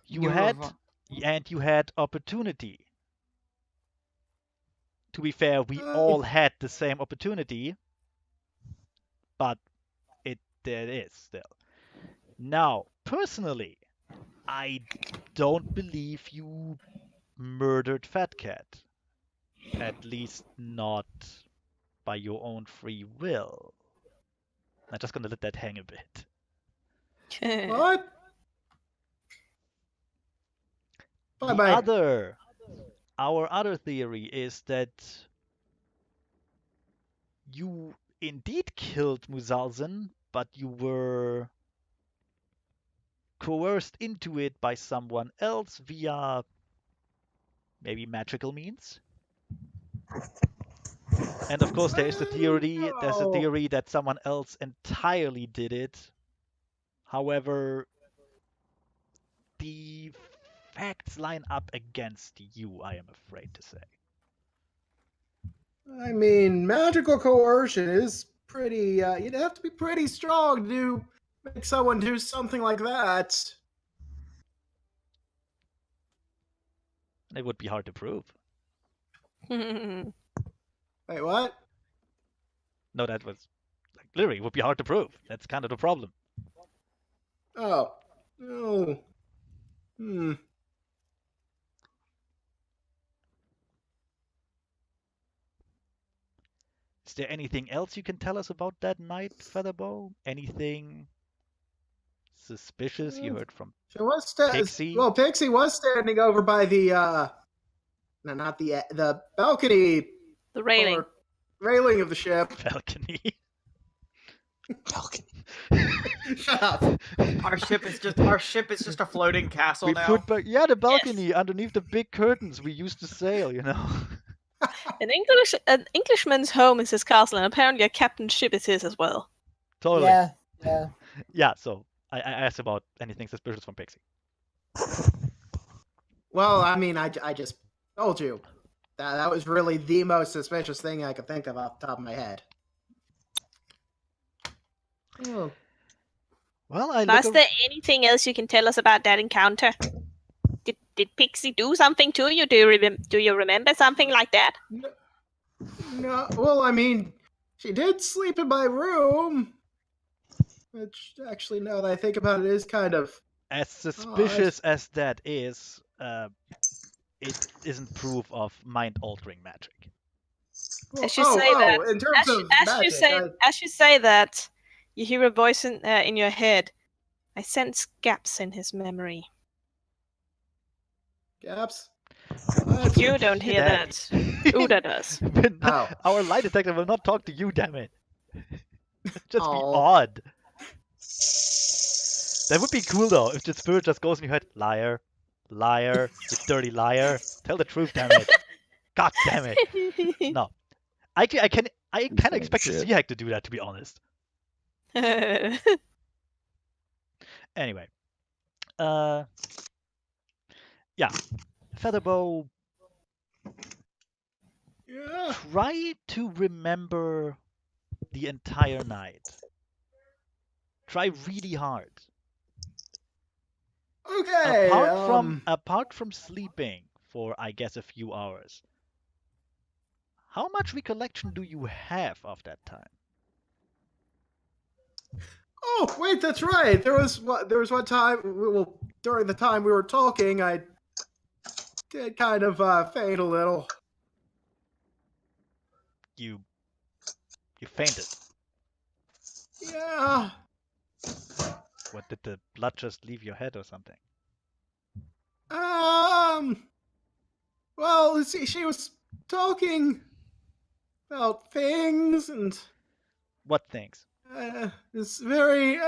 You had opportunity. To be fair, we all had the same opportunity, but there is still. Now, personally, I don't believe you murdered Fat Cat. At least not by your own free will. I'm just gonna let that hang a bit. What? Bye-bye. Our other theory is that you indeed killed Muzalzen, but you were coerced into it by someone else via maybe magical means. And of course, there's the theory that someone else entirely did it. However, the facts line up against you, I am afraid to say. I mean, magical coercion is pretty. You'd have to be pretty strong to do make someone do something like that? It would be hard to prove. Wait, what? No, that was like literally it would be hard to prove. That's kind of the problem. Oh. No. Is there anything else you can tell us about that night, Feather Boa? Anything suspicious you heard from She was Pixie? Well, Pixie was standing over by the no, not the balcony The railing. or railing of the ship. Balcony. Balcony. Shut up. Our ship is just a floating castle We now. put back, yeah, the balcony underneath the big curtains we used to sail, you know. An Englishman's home is his castle, and apparently a captain's ship is his as well. Totally. Yeah, yeah. Yeah, so I asked about anything suspicious from Pixie. Well, I mean, I just told you that was really the most suspicious thing I could think of off the top of my head. Oh. Well, I Was look there anything else you can tell us about that encounter? Did Pixie do something to you? Do you remember something like that? No, well, I mean, she did sleep in my room. Which, actually, now that I think about it, is kind of as suspicious as that is, it isn't proof of mind-altering magic. Well, As you say that, in terms of magic, as you say that, you hear a voice in your head. I sense gaps in his memory. gaps. You don't hear that. Uda does. Oh. Our lie detector will not talk to you, damn it. It'd just be Oh. odd. That would be cool though, if the spirit just goes in your head, liar, liar, you dirty liar. Tell the truth, damn it. God damn it. No. I kind of expect the shit. Sea Hack to do that, to be honest. Anyway. Yeah. Feather Boa, Yeah. try to remember the entire night. Try really hard. Okay. Apart from sleeping for, I guess, a few hours, how much recollection do you have of that time? Oh, wait, that's right. There was one time. Well, during the time we were talking, I did kind of fade a little. You fainted. Yeah. What, did the blood just leave your head or something? Well, let's see. She was talking about things and What things? it's very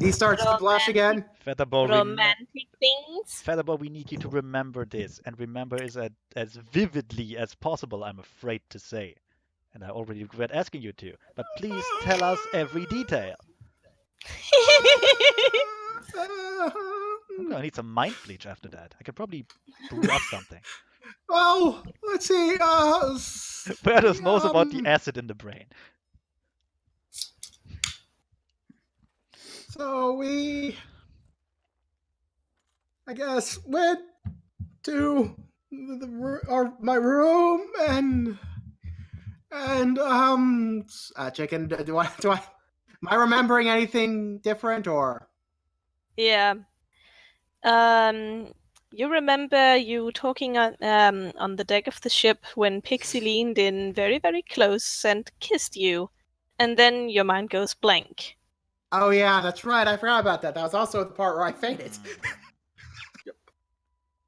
He starts to blush again. Feather Boa, Romantic things. Feather Boa, we need you to remember this, and remember is as vividly as possible, I'm afraid to say. And I already regret asking you to, but please tell us every detail. I'm gonna need some mind bleach after that. I could probably brew up something. Well, let's see. Bertus knows about the acid in the brain. So we, I guess, went to my room and chicken. Do I? Am I remembering anything different or? Yeah. You remember you talking on the deck of the ship when Pixie leaned in very, very close and kissed you, and then your mind goes blank. Oh yeah, that's right. I forgot about that. That was also the part where I fainted.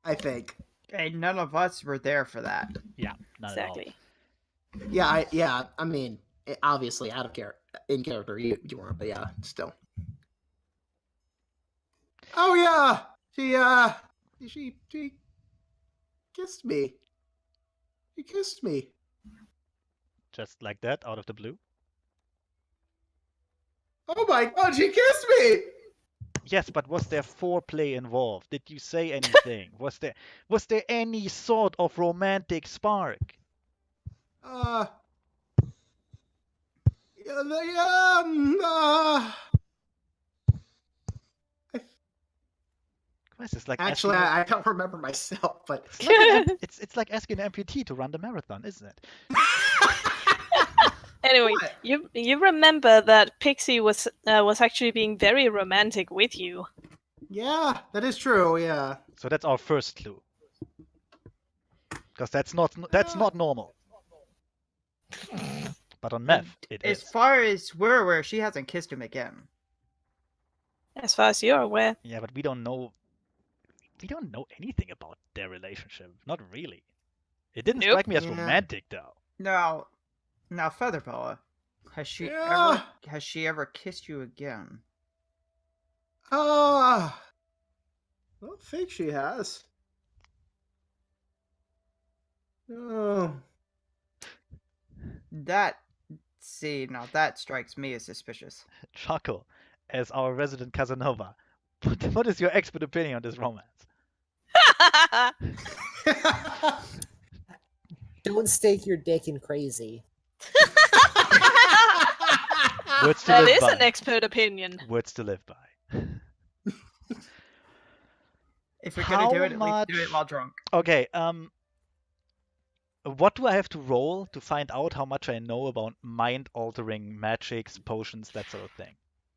I think. And none of us were there for that. Yeah, not Exactly. at all. Yeah. I mean, obviously out of character, in character, you weren't, but yeah, still. Oh yeah, she kissed me. She kissed me. Just like that, out of the blue? Oh my god, she kissed me! Yes, but was there foreplay involved? Did you say anything? Was there any sort of romantic spark? It's like Actually, asking I don't remember myself, but it's like it's like asking an amputee to run the marathon, isn't it? Anyway, What? you remember that Pixie was actually being very romantic with you. Yeah, that is true. Yeah. So that's our first clue. Because that's not normal. But on meth, it As is. far as we're aware, she hasn't kissed him again. As far as you're aware. Yeah, but we don't know anything about their relationship. Not really. It didn't strike me as Yeah. romantic though. Now, Feather Boa, has she ever kissed you again? I don't think she has. No. That strikes me as suspicious. Choco, as our resident Casanova, what is your expert opinion on this romance? Don't stake your dick in crazy. Words to That live is by. an expert opinion. Words to live by. If you're gonna do it, How at least do it much- while drunk. Okay, what do I have to roll to find out how much I know about mind-altering magics, potions, that sort of thing?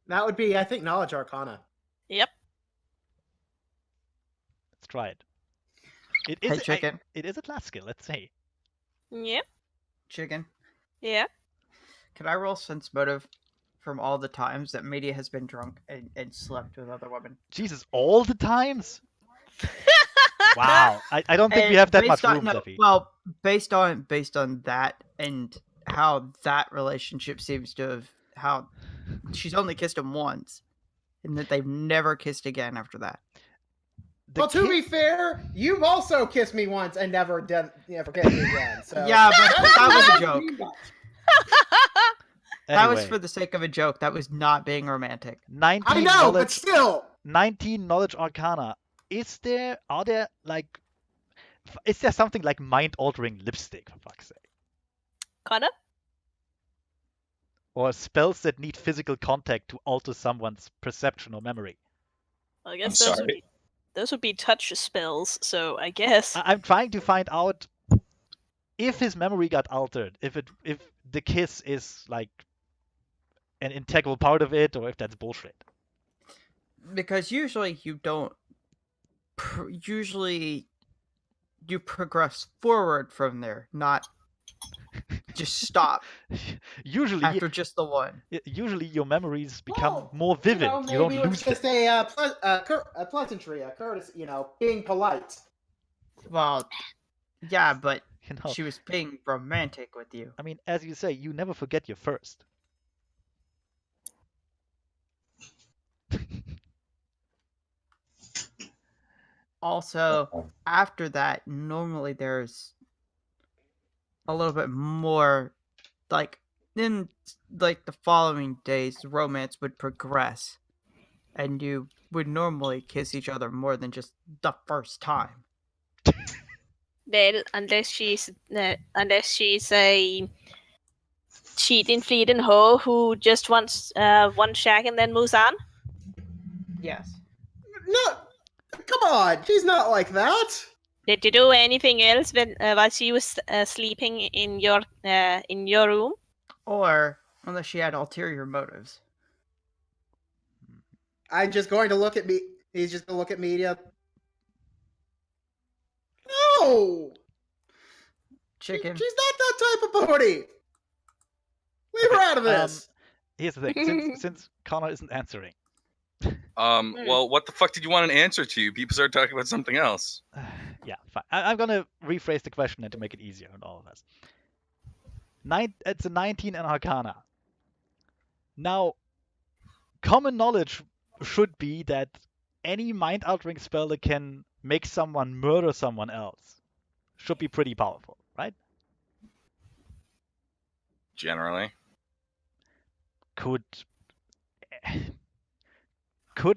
That would be, I think, Knowledge Arcana. Yep. Let's try it. It Hey, is chicken. it is a class skill. Let's see. Yep. Chicken. Yeah. Can I roll sense motive from all the times that Media has been drunk and slept with other women? Jesus, all the times? Wow, I don't think we And have that much based on- room, no, Zeffy. Well, based on that and how that relationship seems to have how she's only kissed him once, and that they've never kissed again after that. Well, to be fair, you've also kissed me once and never kissed me again. So Yeah, but that was a joke. That was Anyway, for the sake of a joke. That was not being romantic. 19 I know, knowledge, but still. 19 knowledge arcana. Is there something like mind-altering lipstick, for fuck's sake? Connor? Or spells that need physical contact to alter someone's perception or memory? I guess I'm those would be touch spells, so I guess. I'm trying to find out if his memory got altered, if the kiss is like an integral part of it, or if that's bullshit. Because usually you don't. Usually you progress forward from there, not just stop Usually, after just the one. usually your memories become Well, more vivid. Maybe You don't it was lose just them. a pleasantry, a courtesy, being polite. Well, yeah, but You know, she was being romantic with you. I mean, as you say, you never forget your first. Also, after that, normally there's a little bit more, like, in, like, the following days, the romance would progress, and you would normally kiss each other more than just the first time. Well, unless she's a cheating, fleeting hoe who just wants one shag and then moves on. Yes. No, come on, she's not like that. Did you do anything else while she was sleeping in your room? Or, unless she had ulterior motives. I'm just going to look at me. He's just going to look at media. No, Chicken. she's not that type of pony. Leave her out of this. Here's the thing: since Connor isn't answering, Well, what the fuck did you want an answer to? People started talking about something else. yeah, fine. I'm gonna rephrase the question and to make it easier on all of us. It's a 19 in Arcana. Now, common knowledge should be that any mind-altering spell that can make someone murder someone else should be pretty powerful, right? Generally. Could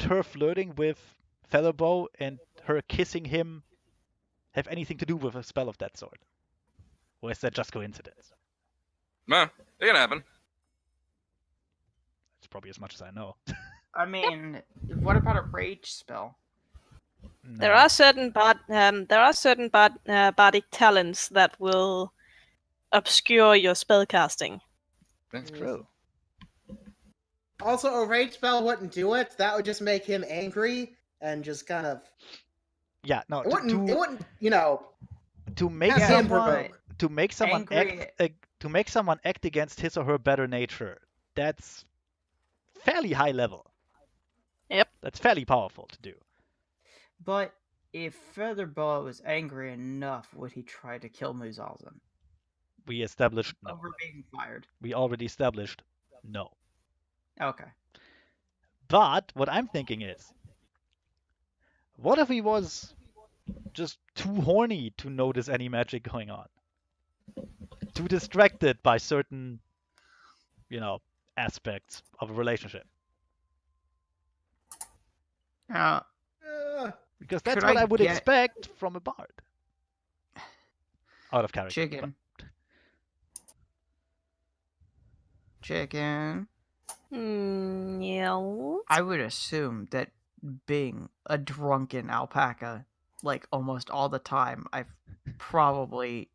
her flirting with Feather Boa and her kissing him have anything to do with a spell of that sort? Or is that just coincidence? Nah, it can happen. probably as much as I know. I mean, what about a rage spell? There No. are certain bardic talents that will obscure your spellcasting. That's true. Also, a rage spell wouldn't do it. That would just make him angry and just kind of. Yeah, no. It wouldn't. You know. To make Yeah, someone but to make someone angry- act against his or her better nature, that's fairly high level. Yep. That's fairly powerful to do. But if Feather Boa was angry enough, would he try to kill Muzalzin We established no. over being fired? We already established no. Okay. But what I'm thinking is, what if he was just too horny to notice any magic going on? Too distracted by certain, aspects of a relationship. Uh, Because that's Could what I I would get- expect from a bard. Out of character. chicken. Chicken. Yeah. I would assume that being a drunken alpaca, like almost all the time, I've probably,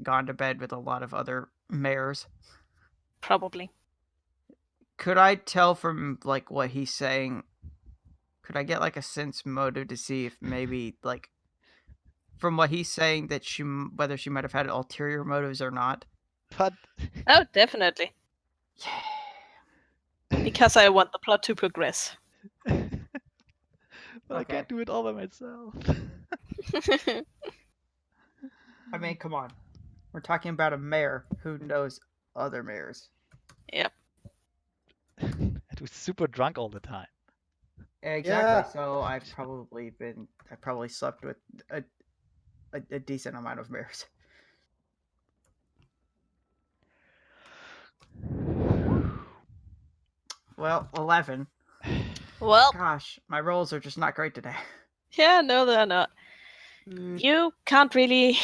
gone to bed with a lot of other mares. Probably. Could I tell from like what he's saying? Could I get like a sense motive to see if maybe like from what he's saying that whether she might have had ulterior motives or not? But Oh, definitely. Because I want the plot to progress. but I can't do it all by myself. I mean, come on. We're talking about a mayor who knows other mayors. Yep. And who's super drunk all the time. Exactly. Yeah. So I probably slept with a decent amount of mayors. Well, 11. Well, Gosh, my rolls are just not great today. yeah, no, they're not. Mm, You can't really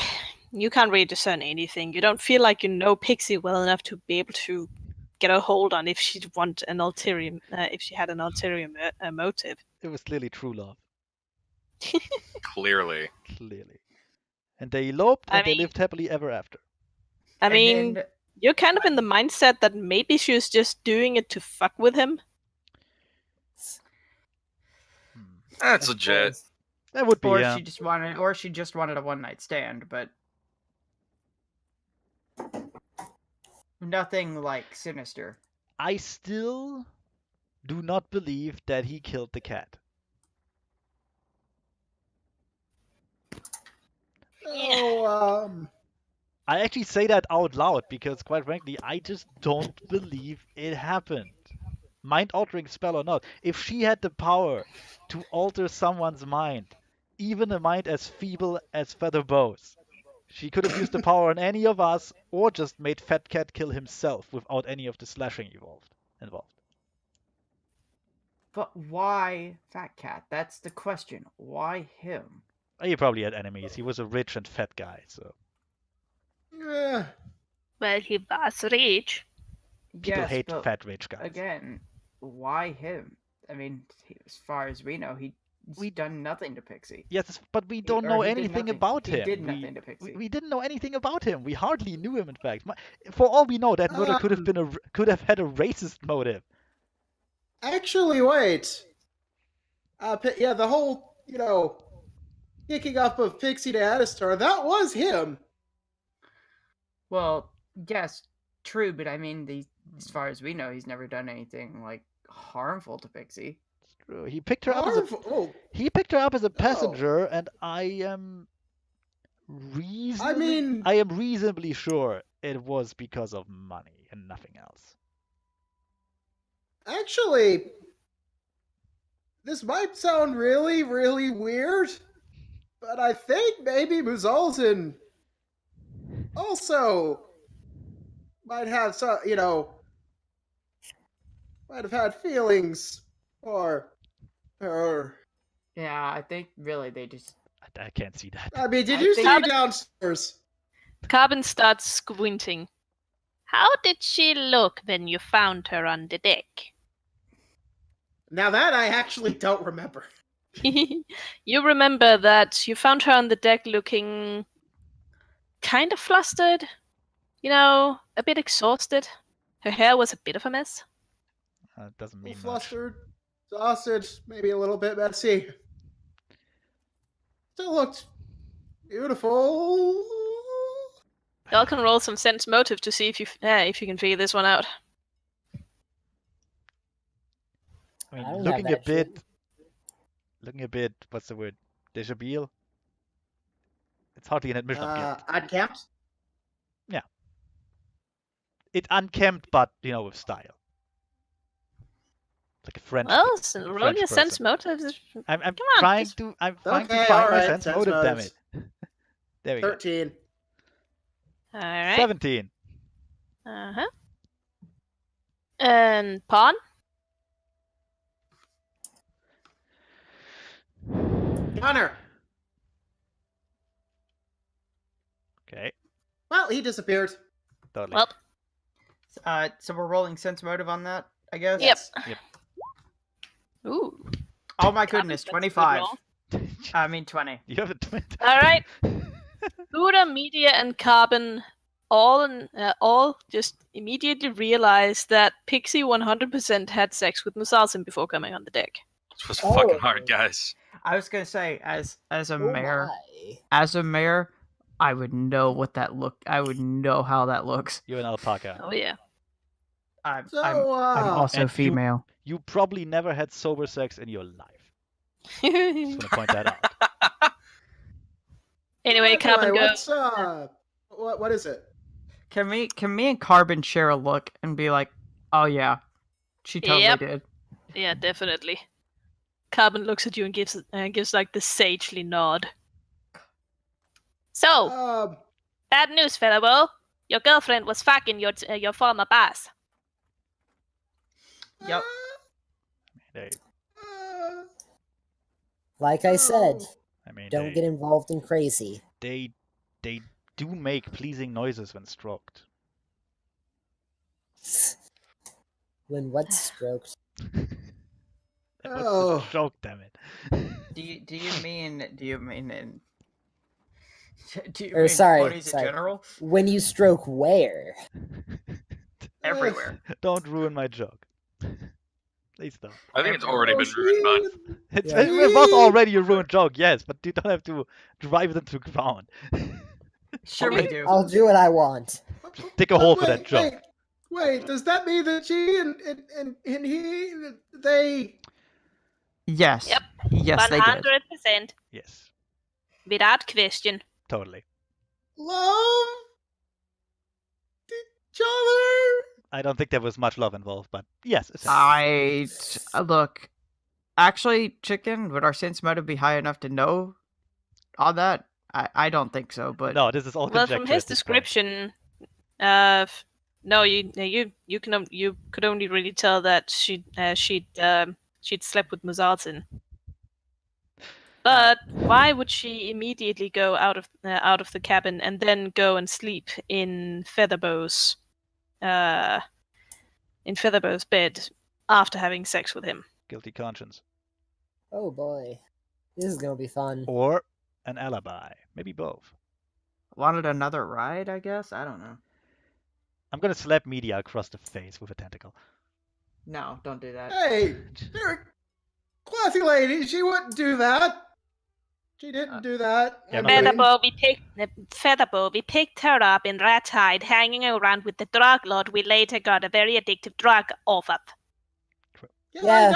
discern anything. You don't feel like you know Pixie well enough to be able to get a hold on if she'd want an ulterior, if she had an ulterior motive. It was clearly true love. Clearly. Clearly. And they eloped I and they mean- lived happily ever after. I and mean, then- you're kind of in the mindset that maybe she was just doing it to fuck with him. That's legit. That would be, or yeah. she just wanted a one night stand, but nothing like sinister. I still do not believe that he killed the cat. Oh, I actually say that out loud because, quite frankly, I just don't believe it happened. Mind-altering spell or not, if she had the power to alter someone's mind, even a mind as feeble as Feather Boa's, she could have used the power on any of us or just made Fat Cat kill himself without any of the slashing involved. But why Fat Cat? That's the question. Why him? He probably had enemies. He was a rich and fat guy, so yeah. Well, he was rich. people Yes, hate but fat rich guys. again, why him? I mean, as far as we know, he's done nothing to Pixie. Yes, but we don't or know he did anything nothing. about He him. did nothing to Pixie. We didn't know anything about him. We hardly knew him, in fact. For all we know, that murder could have had a racist motive. Actually, wait. Yeah, the whole, kicking up of Pixie to Addistar, that was him. Well, yes, true, but I mean, as far as we know, he's never done anything like harmful to Pixie. It's true. He picked her up as a Oh, passenger, and I am reasonably sure it was because of money and nothing else. actually, this might sound really, really weird, but I think maybe Muzalzin also might have some, might have had feelings for her. Yeah, I think really they just. I can't see that. I mean, did I you see think- her downstairs? Carbon starts squinting. How did she look when you found her on the deck? Now that I actually don't remember. You remember that you found her on the deck looking kind of flustered, a bit exhausted. Her hair was a bit of a mess. It doesn't A mean little much. flustered, sausage, maybe a little bit messy. Still looked beautiful. Y'all can roll some sense motive to see if you can figure this one out. I mean, I don't have looking a that bit, what's the word? Dishabille? It's hardly an admission of guilt. Unkempt? It's unkempt, but, with style. Like a French Well, like a roll French your sense person. motive. I'm on, trying just- to I'm trying to Okay, find my alright, sense sense motive, damn motives. it. There we go. 13. All right. 17. Uh-huh. And Pawn? Connor. Okay, Well, he disappeared. totally. Well, So we're rolling sense motive on that, I guess. Yep. Yep. Ooh. Oh my Carbon, goodness, that's a good 25. roll. I mean 20. You have a twin. All right. Buddha, Media, and Carbon all just immediately realized that Pixie 100% had sex with Musalsim before coming on the deck. This was fucking hard, guys. I was gonna say, as a Oh mayor, my. I would know what that look. I would know how that looks. You're an alpaca. Oh yeah. I'm So, also And you- female. You probably never had sober sex in your life. Just want to point that out. Anyway, Carbon goes. what's what is it? Can me and Carbon share a look and be like, oh yeah, she totally Yep. did. Yeah, definitely. Carbon looks at you and gives like the sagely nod. So, bad news, Feather Boa. Your girlfriend was fucking your former boss. Yep. They, Like I said, I mean, don't get involved in crazy. they do make pleasing noises when stroked. When what's stroked? What's Oh. the stroke, damn it? Do you mean in? Do you Or, mean sorry, bodies sorry. in general? When you stroke where? Everywhere. Don't ruin my joke. Please don't. I think it's already been ruined, but It was already a ruined joke, yes, but you don't have to drive them to ground. Sure we do. I'll do what I want. Dig a hole for that joke. Wait, does that mean that she and he, they... Yes. Yep. Yes, they did. 100%. Yes, Without question. totally. love each other? I don't think there was much love involved, but yes. essentially. Look. Actually, Chicken, would our sense motive be high enough to know all that? I don't think so, but No, this is all Well, conjecture from his at this point. description, no, you could only really tell that she'd slept with Muzaltin. But why would she immediately go out of the cabin and then go and sleep in Feather Boa's bed after having sex with him? Guilty conscience. Oh boy. This is gonna be fun. Or an alibi. Maybe both. wanted another ride, I guess? I don't know. I'm gonna slap Media across the face with a tentacle. No, don't do that. Hey, you're a classy lady. She wouldn't do that. She didn't do that. Yeah, I but- mean, Feather Boa, we picked her up in Rat's Hide, hanging around with the drug lord we later got a very addictive drug off of. yeah,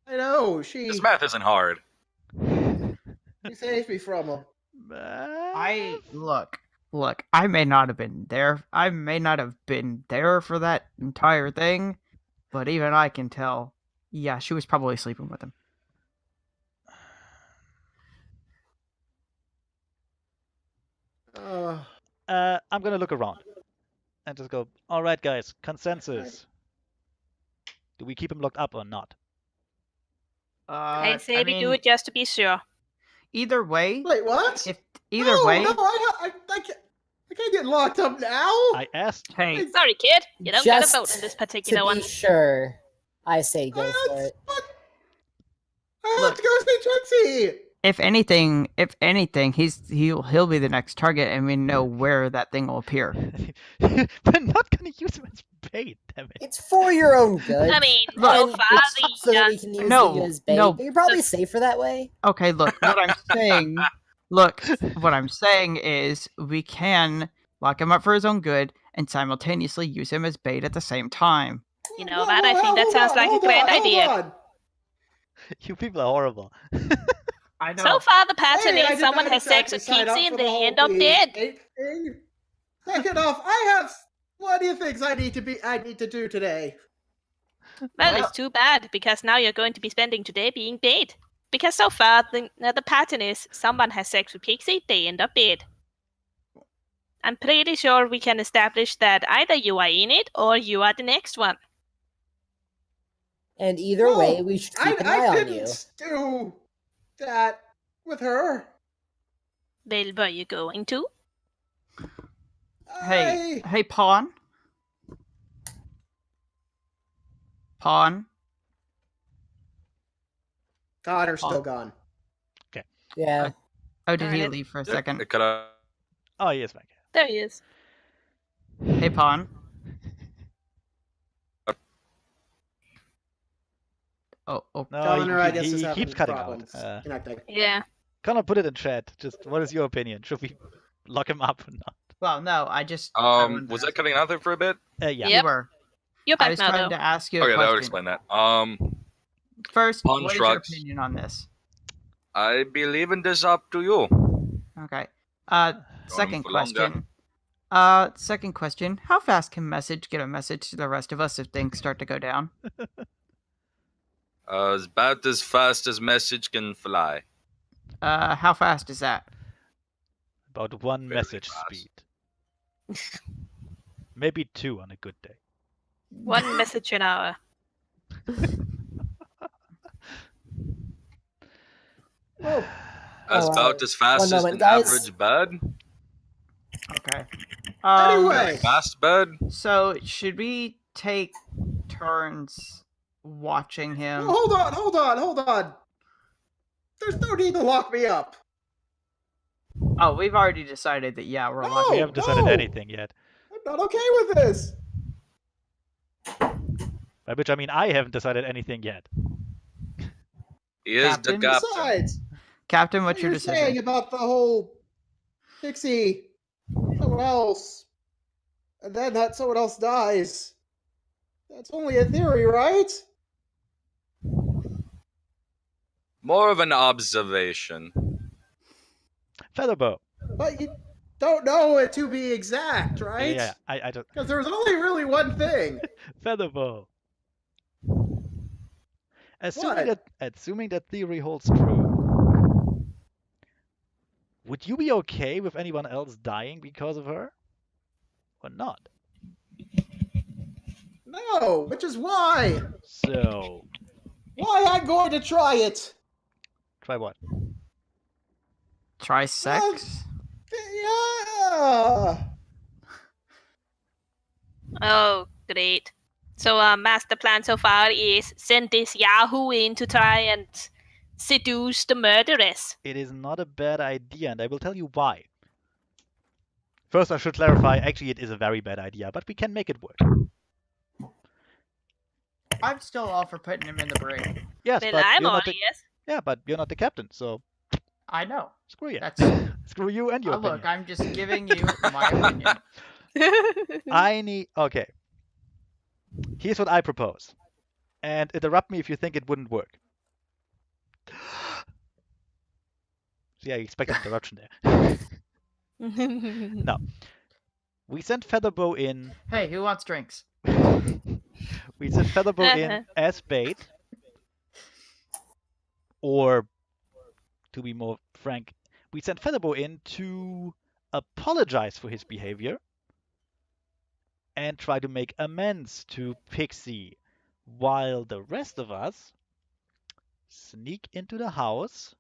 I know. She this math isn't hard. saved me from him. Look, I may not have been there. I may not have been there for that entire thing, but even I can tell. Yeah, she was probably sleeping with him. I'm gonna look around and just go, all right, guys, consensus. Do we keep him locked up or not? I say we do it just to be sure. Either way, Wait, what? if either no, way, No, I can't. I can't get locked up now. I asked. Hey, Sorry, kid. You don't get a Just vote in this to particular be one. sure, I say go for it. I have to go see Trixie. if anything, he'll be the next target, and we know where that thing will appear. We're not gonna use him as bait, damn it. It's for your own good. I mean, Look, so and far it's so that we can use No, you as bait. no. But you're probably safer that way. Okay, look, what I'm saying. Look, what I'm saying is we can lock him up for his own good and simultaneously use him as bait at the same time. You know what? I think that sounds like a grand idea. Hold on. You people are horrible. I know. So far, the pattern Hey, I is did someone not has sex exactly with sign up Pixie for and the they whole end up being dead. ape thing. Second off, I have. What do you think I need to do today? Well, it's too bad, because now you're going to be spending today being bait. Because so far, the pattern is someone has sex with Pixie, they end up dead. I'm pretty sure we can establish that either you are in it or you are the next one. And either way, we should keep an eye I on you. didn't do that with her. Well, were you going to? Hey, Pawn. Pawn. Connor's still gone. Yeah. Oh, did Darn he it. leave for a second? It could have. Oh, yes, back. There he is. Hey, Pawn. Oh, No, Connor, I guess, he is having keeps cutting problems out. connecting. Yeah. Connor, put it in chat. Just what is your opinion? Should we lock him up or not? well, no, I wanted Was to that cutting out there for a bit? Yeah. Yep. You were. You're I back was now, trying though. to ask you a Okay, that would question. explain that. First, Pawn what is shrugs. your opinion on this? I believe in this up to you. Okay. for Second longer. question. Second question. How fast can message get a message to the rest of us if things start to go down? About as fast as message can fly. How fast is that? About one Very message fast. speed. Maybe two on a good day. One message an hour. Oh, As Alright. about as fast One as moment, an guys. average bird. Okay. Anyway. Fast bird. So should we take turns watching him? no, hold on. There's no need to lock me up. Oh, we've already decided that. Yeah, we're No. locking. We haven't decided no. anything yet. I'm not okay with this. By which I mean I haven't decided anything yet. He is Captain? the captain. Besides, Captain, what what's your you're saying decision? about the whole Pixie, someone else, and then that someone else dies. That's only a theory, right? More of an observation. Feather Boa. But you don't know it to be exact, right? Yeah, I don't. Because there's only really one thing. Feather Boa. What? Assuming that theory holds true, would you be okay with anyone else dying because of her? Or not? No, which is why. So, Why I'm going to try it. try what? Try sex? Yeah. Oh, great. So, master plan so far is send this Yahoo in to try and seduce the murderess. It is not a bad idea, and I will tell you why. First, I should clarify, actually it is a very bad idea, but we can make it work. I'm still all for putting him in the brain. Yes, Well, but I'm you're all not the, yes. yeah, but you're not the captain, so I know. screw you. That's- Screw you and your opinion. Look, I'm just giving you my opinion. I need... Okay. Here's what I propose. And interrupt me if you think it wouldn't work. See, I expect an interruption there. No. We send Feather Boa in... Hey, who wants drinks? We send Feather Boa in as bait. Or, to be more frank, we send Feather Boa in to apologize for his behavior and try to make amends to Pixie, while the rest of us sneak into the house,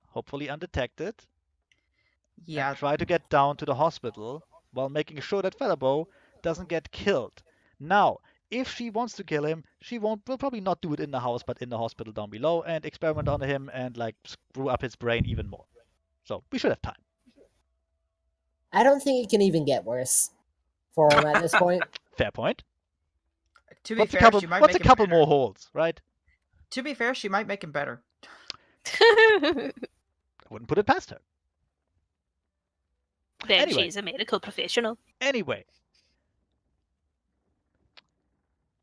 hopefully undetected, Yeah, and try to get down to the hospital while making sure that Feather Boa doesn't get killed. Now, if she wants to kill him, will probably not do it in the house, but in the hospital down below and experiment on him and like screw up his brain even more. So we should have time. I don't think it can even get worse for him at this point. Fair point. To be What's fair, a she might what's make a him couple better. more holes, right? To be fair, she might make him better. I wouldn't put it past her. Then Anyway. she's a medical professional. Anyway,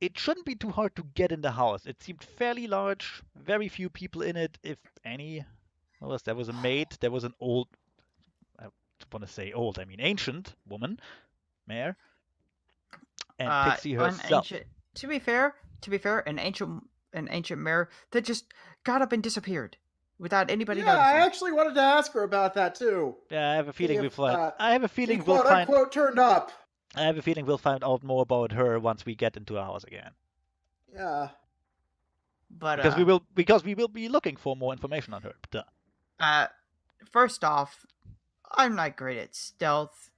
it shouldn't be too hard to get in the house. It seemed fairly large, very few people in it, if any. There was a maid, there was an old, I want to say old, I mean ancient woman, Mare, and Pixie herself. To be fair, an ancient mare that just got up and disappeared without anybody Yeah, noticing. I actually wanted to ask her about that too. Yeah, I have a feeling If, we'll find. I have a She feeling we'll quote find. unquote turned up. I have a feeling we'll find out more about her once we get into the house again. Yeah. But Because we will be looking for more information on her. Duh. First off, I'm not great at stealth.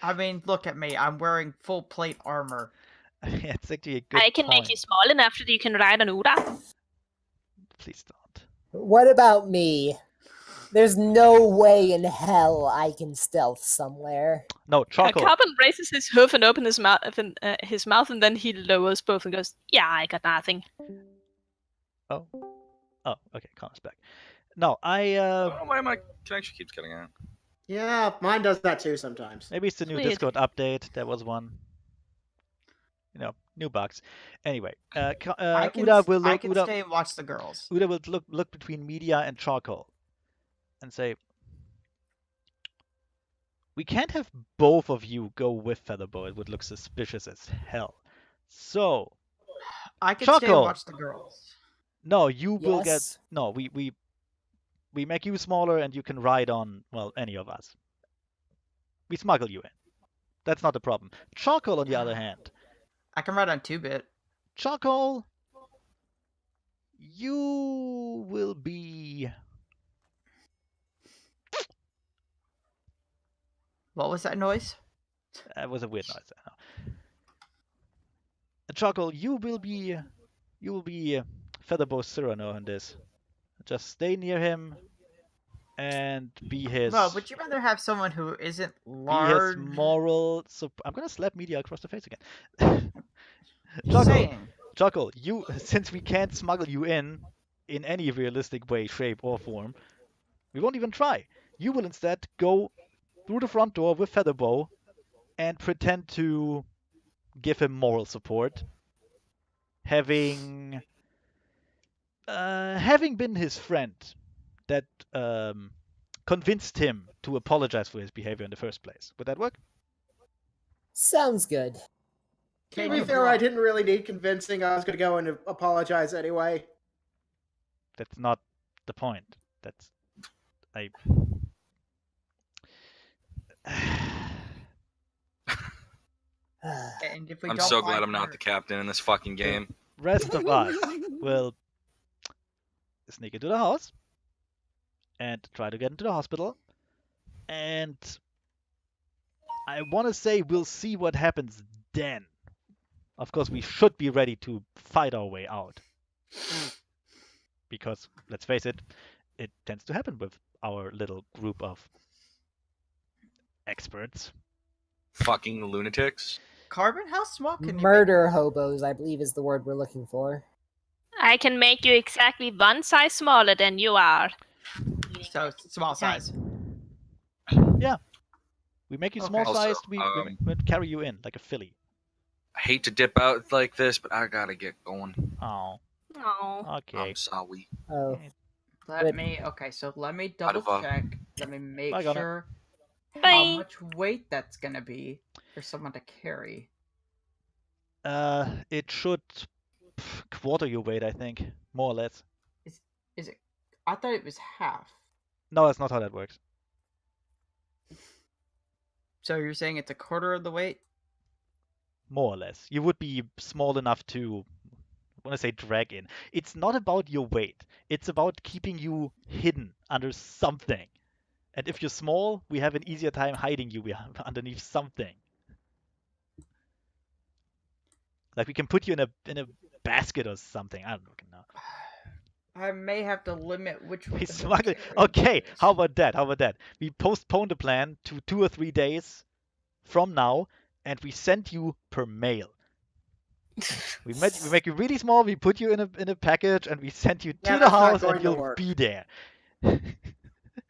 I mean, look at me. I'm wearing full plate armor. It's actually a good I can make you small enough that you can ride an Ura. Please don't. What about me? There's no way in hell I can stealth somewhere. No, Charcoal. Carbon raises his hoof and opens his mouth, and then he lowers both and goes, "Yeah, I got nothing." Oh, okay, Connor's back. No, I don't know why my connection keeps cutting out. Yeah, mine does that too sometimes. maybe it's the new Weird. Discord update. There was one. New bugs. Anyway, Uda will I look. can stay and watch the girls. Uda will look between Media and Charcoal, and say, "We can't have both of you go with Feather Boa. It would look suspicious as hell. So, I can stay and Charcoal. watch the girls. no, you will get. Yes. No, we make you smaller, and you can ride on any of us. We smuggle you in. That's not a problem. Charcoal, on the other hand." I can ride on 2-bit. Charcoal, you will be. What was that noise? That was a weird noise. I know. Charcoal, you will be Feather Boa Cyrano in this. Just stay near him and be his. Well, would you rather have someone who isn't be large? his moral. I'm gonna slap Media across the face again. Just Charcoal, saying. Chuckle, since we can't smuggle you in any realistic way, shape, or form, we won't even try. You will instead go through the front door with Feather Boa and pretend to give him moral support, having been his friend that convinced him to apologize for his behavior in the first place. Would that work? Sounds good. To be fair, I didn't really need convincing. I was going to go and apologize anyway. That's not the point. And if we I'm don't so find glad I'm not her- the captain in this fucking game. Rest of us will sneak into the house and try to get into the hospital. And I want to say we'll see what happens then. Of course, we should be ready to fight our way out. Because, let's face it, it tends to happen with our little group of experts. Fucking lunatics. Carbon, how small can you Murder hobos, I believe, is the word we're looking for. I can make you exactly one size smaller than you are. make? So it's small size. We make you Okay. small sized, Also, we carry you in like a filly. I hate to dip out like this, but I gotta get going. Oh, Oh. okay. I'm sorry. Oh, Let Rip. me Out double of, check. Let me make Bye, Gunnar. sure how Bye. much weight that's gonna be for someone to carry. It should quarter your weight, I think, more or less. Is it? I thought it was half. No, that's not how that works. So you're saying it's a quarter of the weight? More or less. You would be small enough to, I want to say, drag in. It's not about your weight. It's about keeping you hidden under something. And if you're small, we have an easier time hiding you underneath something. Like we can put you in a basket or something. I don't know. I may have to limit which We way smuggle. Okay, how about that? How about that? We postpone the plan to 2 or 3 days from now, and we send you per mail. We make you really small. We put you in a package, and we send you to Yeah, the that's not house, going and to you'll work. be there.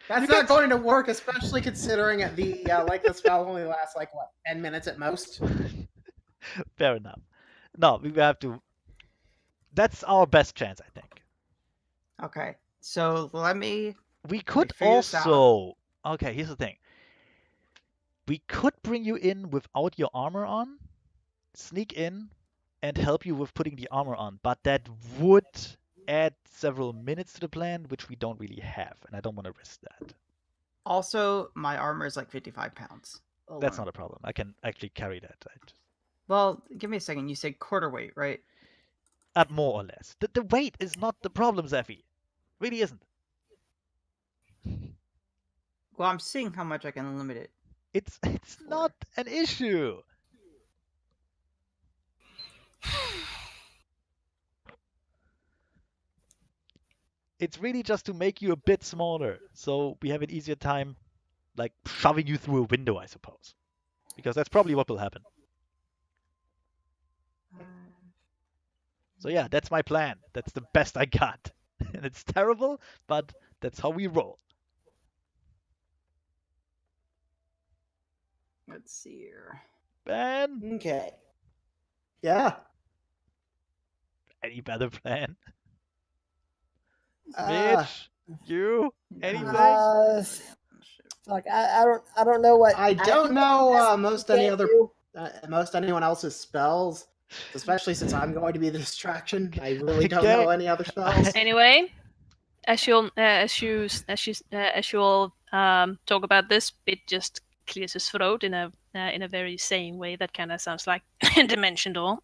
That's not going to work, especially considering the like the spell only lasts like what 10 minutes at most. Fair enough. No, we have to. That's our best chance, I think. Okay, so let me. We could figure this out. also. Okay, here's the thing. We could bring you in without your armor on, sneak in, and help you with putting the armor on, but that would add several minutes to the plan, which we don't really have, and I don't want to risk that. Also, my armor is like 55 pounds. That's not a problem. I can actually carry that. Well, give me a second. You said quarter weight, right? At more or less. The weight is not the problem, Zephy. Really isn't. Well, I'm seeing how much I can limit it. It's not an issue. It's really just to make you a bit smaller, so we have an easier time, like shoving you through a window, I suppose. Because that's probably what will happen. So yeah, that's my plan. That's the best I got. And it's terrible, but that's how we roll. Let's see here. Ben, Okay. Yeah. any better plan? Uh, Mitch, you, anything? Fuck, I don't know what. I don't know most can't do. anyone else's spells, especially since I'm going to be the distraction. I really don't know any other spells. Anyway, as you'll talk about this, Bit just clears his throat in a very sane way that kind of sounds like Dimension Door.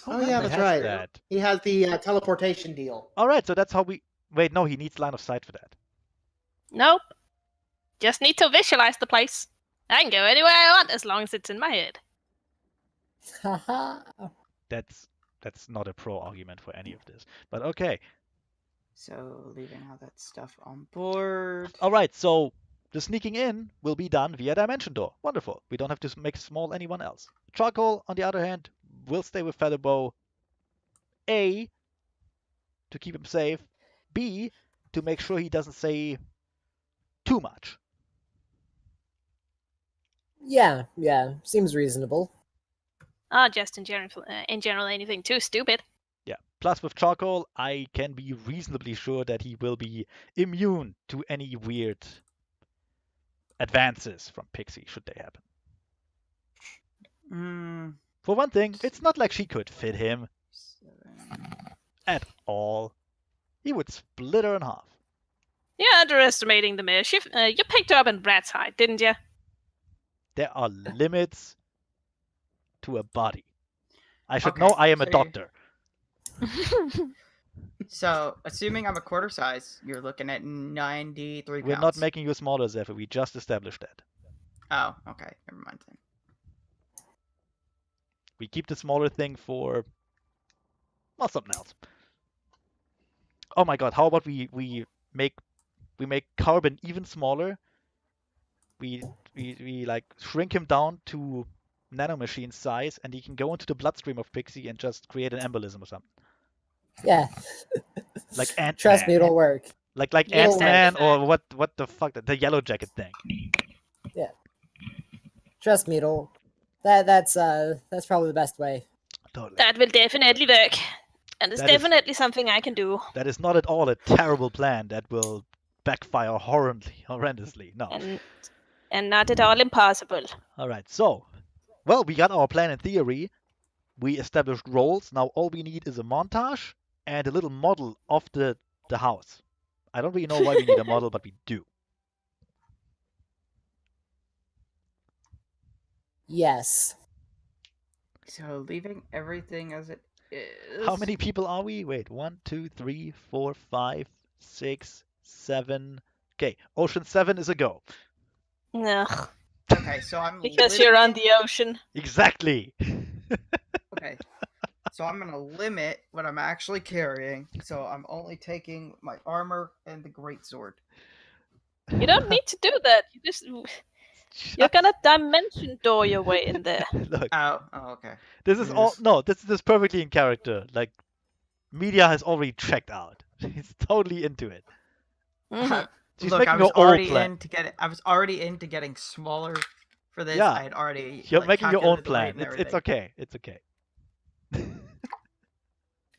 Oh yeah, that's right. That. He has the teleportation deal. All right, so that's how we. Wait, no, he needs line of sight for that. Nope. Just need to visualize the place. I can go anywhere I want as long as it's in my head. That's not a pro argument for any of this. But okay. So leaving all that stuff on board. All right, so the sneaking in will be done via Dimension Door. Wonderful. We don't have to make small anyone else. Charcoal, on the other hand, will stay with Feather Boa. A, to keep him safe. B, to make sure he doesn't say too much. Yeah, seems reasonable. Just in general, anything too stupid. Yeah. Plus, with Charcoal, I can be reasonably sure that he will be immune to any weird advances from Pixie, should they happen. For one thing, it's not like she could fit him 7. at all. He would split her in half. You're underestimating the mare. You picked her up in Brad's hide, didn't you? There are limits to a body. I should Okay, know I am a so doctor. So, assuming I'm a quarter size, you're looking at 93 pounds. We're not making you smaller, Zephyr. We just established that. Oh, okay. Never mind then. We keep the smaller thing for, well, something else. Oh my god, how about we make Carbon even smaller? We like shrink him down to nanomachine size, and he can go into the bloodstream of Pixie and just create an embolism or something. Yeah. Like Ant-Man. Trust me, it'll work. Like It'll Ant-Man work. or what the fuck, the Yellow Jacket thing. Yeah. Trust me, it'll. That's probably the best way. Totally. That will definitely work. And it's That is- definitely something I can do. That is not at all a terrible plan that will backfire horrendously. No. And not at all impossible. All right. So, well, we got our plan in theory. We established roles. Now all we need is a montage and a little model of the house. I don't really know why we need a model, but we do. Yes. So, leaving everything as it is. How many people are we? Wait, 1, 2, 3, 4, 5, 6, 7, Okay, Ocean 7 is a go. Ugh, Okay, so I'm because you're on the ocean. Exactly. Okay. So I'm gonna limit what I'm actually carrying. So I'm only taking my armor and the greatsword. You don't need to do that. You're gonna dimension door your way in there. Look, Oh, okay. this is all. Yes. No, this is perfectly in character. Like, media has already checked out. He's totally into it. Mhm. She's Look, making I was her own already plan. into getting. I was already into getting smaller for this. Yeah, I had already. You're like, making your own calculated the weight plan. and It's everything. okay. It's okay.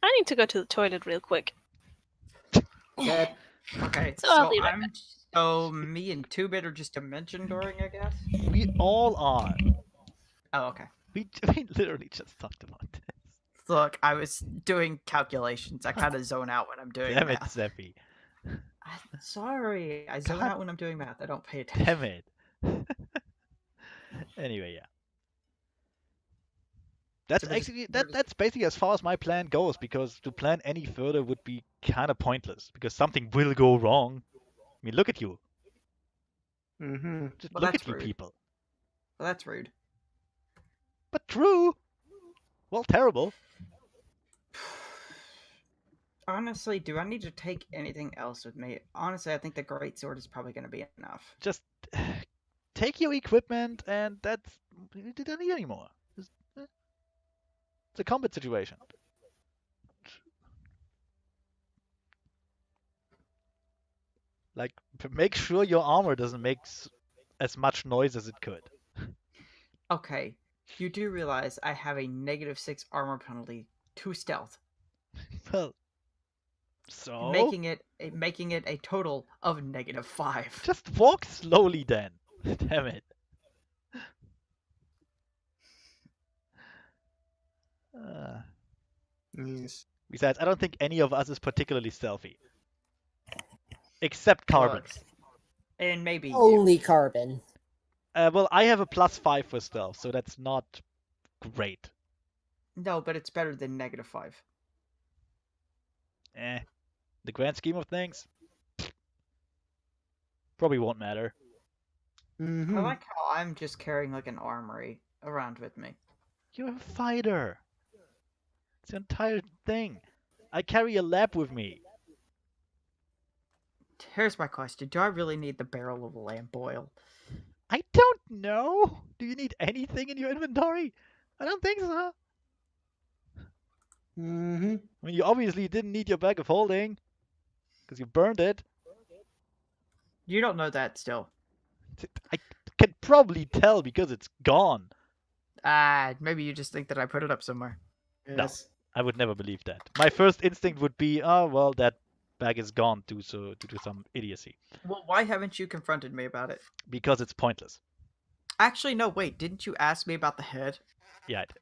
I need to go to the toilet real quick. Good. Okay, So I'll so be right I'm. So me and Two-Bit are just dimension dooring, I guess. We all are. Oh, okay. We literally just talked about this. Look, I was doing calculations. I kind of zone out when I'm doing Damn it, math. Zeffy. I'm sorry, I zone God out when I'm doing math. I don't pay attention. Damn it. Anyway, yeah. That's So we're just- actually we're just- that's basically as far as my plan goes, because to plan any further would be kind of pointless, because something will go wrong. I mean, look at you. Mm-hmm. Just Well, look that's at you rude. people. Well, that's rude. But true. Well, terrible. Honestly, do I need to take anything else with me? Honestly, I think the greatsword is probably going to be enough. Just take your equipment, and that's you don't need anymore. It's a combat situation. Like, make sure your armor doesn't make as much noise as it could. Okay, you do realize I have a -6 armor penalty to stealth, Well, so making it a total of -5. just walk slowly then. Damn it. Yes. Besides, I don't think any of us is particularly stealthy. Except Carbon. Look, and maybe you. Only Carbon. Well, I have a +5 for stealth, so that's not great. No, but it's better than -5. The grand scheme of things, probably won't matter. Mm-hmm. I like how I'm just carrying like an armory around with me. You're a fighter. It's the entire thing. I carry a lab with me. Here's my question: do I really need the barrel of lamp oil? I don't know. Do you need anything in your inventory? I don't think so. Mm-hmm. I mean, you obviously didn't need your bag of holding, because you burned it. You don't know that still. I can probably tell because it's gone. Maybe you just think that I put it up somewhere. Yes. I would never believe that. My first instinct would be, oh, well, that bag is gone due to some idiocy. Well, why haven't you confronted me about it? Because it's pointless. Actually, no, wait. Didn't you ask me about the head? Yeah, I did.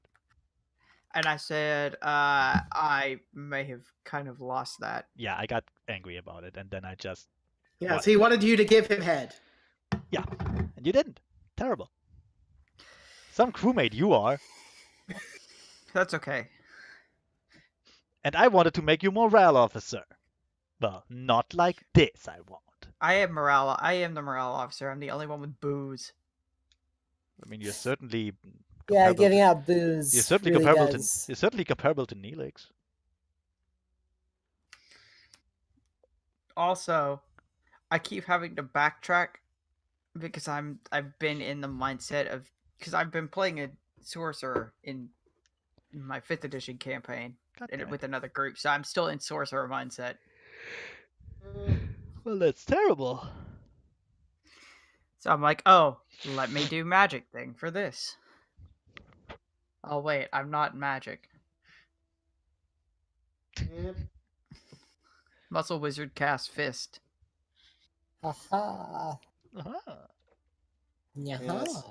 And I said, I may have kind of lost that. Yeah, I got angry about it, and then I just... Yes, What? he wanted you to give him head. Yeah, and you didn't. Terrible. Some crewmate you are. That's okay. And I wanted to make you morale officer. Well, not like this, I won't. I am morale. I am the morale officer. I'm the only one with booze. I mean, you're certainly... Yeah, comparable giving to- out booze. You're certainly really comparable does. to... You're certainly comparable to Neelix. Also, I keep having to backtrack because I've been in the mindset of because I've been playing a sorcerer in my 5th edition campaign God and damn it. with another group, so I'm still in sorcerer mindset. Well, that's terrible. So I'm like, oh, let me do magic thing for this. Oh wait, I'm not magic. Yep. Muscle wizard cast fist. Haha. Uh-huh. Yaha. Yes.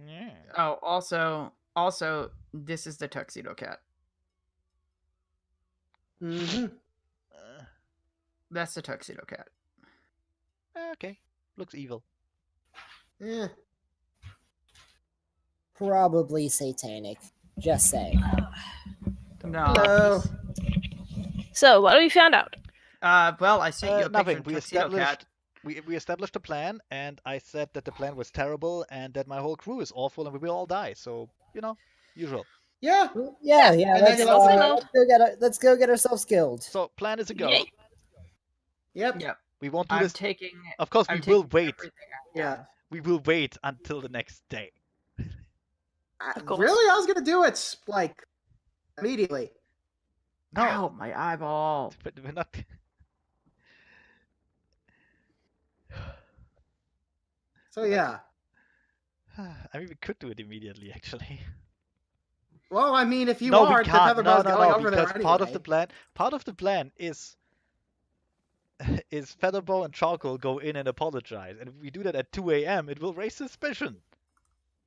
Yeah. Oh, also, this is the tuxedo cat. Mm-hmm. That's the tuxedo cat. Okay. Looks evil. Yeah. Probably satanic. Just saying. No. Hello. So, what have we found out? Well, I sent you a picture Nothing. of We tuxedo established. cat. we established a plan, and I said that the plan was terrible and that my whole crew is awful and we will all die. So, usual. Yeah. Yeah. And then you also Let's go get ourselves killed. So, plan is a go. Yay. Yep. Yep. We won't do I'm this. taking. Of course, we I'm will taking wait. everything I Yeah. have. We will wait until the next day. Of course. Really? I was gonna do it like immediately. No, Ow, my eyeball. but we're not. So yeah. I mean, we could do it immediately, actually. Well, I mean, if you No, are, we the can't. Feather No, Boa's no, going no, over there because part of the anyway. plan is Feather Boa and Charcoal go in and apologize, and if we do that at 2 a.m., it will raise suspicion.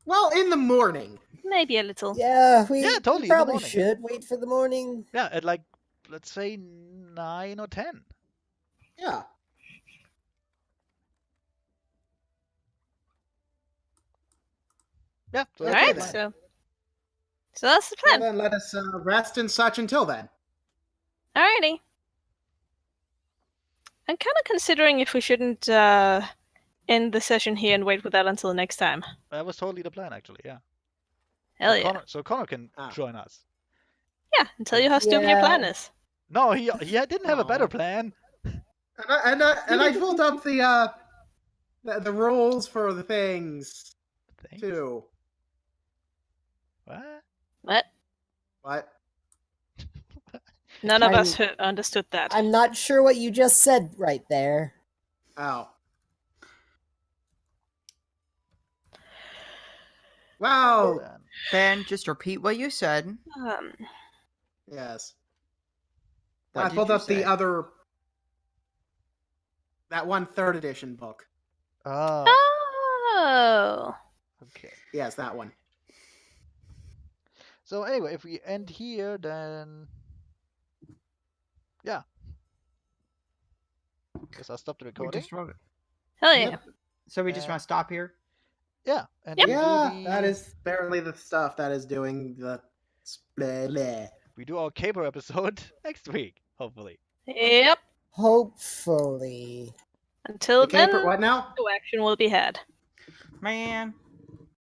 Well, in the morning. Maybe a little. Yeah, Yeah, totally, in we the probably morning, yeah. should wait for the morning. Yeah, at like, let's say 9 or 10. Yeah. Yeah, so Okay, that's the Alright, plan. so that's the Well, plan. then let us rest and such until then. Alrighty. I'm kind of considering if we shouldn't end the session here and wait with that until next time. That was totally the plan, actually, yeah. Hell so yeah. Connor can Ah. join us. Yeah, and tell you how stupid your plan is. No, he didn't have a better Oh. plan. And I pulled up the rules for the things Thanks. too. What? What? What? None of I'm- us understood that. I'm not sure what you just said right there. Oh. Wow. Then. Ben, just repeat what you said. Yes. What I did pulled you up say? the other. That one third edition book. Oh, Oh. okay. Yes, that one. So anyway, if we end here, then yeah. Guess I'll stop the We recording. just wrote it. Hell yeah. Yep. So we just want to stop here. Yeah, and Yep. we do Yeah, the- that is barely the stuff that is doing the. Bleh. We do our caper episode next week, hopefully. Yep. Hopefully. Until The caper, then, what now? no action will be had. Man,